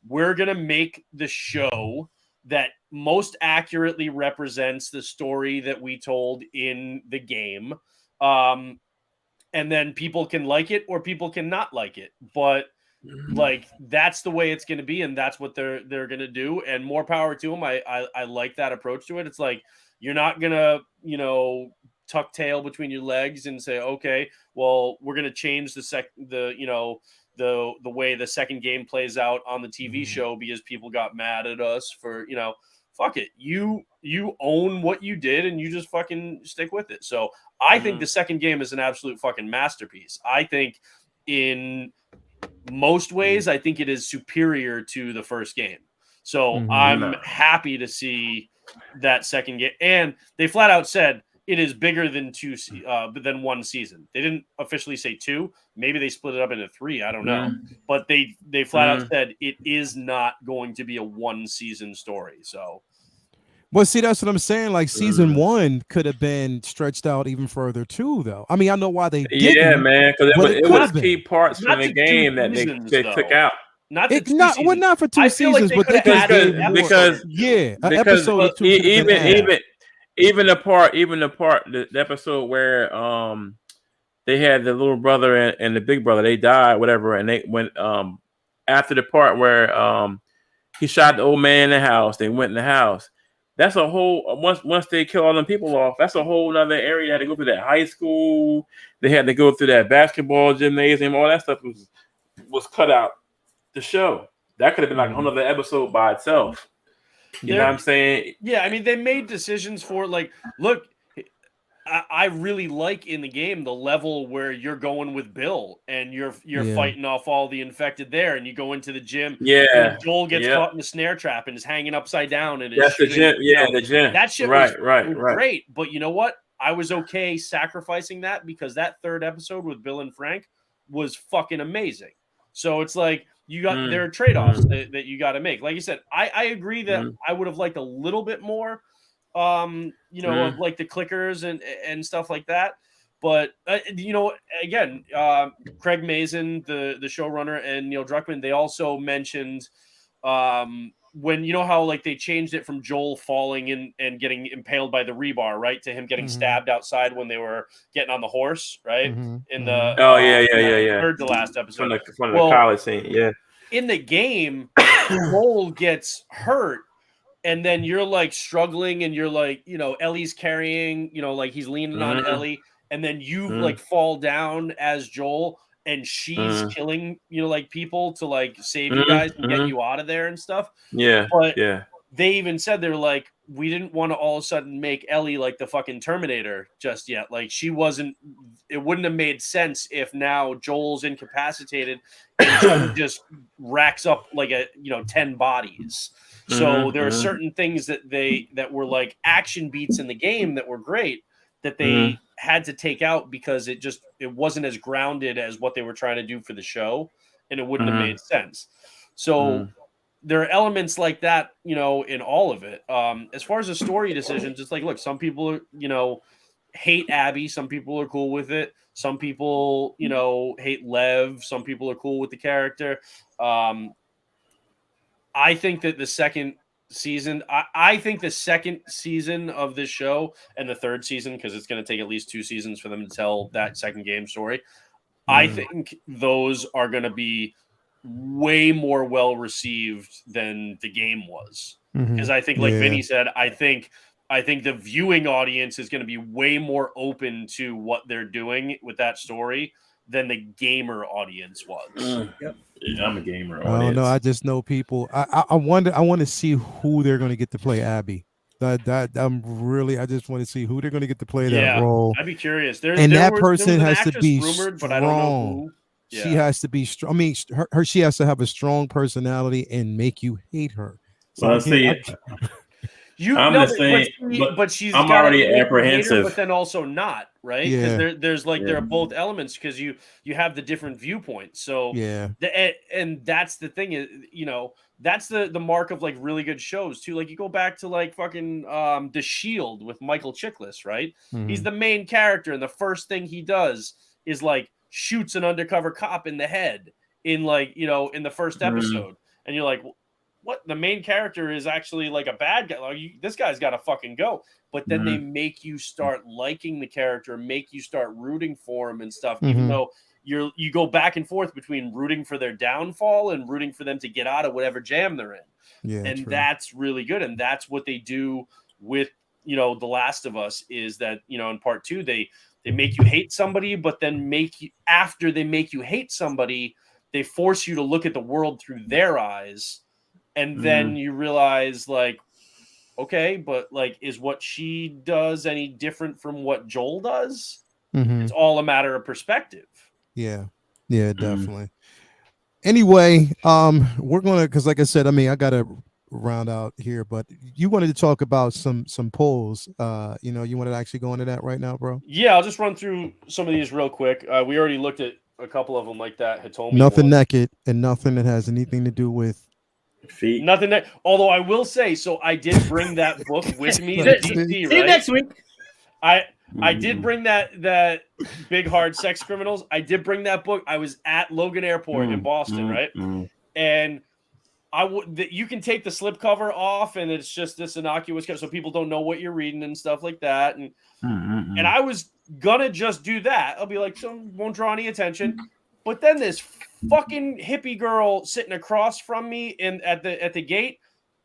Speaker 5: we're going to make the show that most accurately represents the story that we told in the game. And then people can like it or people can not like it. But like that's the way it's going to be, and that's what they're going to do. And more power to them. I like that approach to it. It's like you're not gonna tuck tail between your legs and say, okay, well, we're gonna change the way the second game plays out on the TV show because people got mad at us for fuck it. You own what you did and you just fucking stick with it. So I think the second game is an absolute fucking masterpiece. I think in most ways, I think it is superior to the first game. So I'm happy to see that second game. And they flat out said it is bigger than than one season. They didn't officially say 2. Maybe they split it up into 3. I don't know. But they flat out said it is not going to be a 1-season story. So.
Speaker 1: Well, see, that's what I'm saying. Like season 1 could have been stretched out even further too, though. I mean, I know why they didn't.
Speaker 3: Yeah, man, because it was key parts from the game that they took out.
Speaker 5: Not
Speaker 1: for 2 seasons, but they could
Speaker 3: because
Speaker 1: episode 2
Speaker 3: even the episode where they had the little brother and the big brother, they died, whatever, and they went after the part where he shot the old man in the house, they went in the house. That's a whole once they kill all them people off. That's a whole other area. They had to go through that high school. They had to go through that basketball gymnasium. All that stuff was cut out the show. That could have been like another episode by itself. You know what I'm saying?
Speaker 5: Yeah, I mean they made decisions for like, look, I really like in the game the level where you're going with Bill and you're fighting off all the infected there, and you go into the gym.
Speaker 3: Yeah,
Speaker 5: and Joel gets caught in the snare trap and is hanging upside down. And
Speaker 3: that's the gym. Yeah, the gym.
Speaker 5: That shit was great. But you know what? I was okay sacrificing that because that third episode with Bill and Frank was fucking amazing. So it's like you got there are trade-offs that you got to make. Like you said, I agree that I would have liked a little bit more. Of like the clickers and stuff like that. But, again, Craig Mazin, the showrunner, and Neil Druckmann, they also mentioned when, how like they changed it from Joel falling in and getting impaled by the rebar, right, to him getting stabbed outside when they were getting on the horse, right? In the third to last episode.
Speaker 3: From the college scene, yeah.
Speaker 5: In the game, Joel gets hurt. And then you're like struggling and you're like, Ellie's carrying, like he's leaning on Ellie. And then you like fall down as Joel and she's killing, like people to like save you guys and get you out of there and stuff.
Speaker 3: Yeah.
Speaker 5: But they even said they're like, we didn't want to all of a sudden make Ellie like the fucking Terminator just yet. Like it wouldn't have made sense if now Joel's incapacitated and Joel just racks up like 10 bodies. So there are certain things that were like action beats in the game that were great that they had to take out because it wasn't as grounded as what they were trying to do for the show, and it wouldn't have made sense. So there are elements like that, in all of it. As far as the story decisions, it's like, look, some people hate Abby, some people are cool with it. Some people, hate Lev. Some people are cool with the character. I think that the second season, I think the second season of this show and the third season, because it's going to take at least 2 seasons for them to tell that second game story. I think those are going to be way more well received than the game was. Because I think, like Vinny said, I think the viewing audience is going to be way more open to what they're doing with that story than the gamer audience was.
Speaker 3: Yeah, I'm a gamer audience.
Speaker 1: I don't know. I just know people. I want to see who they're going to get to play Abby. I just want to see who they're going to get to play that role.
Speaker 5: I'd be curious.
Speaker 1: That person has to be
Speaker 5: rumored,
Speaker 1: strong.
Speaker 5: But I don't know who. Yeah.
Speaker 1: She has to be strong. I mean, she has to have a strong personality and make you hate her. So
Speaker 3: I'm
Speaker 5: she's
Speaker 3: I'm already apprehensive.
Speaker 5: But then also not, right? Because there are both elements because you have the different viewpoints. So and that's the thing is, that's the mark of like really good shows too. Like you go back to like fucking The Shield with Michael Chiklis, right? He's the main character, and the first thing he does is like shoots an undercover cop in the head in like in the first episode, and you're like, what? The main character is actually like a bad guy. Like, this guy's got to fucking go. But then they make you start liking the character, make you start rooting for him and stuff, even though you go back and forth between rooting for their downfall and rooting for them to get out of whatever jam they're in.
Speaker 1: Yeah,
Speaker 5: and
Speaker 1: true.
Speaker 5: That's really good. And that's what they do with, The Last of Us, is that, in part 2, they make you hate somebody, but then after they make you hate somebody, they force you to look at the world through their eyes. And then you realize, like, okay, but like, is what she does any different from what Joel does? It's all a matter of perspective.
Speaker 1: Yeah, definitely. Anyway, we're gonna, because like I said, I gotta round out here, but you wanted to talk about some polls. You want to actually go into that right now, bro?
Speaker 5: Yeah, I'll just run through some of these real quick. We already looked at a couple of them, like that Hitomi
Speaker 1: nothing
Speaker 5: one.
Speaker 1: naked and nothing that has anything to do with
Speaker 3: feet.
Speaker 5: Nothing that. Although I will say, so I did bring that book with me to DC.
Speaker 2: See you next week.
Speaker 5: I did bring that Big Hard Sex Criminals. I did bring that book. I was at Logan Airport in Boston, right? And you can take the slipcover off, and it's just this innocuous cover, so people don't know what you're reading and stuff like that. And I was gonna just do that. I'll be like, so won't draw any attention. But then this fucking hippie girl sitting across from me at the gate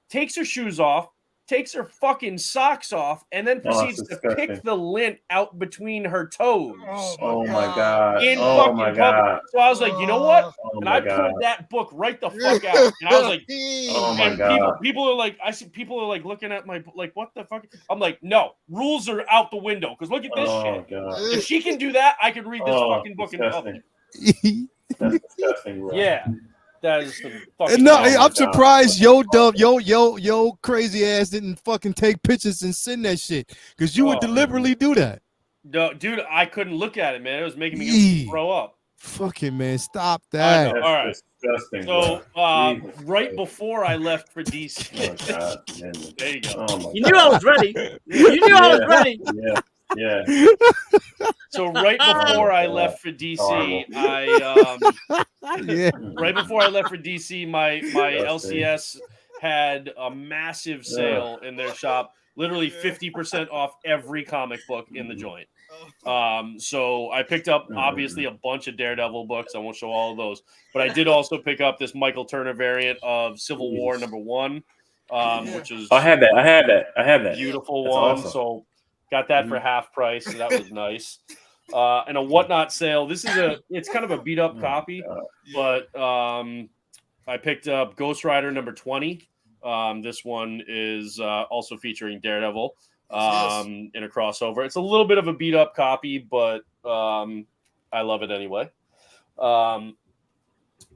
Speaker 5: takes her shoes off, takes her fucking socks off, and then proceeds to pick the lint out between her toes.
Speaker 3: Oh my God.
Speaker 5: Oh my God. So I was like, you know what? And I pulled that book right the fuck out. And I was like,
Speaker 3: oh my God.
Speaker 5: People are like, I see people are like looking at my, like, what the fuck? I'm like, no, rules are out the window. Because look at this shit.
Speaker 3: God.
Speaker 5: If she can do that, I can read this fucking book in public.
Speaker 3: That's disgusting, bro.
Speaker 5: Yeah. That is some fucking.
Speaker 1: No, I'm surprised yo crazy ass didn't fucking take pictures and send that shit, because you would deliberately do that.
Speaker 5: No, dude, I couldn't look at it, man. It was making me throw up.
Speaker 1: Fucking man, stop that.
Speaker 5: All right.
Speaker 3: Disgusting,
Speaker 5: so right before I left for DC.
Speaker 3: Oh, God.
Speaker 5: There you go.
Speaker 2: You knew I was ready. You knew I was ready.
Speaker 3: Yeah.
Speaker 5: So right before I left for DC, right before I left for DC, my LCS had a massive sale in their shop, literally 50% off every comic book in the joint. So I picked up obviously a bunch of Daredevil books. I won't show all of those, but I did also pick up this Michael Turner variant of Civil War #1, which is
Speaker 3: I had that
Speaker 5: beautiful
Speaker 3: That's
Speaker 5: one.
Speaker 3: awesome.
Speaker 5: So got that for half price. So that was nice. And a Whatnot sale. This is it's kind of a beat up copy, but I picked up Ghost Rider #20. This one is also featuring Daredevil in a crossover. It's a little bit of a beat up copy, but I love it anyway.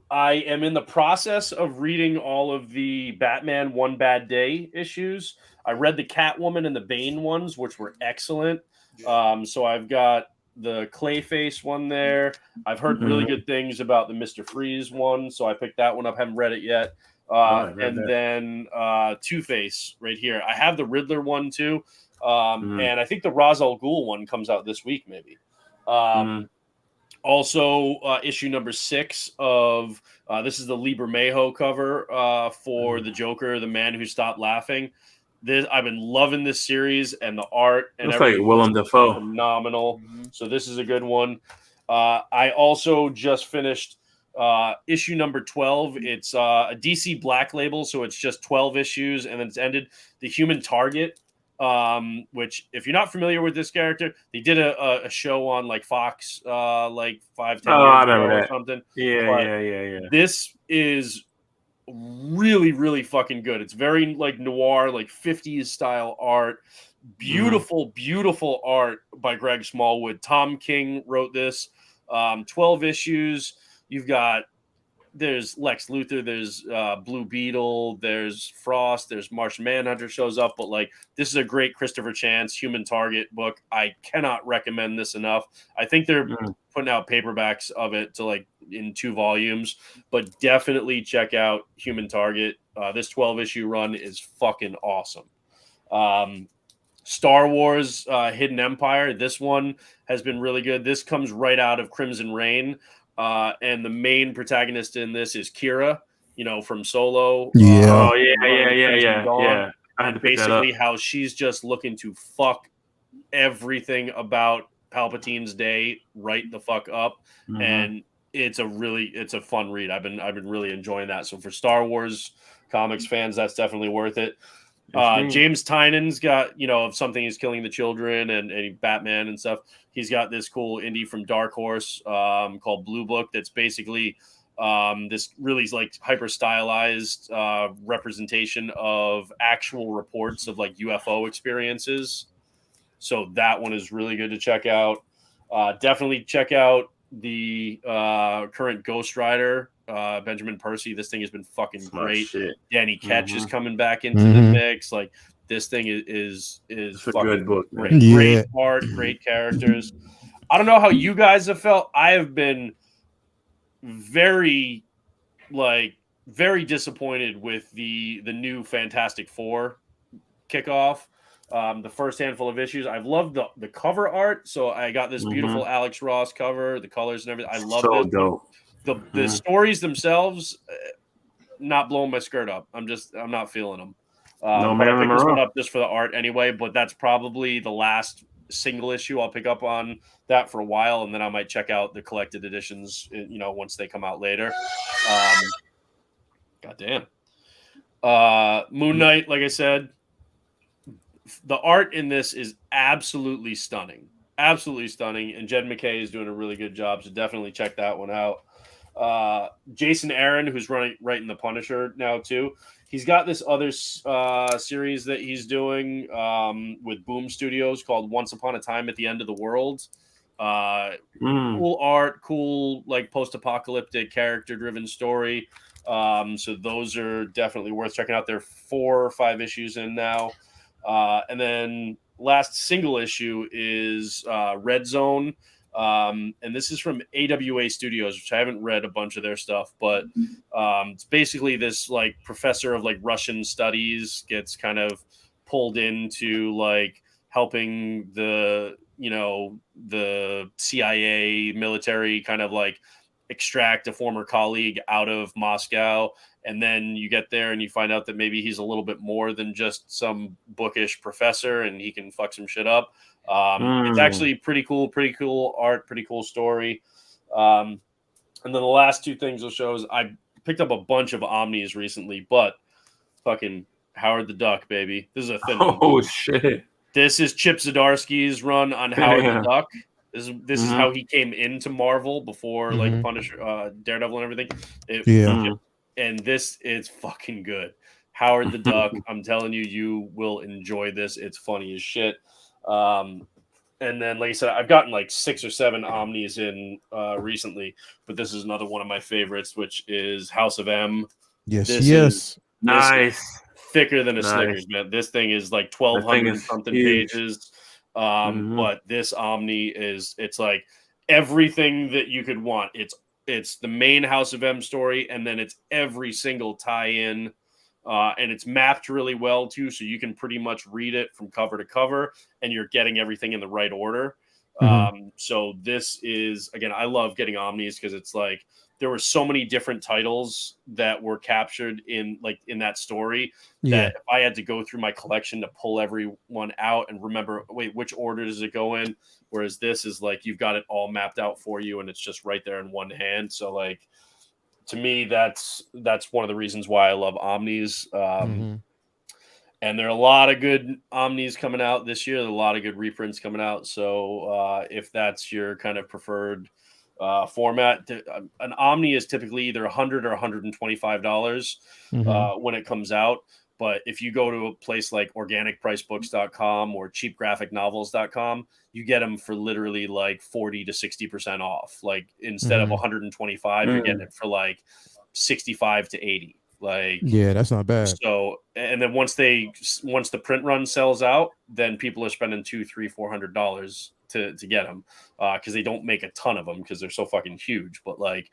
Speaker 5: I am in the process of reading all of the Batman One Bad Day issues. I read the Catwoman and the Bane ones, which were excellent. So I've got the Clayface one there. I've heard really good things about the Mr. Freeze one, so I picked that one up. Haven't read it yet. Then Two-Face right here. I have the Riddler one too. And I think the Ra's al Ghul one comes out this week, maybe. Also, issue #6 of this is the Lee Bermejo cover for the Joker, the Man Who Stopped Laughing. I've been loving this series, and the art and
Speaker 3: looks
Speaker 5: everything
Speaker 3: like Willem Dafoe.
Speaker 5: Phenomenal. So this is a good one. I also just finished issue #12. It's a DC Black Label, so it's just 12 issues, and then it's ended. The Human Target, which, if you're not familiar with this character, they did a show on like Fox like 5-10 years ago or something.
Speaker 3: Yeah.
Speaker 5: This is really, really fucking good. It's very like noir, like 50s style art. Beautiful art by Greg Smallwood. Tom King wrote this. 12 issues. There's Lex Luthor, there's Blue Beetle, there's Frost, there's Martian Manhunter shows up, but like this is a great Christopher Chance Human Target book. I cannot recommend this enough. I think they're putting out paperbacks of it to like in 2 volumes, but definitely check out Human Target. This 12-issue run is fucking awesome. Star Wars Hidden Empire. This one has been really good. This comes right out of Crimson Reign. And the main protagonist in this is Kira, from Solo.
Speaker 1: Yeah.
Speaker 3: I had to pick
Speaker 5: basically how she's just looking to fuck everything about Palpatine's day right the fuck up, and it's a fun read. I've been really enjoying that. So for Star Wars comics fans, that's definitely worth it. James Tynan's got, of Something Is Killing the Children and Batman and stuff. He's got this cool indie from Dark Horse called Blue Book that's basically this really like hyper stylized representation of actual reports of like UFO experiences. So that one is really good to check out. Definitely check out the current Ghost Rider, Benjamin Percy. This thing has been fucking great. Danny Ketch is coming back into the mix. Like, this thing is
Speaker 3: it's a good book,
Speaker 5: great. Great art, great characters. I don't know how you guys have felt. I have been very disappointed with the new Fantastic Four kickoff. The first handful of issues, I've loved the cover art. So I got this beautiful Alex Ross cover, the colors and everything. I love this.
Speaker 3: Dope.
Speaker 5: The stories themselves, not blowing my skirt up. I'm not feeling them.
Speaker 3: No
Speaker 5: but I
Speaker 3: man
Speaker 5: picked this one up just for the art anyway. But that's probably the last single issue I'll pick up on that for a while, and then I might check out the collected editions, once they come out later. Goddamn. Moon Knight, like I said, the art in this is absolutely stunning. Absolutely stunning. And Jed McKay is doing a really good job, so definitely check that one out. Jason Aaron, who's writing The Punisher now too. He's got this other series that he's doing with Boom Studios called Once Upon a Time at the End of the World. Cool art, cool like post-apocalyptic character-driven story. So those are definitely worth checking out. There are 4 or 5 issues in now. And then last single issue is Red Zone. And this is from AWA Studios, which I haven't read a bunch of their stuff, but it's basically this like professor of like Russian studies gets kind of pulled into like helping the CIA military kind of like extract a former colleague out of Moscow. And then you get there and you find out that maybe he's a little bit more than just some bookish professor and he can fuck some shit up. It's actually pretty cool art, pretty cool story. And then the last 2 things will show is I picked up a bunch of Omnis recently, but fucking Howard the Duck, baby. This is a thin one.
Speaker 3: Oh, shit.
Speaker 5: This is Chip Zdarsky's run on Howard the Duck. This is how he came into Marvel before like Punisher, Daredevil and everything. And this is fucking good. Howard the Duck, I'm telling you, you will enjoy this. It's funny as shit. And then, like I said, I've gotten like 6 or 7 Omnis in recently, but this is another one of my favorites, which is House of M.
Speaker 1: Yes,
Speaker 5: This
Speaker 3: nice.
Speaker 5: is thicker than a Snickers, man. This thing is like 1,200 something pages. But this Omni it's like everything that you could want. It's the main House of M story, and then it's every single tie-in. And it's mapped really well too, so you can pretty much read it from cover to cover, and you're getting everything in the right order. So this is, again, I love getting Omnis because it's like there were so many different titles that were captured in that story that if I had to go through my collection to pull everyone out and remember, wait, which order does it go in? Whereas this is like you've got it all mapped out for you, and it's just right there in one hand. So like, to me, that's one of the reasons why I love Omnis. And there are a lot of good Omnis coming out this year. There are a lot of good reprints coming out. So if that's your kind of preferred format, an Omni is typically either $100 or $125 when it comes out. But if you go to a place like organicpricebooks.com or cheapgraphicnovels.com, you get them for literally like 40 to 60% off. Like instead of 125, you're getting it for like 65 to 80. Like,
Speaker 1: yeah, that's not bad.
Speaker 5: So, and then once the print run sells out, then people are spending $200, $300, $400 to get them because they don't make a ton of them because they're so fucking huge. But like,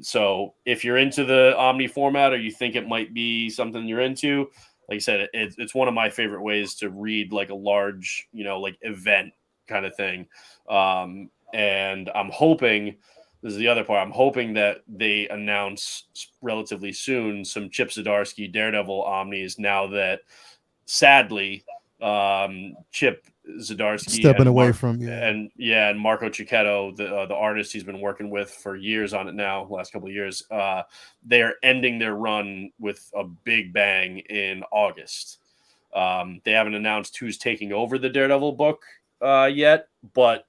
Speaker 5: so if you're into the Omni format or you think it might be something you're into, like I said, it's one of my favorite ways to read like a large, like event kind of thing. And I'm hoping, this is the other part, I'm hoping that they announce relatively soon some Chip Zdarsky Daredevil Omnis now that sadly Chip Zdarsky
Speaker 1: stepping away from
Speaker 5: and Marco Cicchetto, the artist he's been working with for years on it now, last couple of years. They are ending their run with a big bang in August. They haven't announced who's taking over the Daredevil book yet, but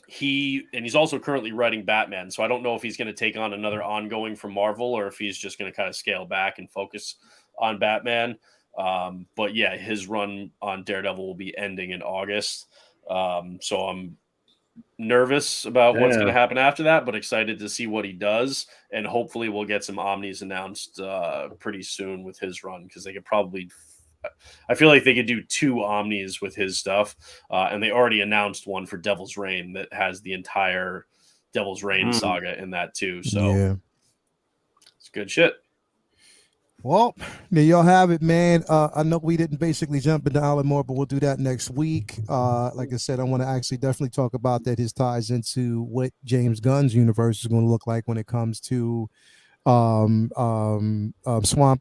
Speaker 5: he's also currently writing Batman, so I don't know if he's going to take on another ongoing from Marvel or if he's just going to kind of scale back and focus on Batman. But yeah, his run on Daredevil will be ending in August. So I'm nervous about what's going to happen after that, but excited to see what he does. And hopefully we'll get some Omnis announced pretty soon with his run, because they could probably, I feel like they could do 2 Omnis with his stuff. And they already announced one for Devil's Reign that has the entire Devil's Reign saga in that too. So it's good shit.
Speaker 1: Well, there y'all have it, man. I know we didn't basically jump into Alan Moore, but we'll do that next week. Like I said, I want to actually definitely talk about that. His ties into what James Gunn's universe is going to look like when it comes to Swamp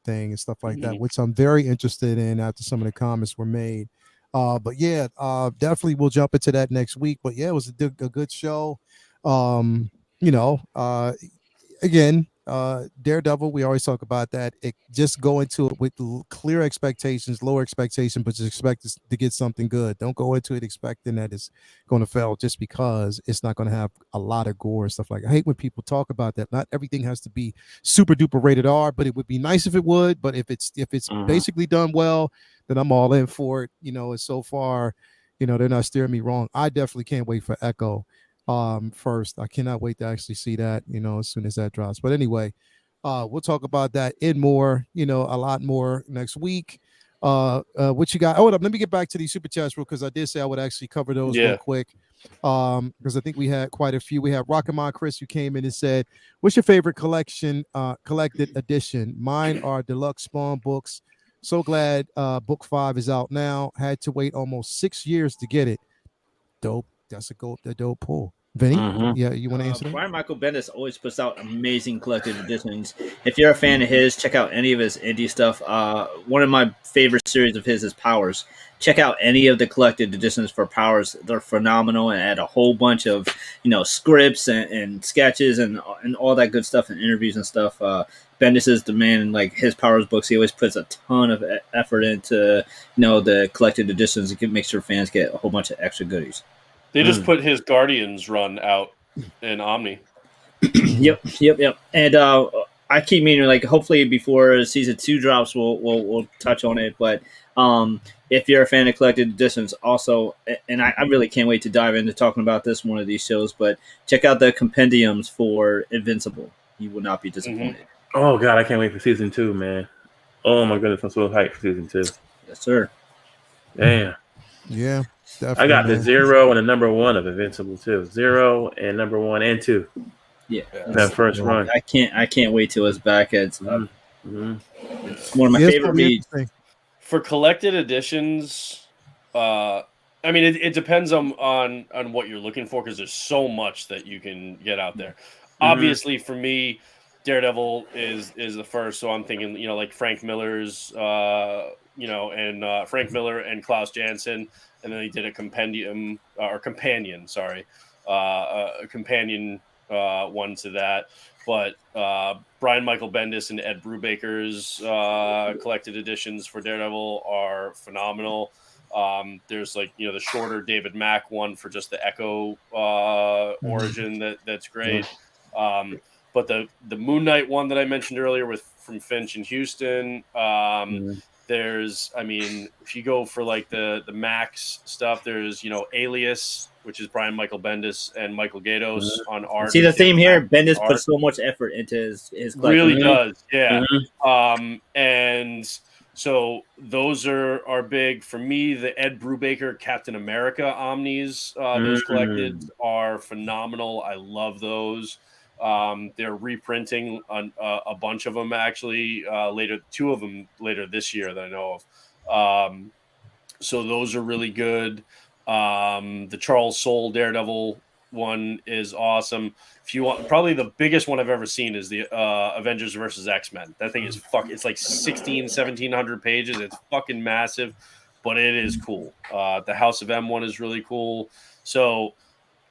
Speaker 1: Thing and stuff like that, which I'm very interested in after some of the comments were made. But yeah, definitely we'll jump into that next week. But yeah, it was a good show. Again, Daredevil, we always talk about that. It just go into it with clear expectations, lower expectation, but just expect to get something good. Don't go into it expecting that it's going to fail just because it's not going to have a lot of gore and stuff like that. I hate when people talk about that. Not everything has to be super duper rated R, but it would be nice if it would. But if it's basically done well, then I'm all in for it. And so far, they're not steering me wrong. I definitely can't wait for Echo. First, I cannot wait to actually see that, as soon as that drops. But anyway, we'll talk about that in more, a lot more next week. What you got? Hold up, let me get back to these super chats because I did say I would actually cover those real quick. Because I think we had quite a few. We have Rock'emon Chris, who came in and said, "What's your favorite collected edition?" Mine are deluxe Spawn books. So glad book 5 is out now. Had to wait almost 6 years to get it. Dope. That's a dope pull. Vinny, yeah, you want to answer that?
Speaker 2: Brian Michael Bendis always puts out amazing collected editions. If you're a fan of his, check out any of his indie stuff. One of my favorite series of his is Powers. Check out any of the collected editions for Powers. They're phenomenal and add a whole bunch of scripts and sketches and all that good stuff and interviews and stuff. Bendis is the man in like his Powers books. He always puts a ton of effort into the collected editions to make sure fans get a whole bunch of extra goodies.
Speaker 5: They just put his Guardians run out in Omni.
Speaker 2: Yep. And I keep meaning hopefully before season 2 drops, we'll touch on it. But if you're a fan of collected editions, also, and I really can't wait to dive into talking about this one of these shows. But check out the compendiums for Invincible. You will not be disappointed.
Speaker 3: Oh God, I can't wait for season 2, man. Oh my goodness, I'm so hyped for season 2.
Speaker 2: Yes, sir.
Speaker 3: Damn.
Speaker 1: Yeah. Definitely,
Speaker 3: I got the 0 and the number 1 of Invincible too. 0 and number 1 and 2.
Speaker 2: Yeah,
Speaker 3: that first run.
Speaker 2: I can't wait till it's back. It's one of my favorite reads.
Speaker 5: For collected editions. It depends on what you're looking for, because there's so much that you can get out there. Obviously, for me, Daredevil is the first, so I'm thinking like Frank Miller's and Frank Miller and Klaus Janson. And then they did a companion one to that. But Brian Michael Bendis and Ed Brubaker's collected editions for Daredevil are phenomenal. There's the shorter David Mack one for just the Echo origin that's great. But the Moon Knight one that I mentioned earlier from Finch and Houston. There's, if you go for the Max stuff, there's, Alias, which is Brian Michael Bendis and Michael Gaydos on art.
Speaker 2: See the theme here? Bendis puts so much effort into his
Speaker 5: really does, yeah. And so those are big. For me, the Ed Brubaker Captain America Omnis, those collected are phenomenal. I love those. They're reprinting a bunch of them actually later. 2 of them later this year that I know of. So those are really good. The Charles Soule Daredevil one is awesome. If you want, probably the biggest one I've ever seen is the Avengers versus X-Men. That thing is it's like 1700 pages. It's fucking massive. but it is cool. The House of M one is really cool. So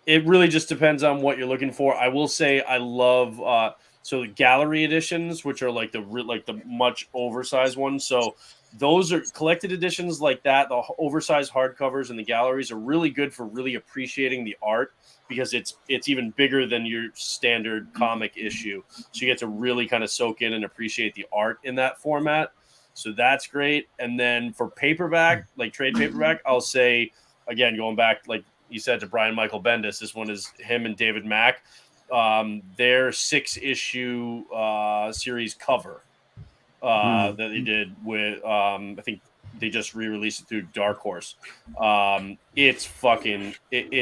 Speaker 5: it really just depends on what you're looking for. I will say I love so the gallery editions, which are like the much oversized ones. So those are collected editions like that. The oversized hardcovers and the galleries are really good for really appreciating the art, because it's even bigger than your standard comic issue. So you get to really kind of soak in and appreciate the art in that format. So that's great. And then for paperback, like trade paperback, I'll say, again, going back, like you said, to Brian Michael Bendis, this one is him and David Mack. Their 6-issue series cover that they did with, I think they just re-released it through Dark Horse. It's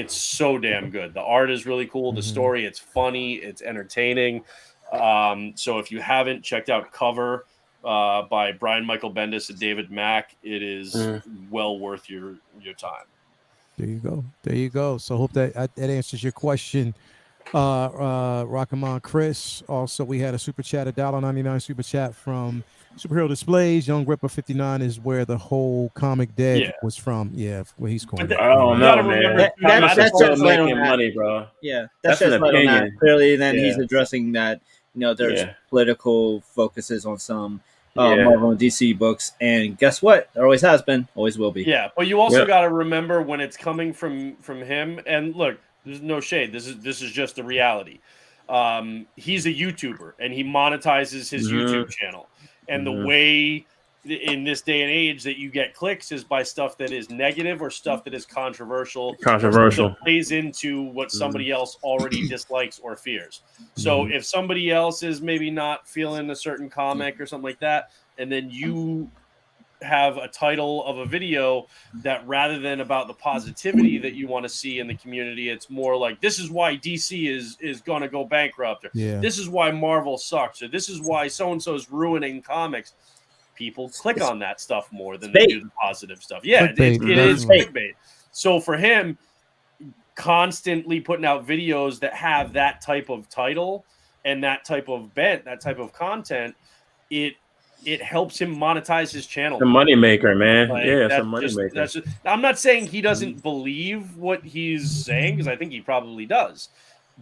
Speaker 5: so damn good. The art is really cool. The story, it's funny, it's entertaining. So if you haven't checked out Cover by Brian Michael Bendis and David Mack, it is well worth your time.
Speaker 1: There you go. So hope that answers your question. Rockamon Chris. Also, we had a super chat, $1.99 super chat from Superhero Displays. Young Ripper 59 is where the whole comic dead was from. Yeah, where he's going.
Speaker 3: I don't know, man. That's still making money, bro.
Speaker 2: Yeah,
Speaker 3: that's an opinion.
Speaker 2: Clearly, then he's addressing that. There's political focuses on some Marvel and DC books, and guess what? There always has been, always will be.
Speaker 5: Yeah, but you also got to remember when it's coming from him. And look, there's no shade. This is just the reality. He's a YouTuber, and he monetizes his YouTube channel. And the way in this day and age that you get clicks is by stuff that is negative or stuff that is controversial. That plays into what somebody else already dislikes or fears. So if somebody else is maybe not feeling a certain comic or something like that, and then you have a title of a video that, rather than about the positivity that you want to see in the community, it's more like, this is why DC is going to go bankrupt, or this is why Marvel sucks, or this is why so-and-so is ruining comics. People click on that stuff more than they do the positive stuff. Yeah, it is clickbait. So for him, constantly putting out videos that have that type of title and that type of bent, that type of content, it helps him monetize his channel.
Speaker 3: The moneymaker, man.
Speaker 5: Like,
Speaker 3: it's a moneymaker.
Speaker 5: I'm not saying he doesn't believe what he's saying, because I think he probably does.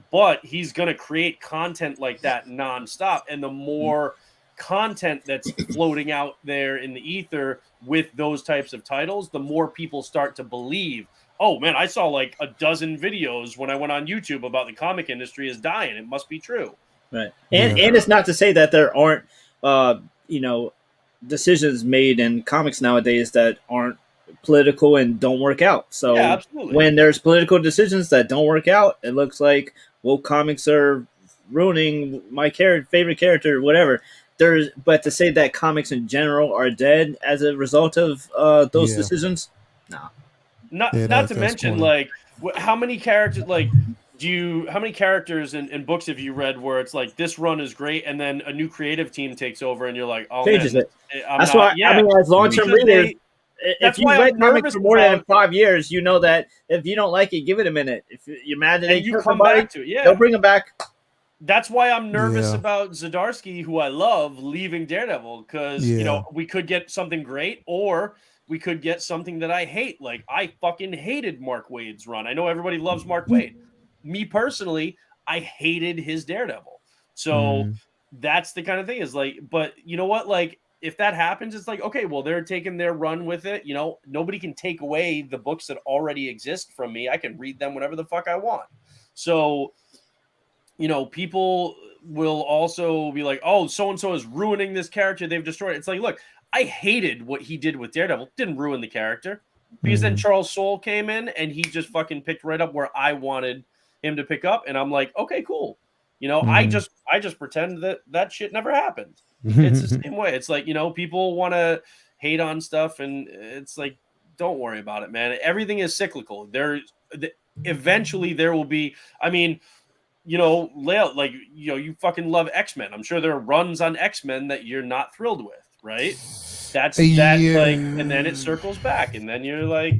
Speaker 5: But he's going to create content like that nonstop. And the more content that's floating out there in the ether with those types of titles, the more people start to believe, oh man, I saw like a dozen videos when I went on YouTube about the comic industry is dying. It must be true.
Speaker 2: Right. And it's not to say that there aren't decisions made in comics nowadays that aren't political and don't work out. So when there's political decisions that don't work out, it looks like, well, comics are ruining my favorite character, whatever. But to say that comics in general are dead as a result of those decisions, no.
Speaker 5: Not to mention, like, how many characters, like, how many characters in books have you read where it's like, this run is great, and then a new creative team takes over, and you're like, oh,
Speaker 2: changes
Speaker 5: man,
Speaker 2: it. That's why. I mean, as long-term readers, if you read comics for more than 5 years, you know that if you don't like it, give it a minute. If you're mad that you come back to it, they'll bring them back.
Speaker 5: That's why I'm nervous about Zdarsky, who I love, leaving Daredevil, because we could get something great, or we could get something that I hate. Like, I fucking hated Mark Waid's run. I know everybody loves Mark Waid. Me personally, I hated his Daredevil. So that's the kind of thing, is like, but you know what? Like, if that happens, it's like, okay, well, they're taking their run with it. Nobody can take away the books that already exist from me. I can read them whenever the fuck I want. So, people will also be like, oh, so-and-so is ruining this character. They've destroyed it. It's like, look, I hated what he did with Daredevil. Didn't ruin the character. Because then Charles Soule came in and he just fucking picked right up where I wanted him to pick up. And I'm like, okay, cool. I just pretend that shit never happened. It's the same way. It's like, people want to hate on stuff, and it's like, don't worry about it, man. Everything is cyclical. Eventually there will be, I mean, like, you fucking love X-Men. I'm sure there are runs on X-Men that you're not thrilled with, right? That's that, like, and then it circles back, and then you're like,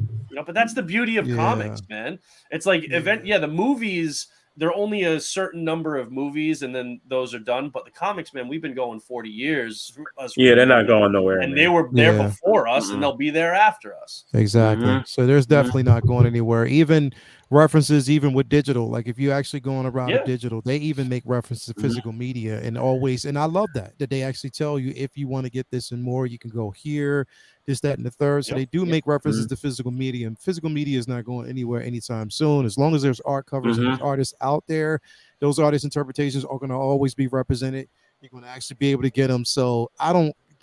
Speaker 5: but that's the beauty of comics, man. It's like the movies there are only a certain number of movies, and then those are done. But the comics, man, we've been going 40 years.
Speaker 3: They're not going nowhere.
Speaker 5: And
Speaker 3: man.
Speaker 5: they were there before us, and they'll be there after us.
Speaker 1: Exactly. So there's definitely not going anywhere. Even references, even with digital, like if you actually go on a route of digital, they even make references to physical media, and always. And I love that they actually tell you, if you want to get this and more, you can go here, this, that, and the third. So they do make references to physical media, and physical media is not going anywhere anytime soon. As long as there's art covers and there's artists out there, those artist interpretations are going to always be represented. You're going to actually be able to get them. So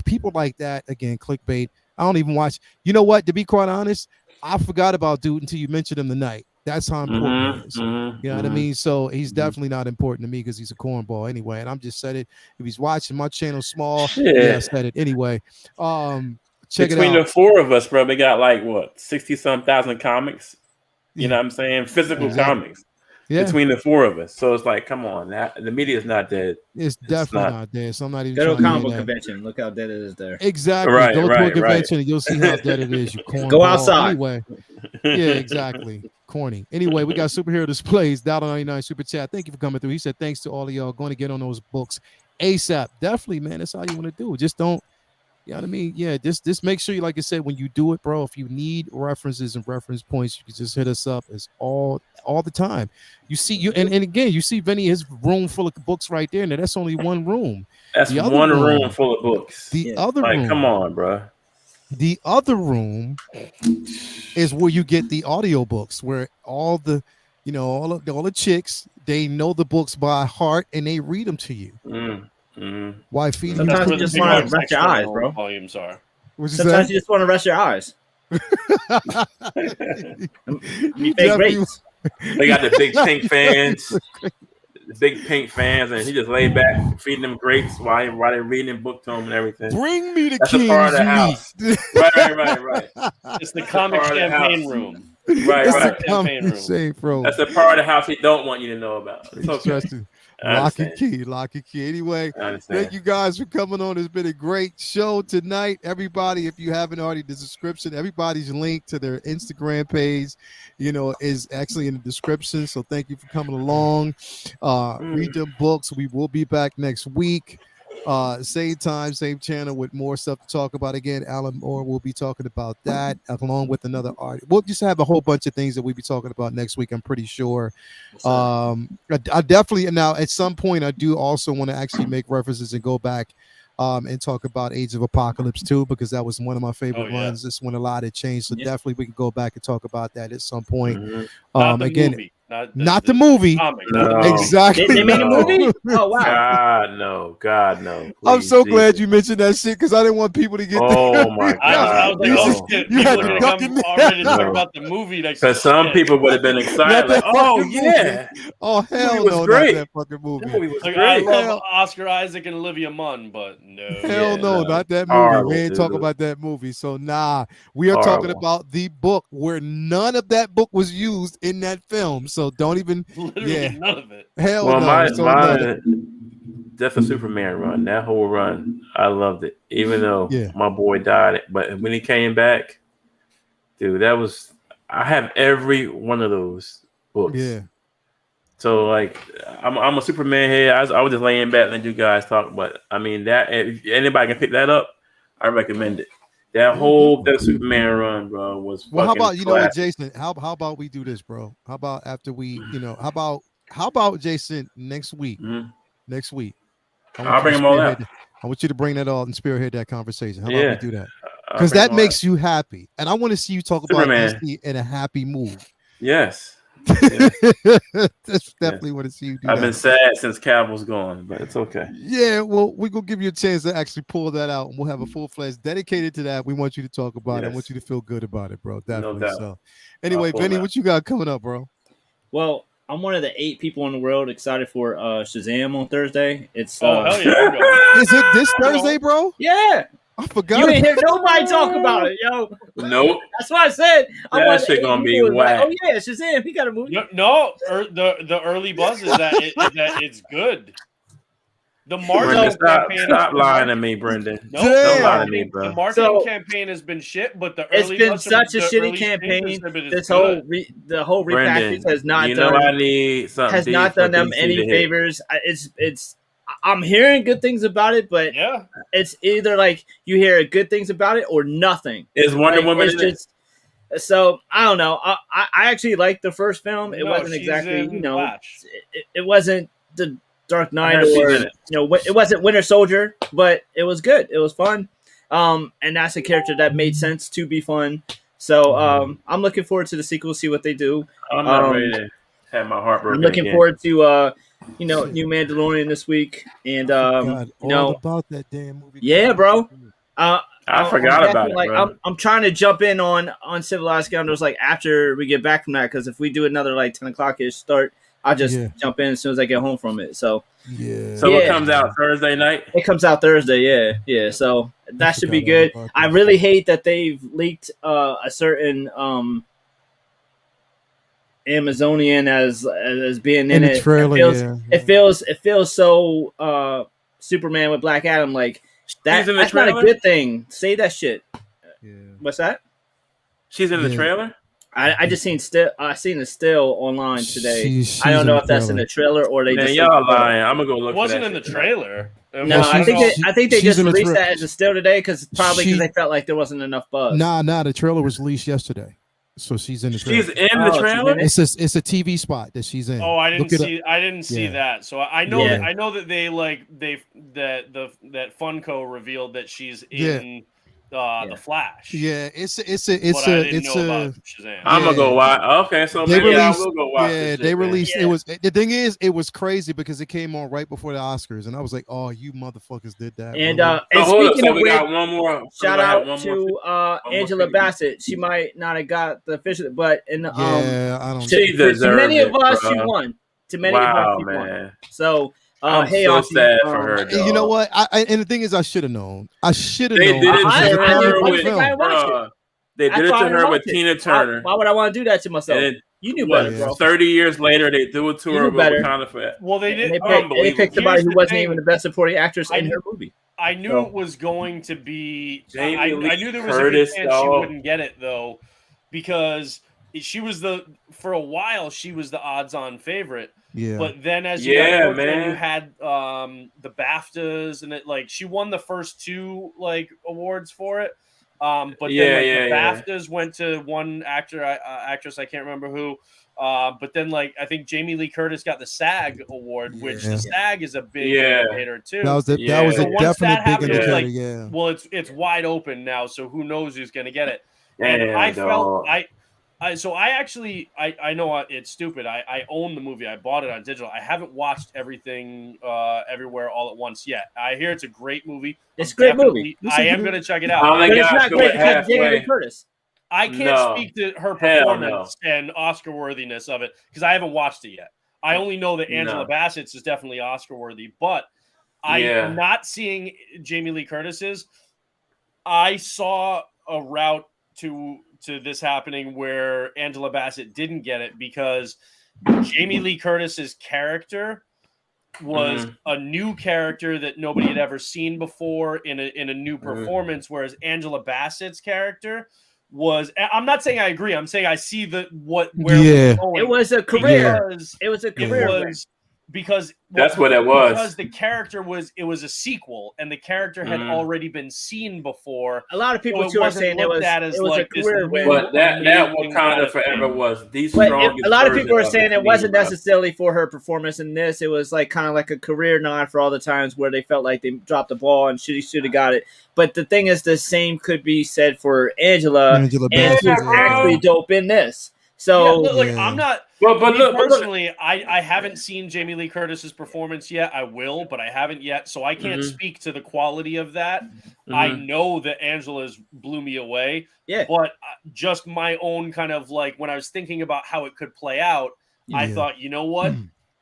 Speaker 1: people like that, again, clickbait, I don't even watch. You know what? To be quite honest, I forgot about dude until you mentioned him tonight. That's how important he is. You know what I mean? So he's definitely not important to me because he's a cornball anyway. And I'm just said it. If he's watching, my channel's small. I said it anyway. Check
Speaker 3: Between
Speaker 1: it out.
Speaker 3: the four of us, bro, we got like what 60-some thousand comics. You know what I'm saying? Physical comics. Between the four of us. So it's like, come on, the media is not dead.
Speaker 1: It's definitely not dead. So I'm not even
Speaker 2: go
Speaker 1: trying
Speaker 2: to a
Speaker 1: to
Speaker 2: comic book convention. Look how dead it is there.
Speaker 1: Exactly. Go to a convention and you'll see how dead it is. You cornball.
Speaker 2: Go outside.
Speaker 1: Anyway. Yeah, exactly. Corny. Anyway, we got superhero displays. $1.99 super chat. Thank you for coming through. He said thanks to all of y'all. Going to get on those books ASAP. Definitely, man. That's all you want to do. Just don't. You know what I mean? Yeah, just make sure you, like I said, when you do it, bro, if you need references and reference points, you can just hit us up. It's all the time. You see, and again, you see Vinny, his room full of books right there. Now that's only one room.
Speaker 3: That's one room full of books.
Speaker 1: The other room,
Speaker 3: come on, bro.
Speaker 1: The other room is where you get the audio books, where all the, all the chicks, they know the books by heart and they read them to you. Why feed you?
Speaker 2: Sometimes you just want to rest your eyes, bro.
Speaker 5: Volumes are.
Speaker 2: Sometimes you just want to rest your eyes. Fake grapes.
Speaker 3: They got the big pink fans. The big pink fans, and he just laid back feeding them grapes while they're reading the book to him and everything.
Speaker 1: Bring me the
Speaker 3: That's
Speaker 1: kings
Speaker 3: a part of the
Speaker 1: you
Speaker 3: house. Right.
Speaker 5: It's the comic campaign room.
Speaker 3: Right.
Speaker 1: Bro.
Speaker 3: That's the part of the house he don't want you to know about. It's okay.
Speaker 1: Lock and key. Anyway, thank you guys for coming on. It's been a great show tonight. Everybody, if you haven't already, the description, everybody's link to their Instagram page, is actually in the description. So thank you for coming along. Read them books. We will be back next week. Same time, same channel with more stuff to talk about. Again, Alan Moore will be talking about that along with another artist. We'll just have a whole bunch of things that we'll be talking about next week, I'm pretty sure. I definitely, now at some point I do also want to actually make references and go back and talk about Age of Apocalypse too, because that was one of my favorite runs. This when a lot had changed, so definitely we can go back and talk about that at some point. Again,
Speaker 5: movie.
Speaker 1: Not the movie.
Speaker 3: No.
Speaker 1: Exactly.
Speaker 2: They made a movie? Oh, wow.
Speaker 3: God, no.
Speaker 1: I'm so glad you mentioned that shit because I didn't want people to get
Speaker 3: Oh, my God.
Speaker 5: I was like, oh, shit.
Speaker 1: You had
Speaker 5: People
Speaker 1: to
Speaker 5: are
Speaker 1: duck
Speaker 5: going
Speaker 1: in
Speaker 5: to
Speaker 1: there.
Speaker 5: come already talk about the movie next
Speaker 3: Because some people would have been excited. Like, oh, yeah.
Speaker 1: Oh, hell
Speaker 3: was
Speaker 1: no,
Speaker 3: great.
Speaker 1: not that fucking movie.
Speaker 3: That movie was
Speaker 5: Like,
Speaker 3: great.
Speaker 5: I love Oscar Isaac and Olivia Munn, but no.
Speaker 1: Hell no, not that movie.
Speaker 3: Horrible,
Speaker 1: We ain't talking
Speaker 3: dude.
Speaker 1: about that movie. So, we are talking about the book where none of that book was used in that film. So, don't even.
Speaker 5: Literally none of it.
Speaker 1: Hell
Speaker 3: Well,
Speaker 1: no.
Speaker 3: my Death of Superman run, that whole run, I loved it. Even though my boy died, but when he came back, dude, I have every one of those books.
Speaker 1: Yeah.
Speaker 3: So like, I'm a Superman head. I was just laying back and let you guys talk, but I mean that if anybody can pick that up, I recommend it. That whole Death of Superman run, bro, was.
Speaker 1: Well, how about
Speaker 3: classic.
Speaker 1: Jason? How about we do this, bro? How about after we, how about Jason next week? Next week,
Speaker 3: I'll bring them all out.
Speaker 1: I want you to bring that all and spearhead that conversation. How about we do that? Because that makes you happy, and I want to see you talk about DC in a happy mood.
Speaker 3: Yes.
Speaker 1: That's definitely want to see you do.
Speaker 3: I've been sad since Cavill's gone, but it's okay.
Speaker 1: Yeah, well, we're gonna give you a chance to actually pull that out, and we'll have a full-fledged dedicated to that. We want you to talk about it. I want you to feel good about it, bro. Definitely.
Speaker 3: No doubt.
Speaker 1: So, anyway, Vinny, what you got coming up, bro?
Speaker 2: Well, I'm one of the 8 people in the world excited for Shazam on Thursday. It's
Speaker 5: hell yeah!
Speaker 1: Is it this Thursday, bro?
Speaker 2: Yeah.
Speaker 1: I forgot.
Speaker 2: You ain't hear nobody talk about it, yo.
Speaker 3: Nope.
Speaker 2: That's what I said.
Speaker 3: That shit gonna be whack.
Speaker 2: Oh yeah, Shazam, he got a movie.
Speaker 5: No, the early buzz is that it's good. The marketing campaign.
Speaker 3: Stop lying to me, Brendan.
Speaker 5: No,
Speaker 3: don't lie to me, bro.
Speaker 5: The marketing campaign has been shit, but
Speaker 2: it's been such a shitty campaign. The whole repackage has not done them any favors. I'm hearing good things about it, but it's either like you hear good things about it or nothing.
Speaker 3: Is Wonder Woman in it?
Speaker 2: So I don't know. I actually liked the first film. It wasn't exactly, it wasn't the Dark Knight or it wasn't Winter Soldier, but it was good. It was fun. And that's a character that made sense to be fun. So I'm looking forward to the sequel, see what they do.
Speaker 3: I'm not ready to have my heart broken.
Speaker 2: I'm looking forward to new Mandalorian this week, and
Speaker 1: all about that damn movie.
Speaker 2: Yeah, bro.
Speaker 3: I forgot about it.
Speaker 2: Like,
Speaker 3: bro.
Speaker 2: I'm trying to jump in on Civilized Scoundrels like after we get back from that, because if we do another like 10 o'clock ish start, I'll just jump in as soon as I get home from it. So
Speaker 3: it comes out Thursday night.
Speaker 2: It comes out Thursday. Yeah. So that should be good. I really hate that they've leaked a certain Amazonian as being in it.
Speaker 1: Trailer,
Speaker 2: it feels so Superman with Black Adam. Like that's not a good thing. Say that shit.
Speaker 1: Yeah.
Speaker 2: What's that?
Speaker 3: She's in the trailer.
Speaker 2: I just seen the still online today. I don't know if that's in the trailer or they just
Speaker 3: y'all lying. I'm gonna go look.
Speaker 5: It wasn't in the trailer.
Speaker 2: No, I think they just released that as a still today because they felt like there wasn't enough buzz.
Speaker 1: Nah, the trailer was released yesterday, so she's in the trailer.
Speaker 3: She's in the trailer.
Speaker 1: It's a TV spot that she's in.
Speaker 5: Oh, I didn't see that. So I know that that Funko revealed that she's in. The Flash.
Speaker 1: Yeah, it's a
Speaker 5: Shazam.
Speaker 3: I'm gonna go watch. Okay, so maybe I will go watch.
Speaker 1: Yeah, they released. It was the thing is, it was crazy because it came on right before the Oscars, and I was like, "Oh, you motherfuckers did that."
Speaker 2: And speaking of which, got one more. Shout out to Angela Bassett. She might not have got the official, but I don't. To many of us, she won. To many of us, she won. So.
Speaker 3: I'm so sad for her. Dog.
Speaker 1: You know what? And the thing is, I should have known. They did
Speaker 3: it to her with Tina Turner.
Speaker 2: Why would I want to do that to myself? You knew better, bro.
Speaker 3: 30 years later, they do it to her.
Speaker 5: Well, they did.
Speaker 2: They picked somebody who wasn't even the best supporting actress in her movie.
Speaker 5: I knew it was going to be. I knew there was a good chance she wouldn't get it though, because she was for a while she was the odds-on favorite.
Speaker 1: Yeah.
Speaker 5: But then as you got closer, you had the BAFTAs and she won the first two awards for it. But then the BAFTAs went to one actress, I can't remember who. But then I think Jamie Lee Curtis got the SAG award, which the SAG is a big hitter too.
Speaker 1: That was a definite big indicator.
Speaker 5: Well, it's wide open now, so who knows who's gonna get it. And I felt I know it's stupid. I own the movie. I bought it on digital. I haven't watched everything everywhere all at once yet. I hear it's a great movie.
Speaker 2: It's a great movie.
Speaker 5: I am going to check it out.
Speaker 2: But it's not great because Jamie Lee Curtis.
Speaker 5: I can't speak to her performance and Oscar worthiness of it because I haven't watched it yet. I only know that Angela Bassett's is definitely Oscar worthy, but I'm not seeing Jamie Lee Curtis's. I saw a route to this happening where Angela Bassett didn't get it because Jamie Lee Curtis's character was a new character that nobody had ever seen before in a new performance, whereas Angela Bassett's character was. I'm not saying I agree. I'm saying I see where it was going.
Speaker 2: It was a career. It was a career.
Speaker 5: Because
Speaker 3: that's what it was.
Speaker 5: Because the character was a sequel, and the character had already been seen before.
Speaker 2: A lot of people too are saying it was a career win.
Speaker 3: But that Wakanda Forever was the strongest.
Speaker 2: A lot of people are saying it wasn't necessarily for her performance in this. It was kind of like a career nod for all the times where they felt like they dropped the ball and she should have got it. But the thing is, the same could be said for Angela and she's actually dope in this. So
Speaker 5: I'm not. But personally, I haven't seen Jamie Lee Curtis's performance yet. I will, but I haven't yet, so I can't speak to the quality of that. I know that Angela's blew me away.
Speaker 2: Yeah.
Speaker 5: But just my own kind of when I was thinking about how it could play out, I thought, you know what?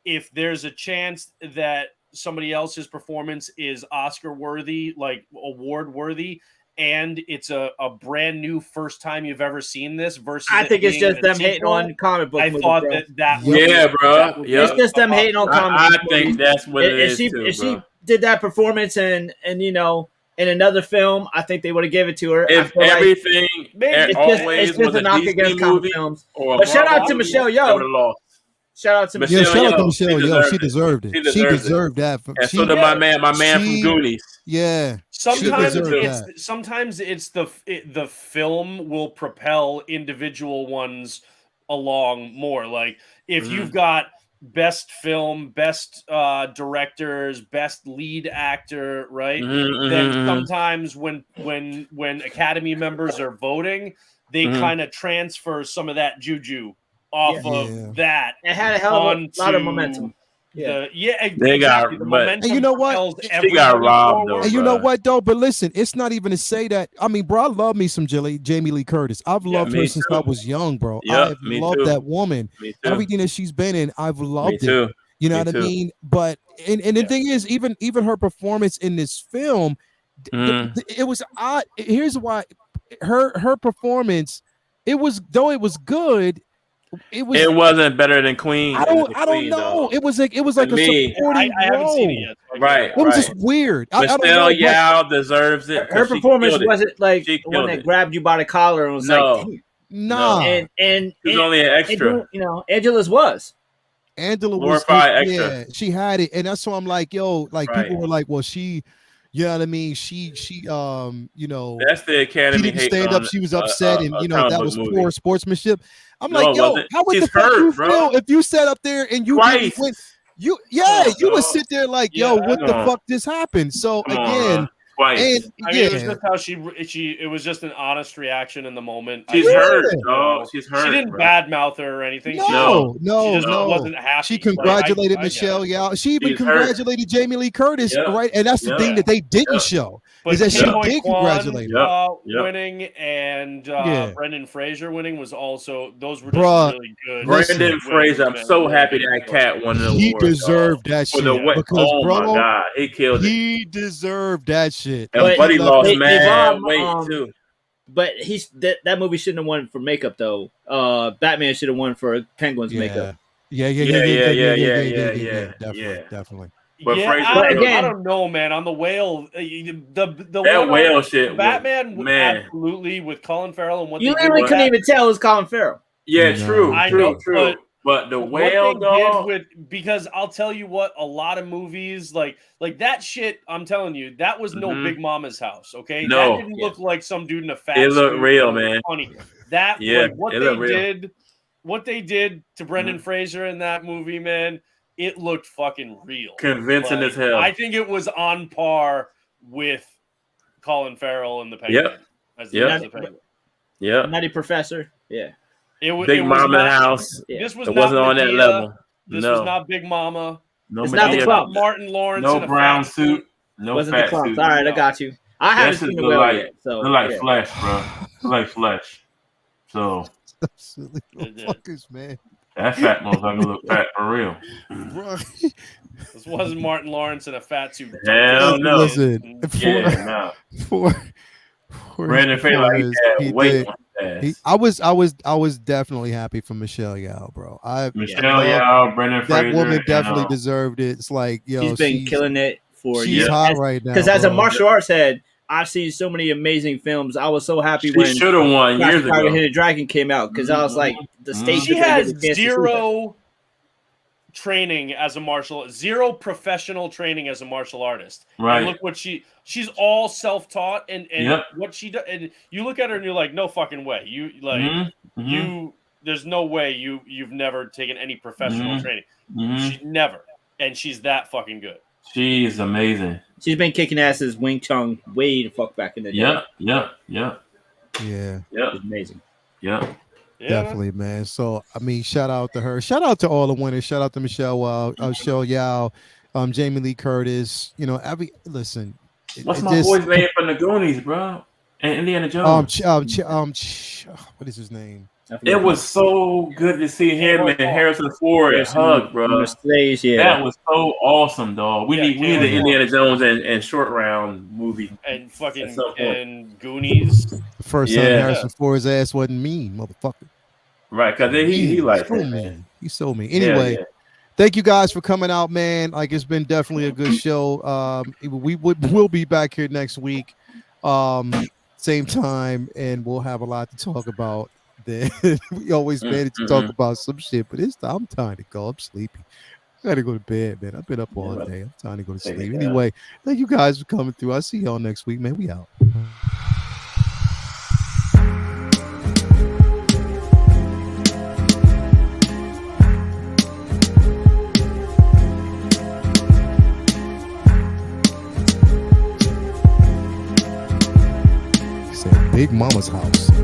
Speaker 5: If there's a chance that somebody else's performance is Oscar worthy, award worthy, and it's a brand new first time you've ever seen this versus
Speaker 2: I think it's just them hating on comic book movies.
Speaker 5: I thought that
Speaker 3: bro.
Speaker 2: It's just them hating on comic book movies.
Speaker 3: I think that's what it is too,
Speaker 2: if she did that performance and you know, in another film, I think they would have given it to her.
Speaker 3: If everything always was a DC movie or
Speaker 2: but shout out to Michelle Yeoh.
Speaker 3: Lost.
Speaker 2: Shout out to
Speaker 1: Michelle Yeoh. She deserved it. She deserved that.
Speaker 3: And so did my man from Goonies.
Speaker 1: Yeah.
Speaker 5: Sometimes it's the film will propel individual ones along more. Like if you've got best film, best directors, best lead actor, right? Then sometimes when Academy members are voting, they kind of transfer some of that juju off of that.
Speaker 2: It had a hell of a lot of momentum.
Speaker 3: They got,
Speaker 1: and you know what?
Speaker 3: She got robbed, though.
Speaker 1: And you know what, though? But listen, it's not even to say that. I mean, bro, I love me some Jamie Lee Curtis. I've loved her since I was young, bro. I've loved that woman. Everything that she's been in, I've loved it. You know what I mean? But and the thing is, even her performance in this film, it was odd. Here's why her performance, it was good. It
Speaker 3: wasn't better than Queen.
Speaker 1: I don't know. It was like a supporting role.
Speaker 5: I haven't seen it yet.
Speaker 3: Right.
Speaker 1: It was just weird.
Speaker 3: Michelle Yeoh deserves it.
Speaker 2: Her performance wasn't like the one that grabbed you by the collar and was like,
Speaker 1: nah.
Speaker 2: And
Speaker 3: she's only an extra.
Speaker 2: You know, Angela's was.
Speaker 1: Angela was
Speaker 3: extra.
Speaker 1: Yeah, she had it, and that's why I'm like, yo, like people were like, well, she. You know what I mean? She you know,
Speaker 3: that's the Academy.
Speaker 1: She didn't stand up. She was upset, and you know that was poor sportsmanship. I'm like, yo, how would the fuck you feel if you sat up there and you went? You would sit there like, yo, what the fuck just happened? So again.
Speaker 5: And, it was just how it was just an honest reaction in the moment.
Speaker 3: She's hurt, no. She's hurt.
Speaker 5: She didn't badmouth her or anything.
Speaker 1: No.
Speaker 5: She just wasn't happy.
Speaker 1: She congratulated Michelle Yeoh. She even congratulated Jamie Lee Curtis, right? And that's the thing that they didn't show.
Speaker 5: But
Speaker 1: is that she did congratulate her.
Speaker 5: Winning and Brendan Fraser winning was also those were just really good.
Speaker 3: Brendan Fraser, I'm so happy that cat won the award.
Speaker 1: He deserved that shit.
Speaker 3: Oh my god, he killed it.
Speaker 1: He deserved that shit.
Speaker 3: And Buddy lost mad weight too.
Speaker 2: But that movie shouldn't have won for makeup though. Batman should have won for Penguin's makeup.
Speaker 1: Yeah. Definitely.
Speaker 3: But
Speaker 5: I don't know, man. On the whale, the
Speaker 3: whale shit.
Speaker 5: Batman, absolutely with Colin Farrell and what
Speaker 2: you literally couldn't even tell it was Colin Farrell.
Speaker 3: Yeah, true. But the whale, dog.
Speaker 5: Because I'll tell you what, a lot of movies like that shit. I'm telling you, that was no Big Mama's house. Okay,
Speaker 3: no,
Speaker 5: that didn't look like some dude in a fat.
Speaker 3: It looked real, man.
Speaker 5: Funny. That what they did to Brendan Fraser in that movie, man. It looked fucking real.
Speaker 3: Convincing as hell.
Speaker 5: I think it was on par with Colin Farrell and the Penguin.
Speaker 3: Yep.
Speaker 2: Nutty Professor. Yeah.
Speaker 3: Big Mama House.
Speaker 5: Yeah. This was
Speaker 3: wasn't on that level.
Speaker 5: This was not Big Mama.
Speaker 3: No,
Speaker 2: it's not the club.
Speaker 5: Martin Lawrence.
Speaker 3: No brown suit. No
Speaker 2: wasn't
Speaker 3: fat
Speaker 2: the club.
Speaker 3: suit.
Speaker 2: All right, I got you. I haven't seen the whale yet. So
Speaker 3: look like flesh, bro. Look like flesh. So.
Speaker 1: Silly fuckers, man.
Speaker 3: That fat motherfucker look fat for real.
Speaker 1: Right.
Speaker 5: This wasn't Martin Lawrence in a fat suit.
Speaker 3: Hell no.
Speaker 1: Listen, for
Speaker 3: Brandon Fraser, like he had weight on his ass.
Speaker 1: I was definitely happy for Michelle Yeoh, bro.
Speaker 3: Michelle Yeoh, Brendan Fraser.
Speaker 1: That woman definitely deserved it. It's like, yo,
Speaker 2: she's been killing it for
Speaker 1: years. She's hot right now.
Speaker 2: Because as a martial arts head, I've seen so many amazing films. I was so happy when
Speaker 3: should have won years ago.
Speaker 2: Hidden Dragon came out because I was like, the stage.
Speaker 5: She has zero training as a zero professional training as a martial artist.
Speaker 3: Right.
Speaker 5: And look what she's all self-taught and what she does. And you look at her and you're like, no fucking way. You like there's no way you've never taken any professional training. She never, and she's that fucking good.
Speaker 3: She is amazing.
Speaker 2: She's been kicking asses Wing Chun way the fuck back in the day.
Speaker 3: Yeah.
Speaker 2: It's amazing.
Speaker 3: Yeah.
Speaker 1: Definitely, man. So I mean, shout out to her. Shout out to all the winners. Shout out to Michelle Yeoh, Jamie Lee Curtis. You know, listen.
Speaker 3: What's my boy's name from the Goonies, bro? And Indiana Jones.
Speaker 1: What is his name?
Speaker 3: It was so good to see him and Harrison Ford hug, bro. That was so awesome, dog. We need the Indiana Jones and short round movie
Speaker 5: and fucking and Goonies.
Speaker 1: The first time Harrison Ford's ass wasn't mean, motherfucker.
Speaker 3: Right, because he liked
Speaker 1: so mean. He's so mean. Anyway, Thank you guys for coming out, man. Like, it's been definitely a good show. We'll be back here next week, same time, and we'll have a lot to talk about. Then we always manage to talk about some shit, but I'm time to go. I'm sleepy. I gotta go to bed, man. I've been up all day. I'm trying to go to sleep. Anyway, thank you guys for coming through. I'll see y'all next week, man. We out. Big Mama's house.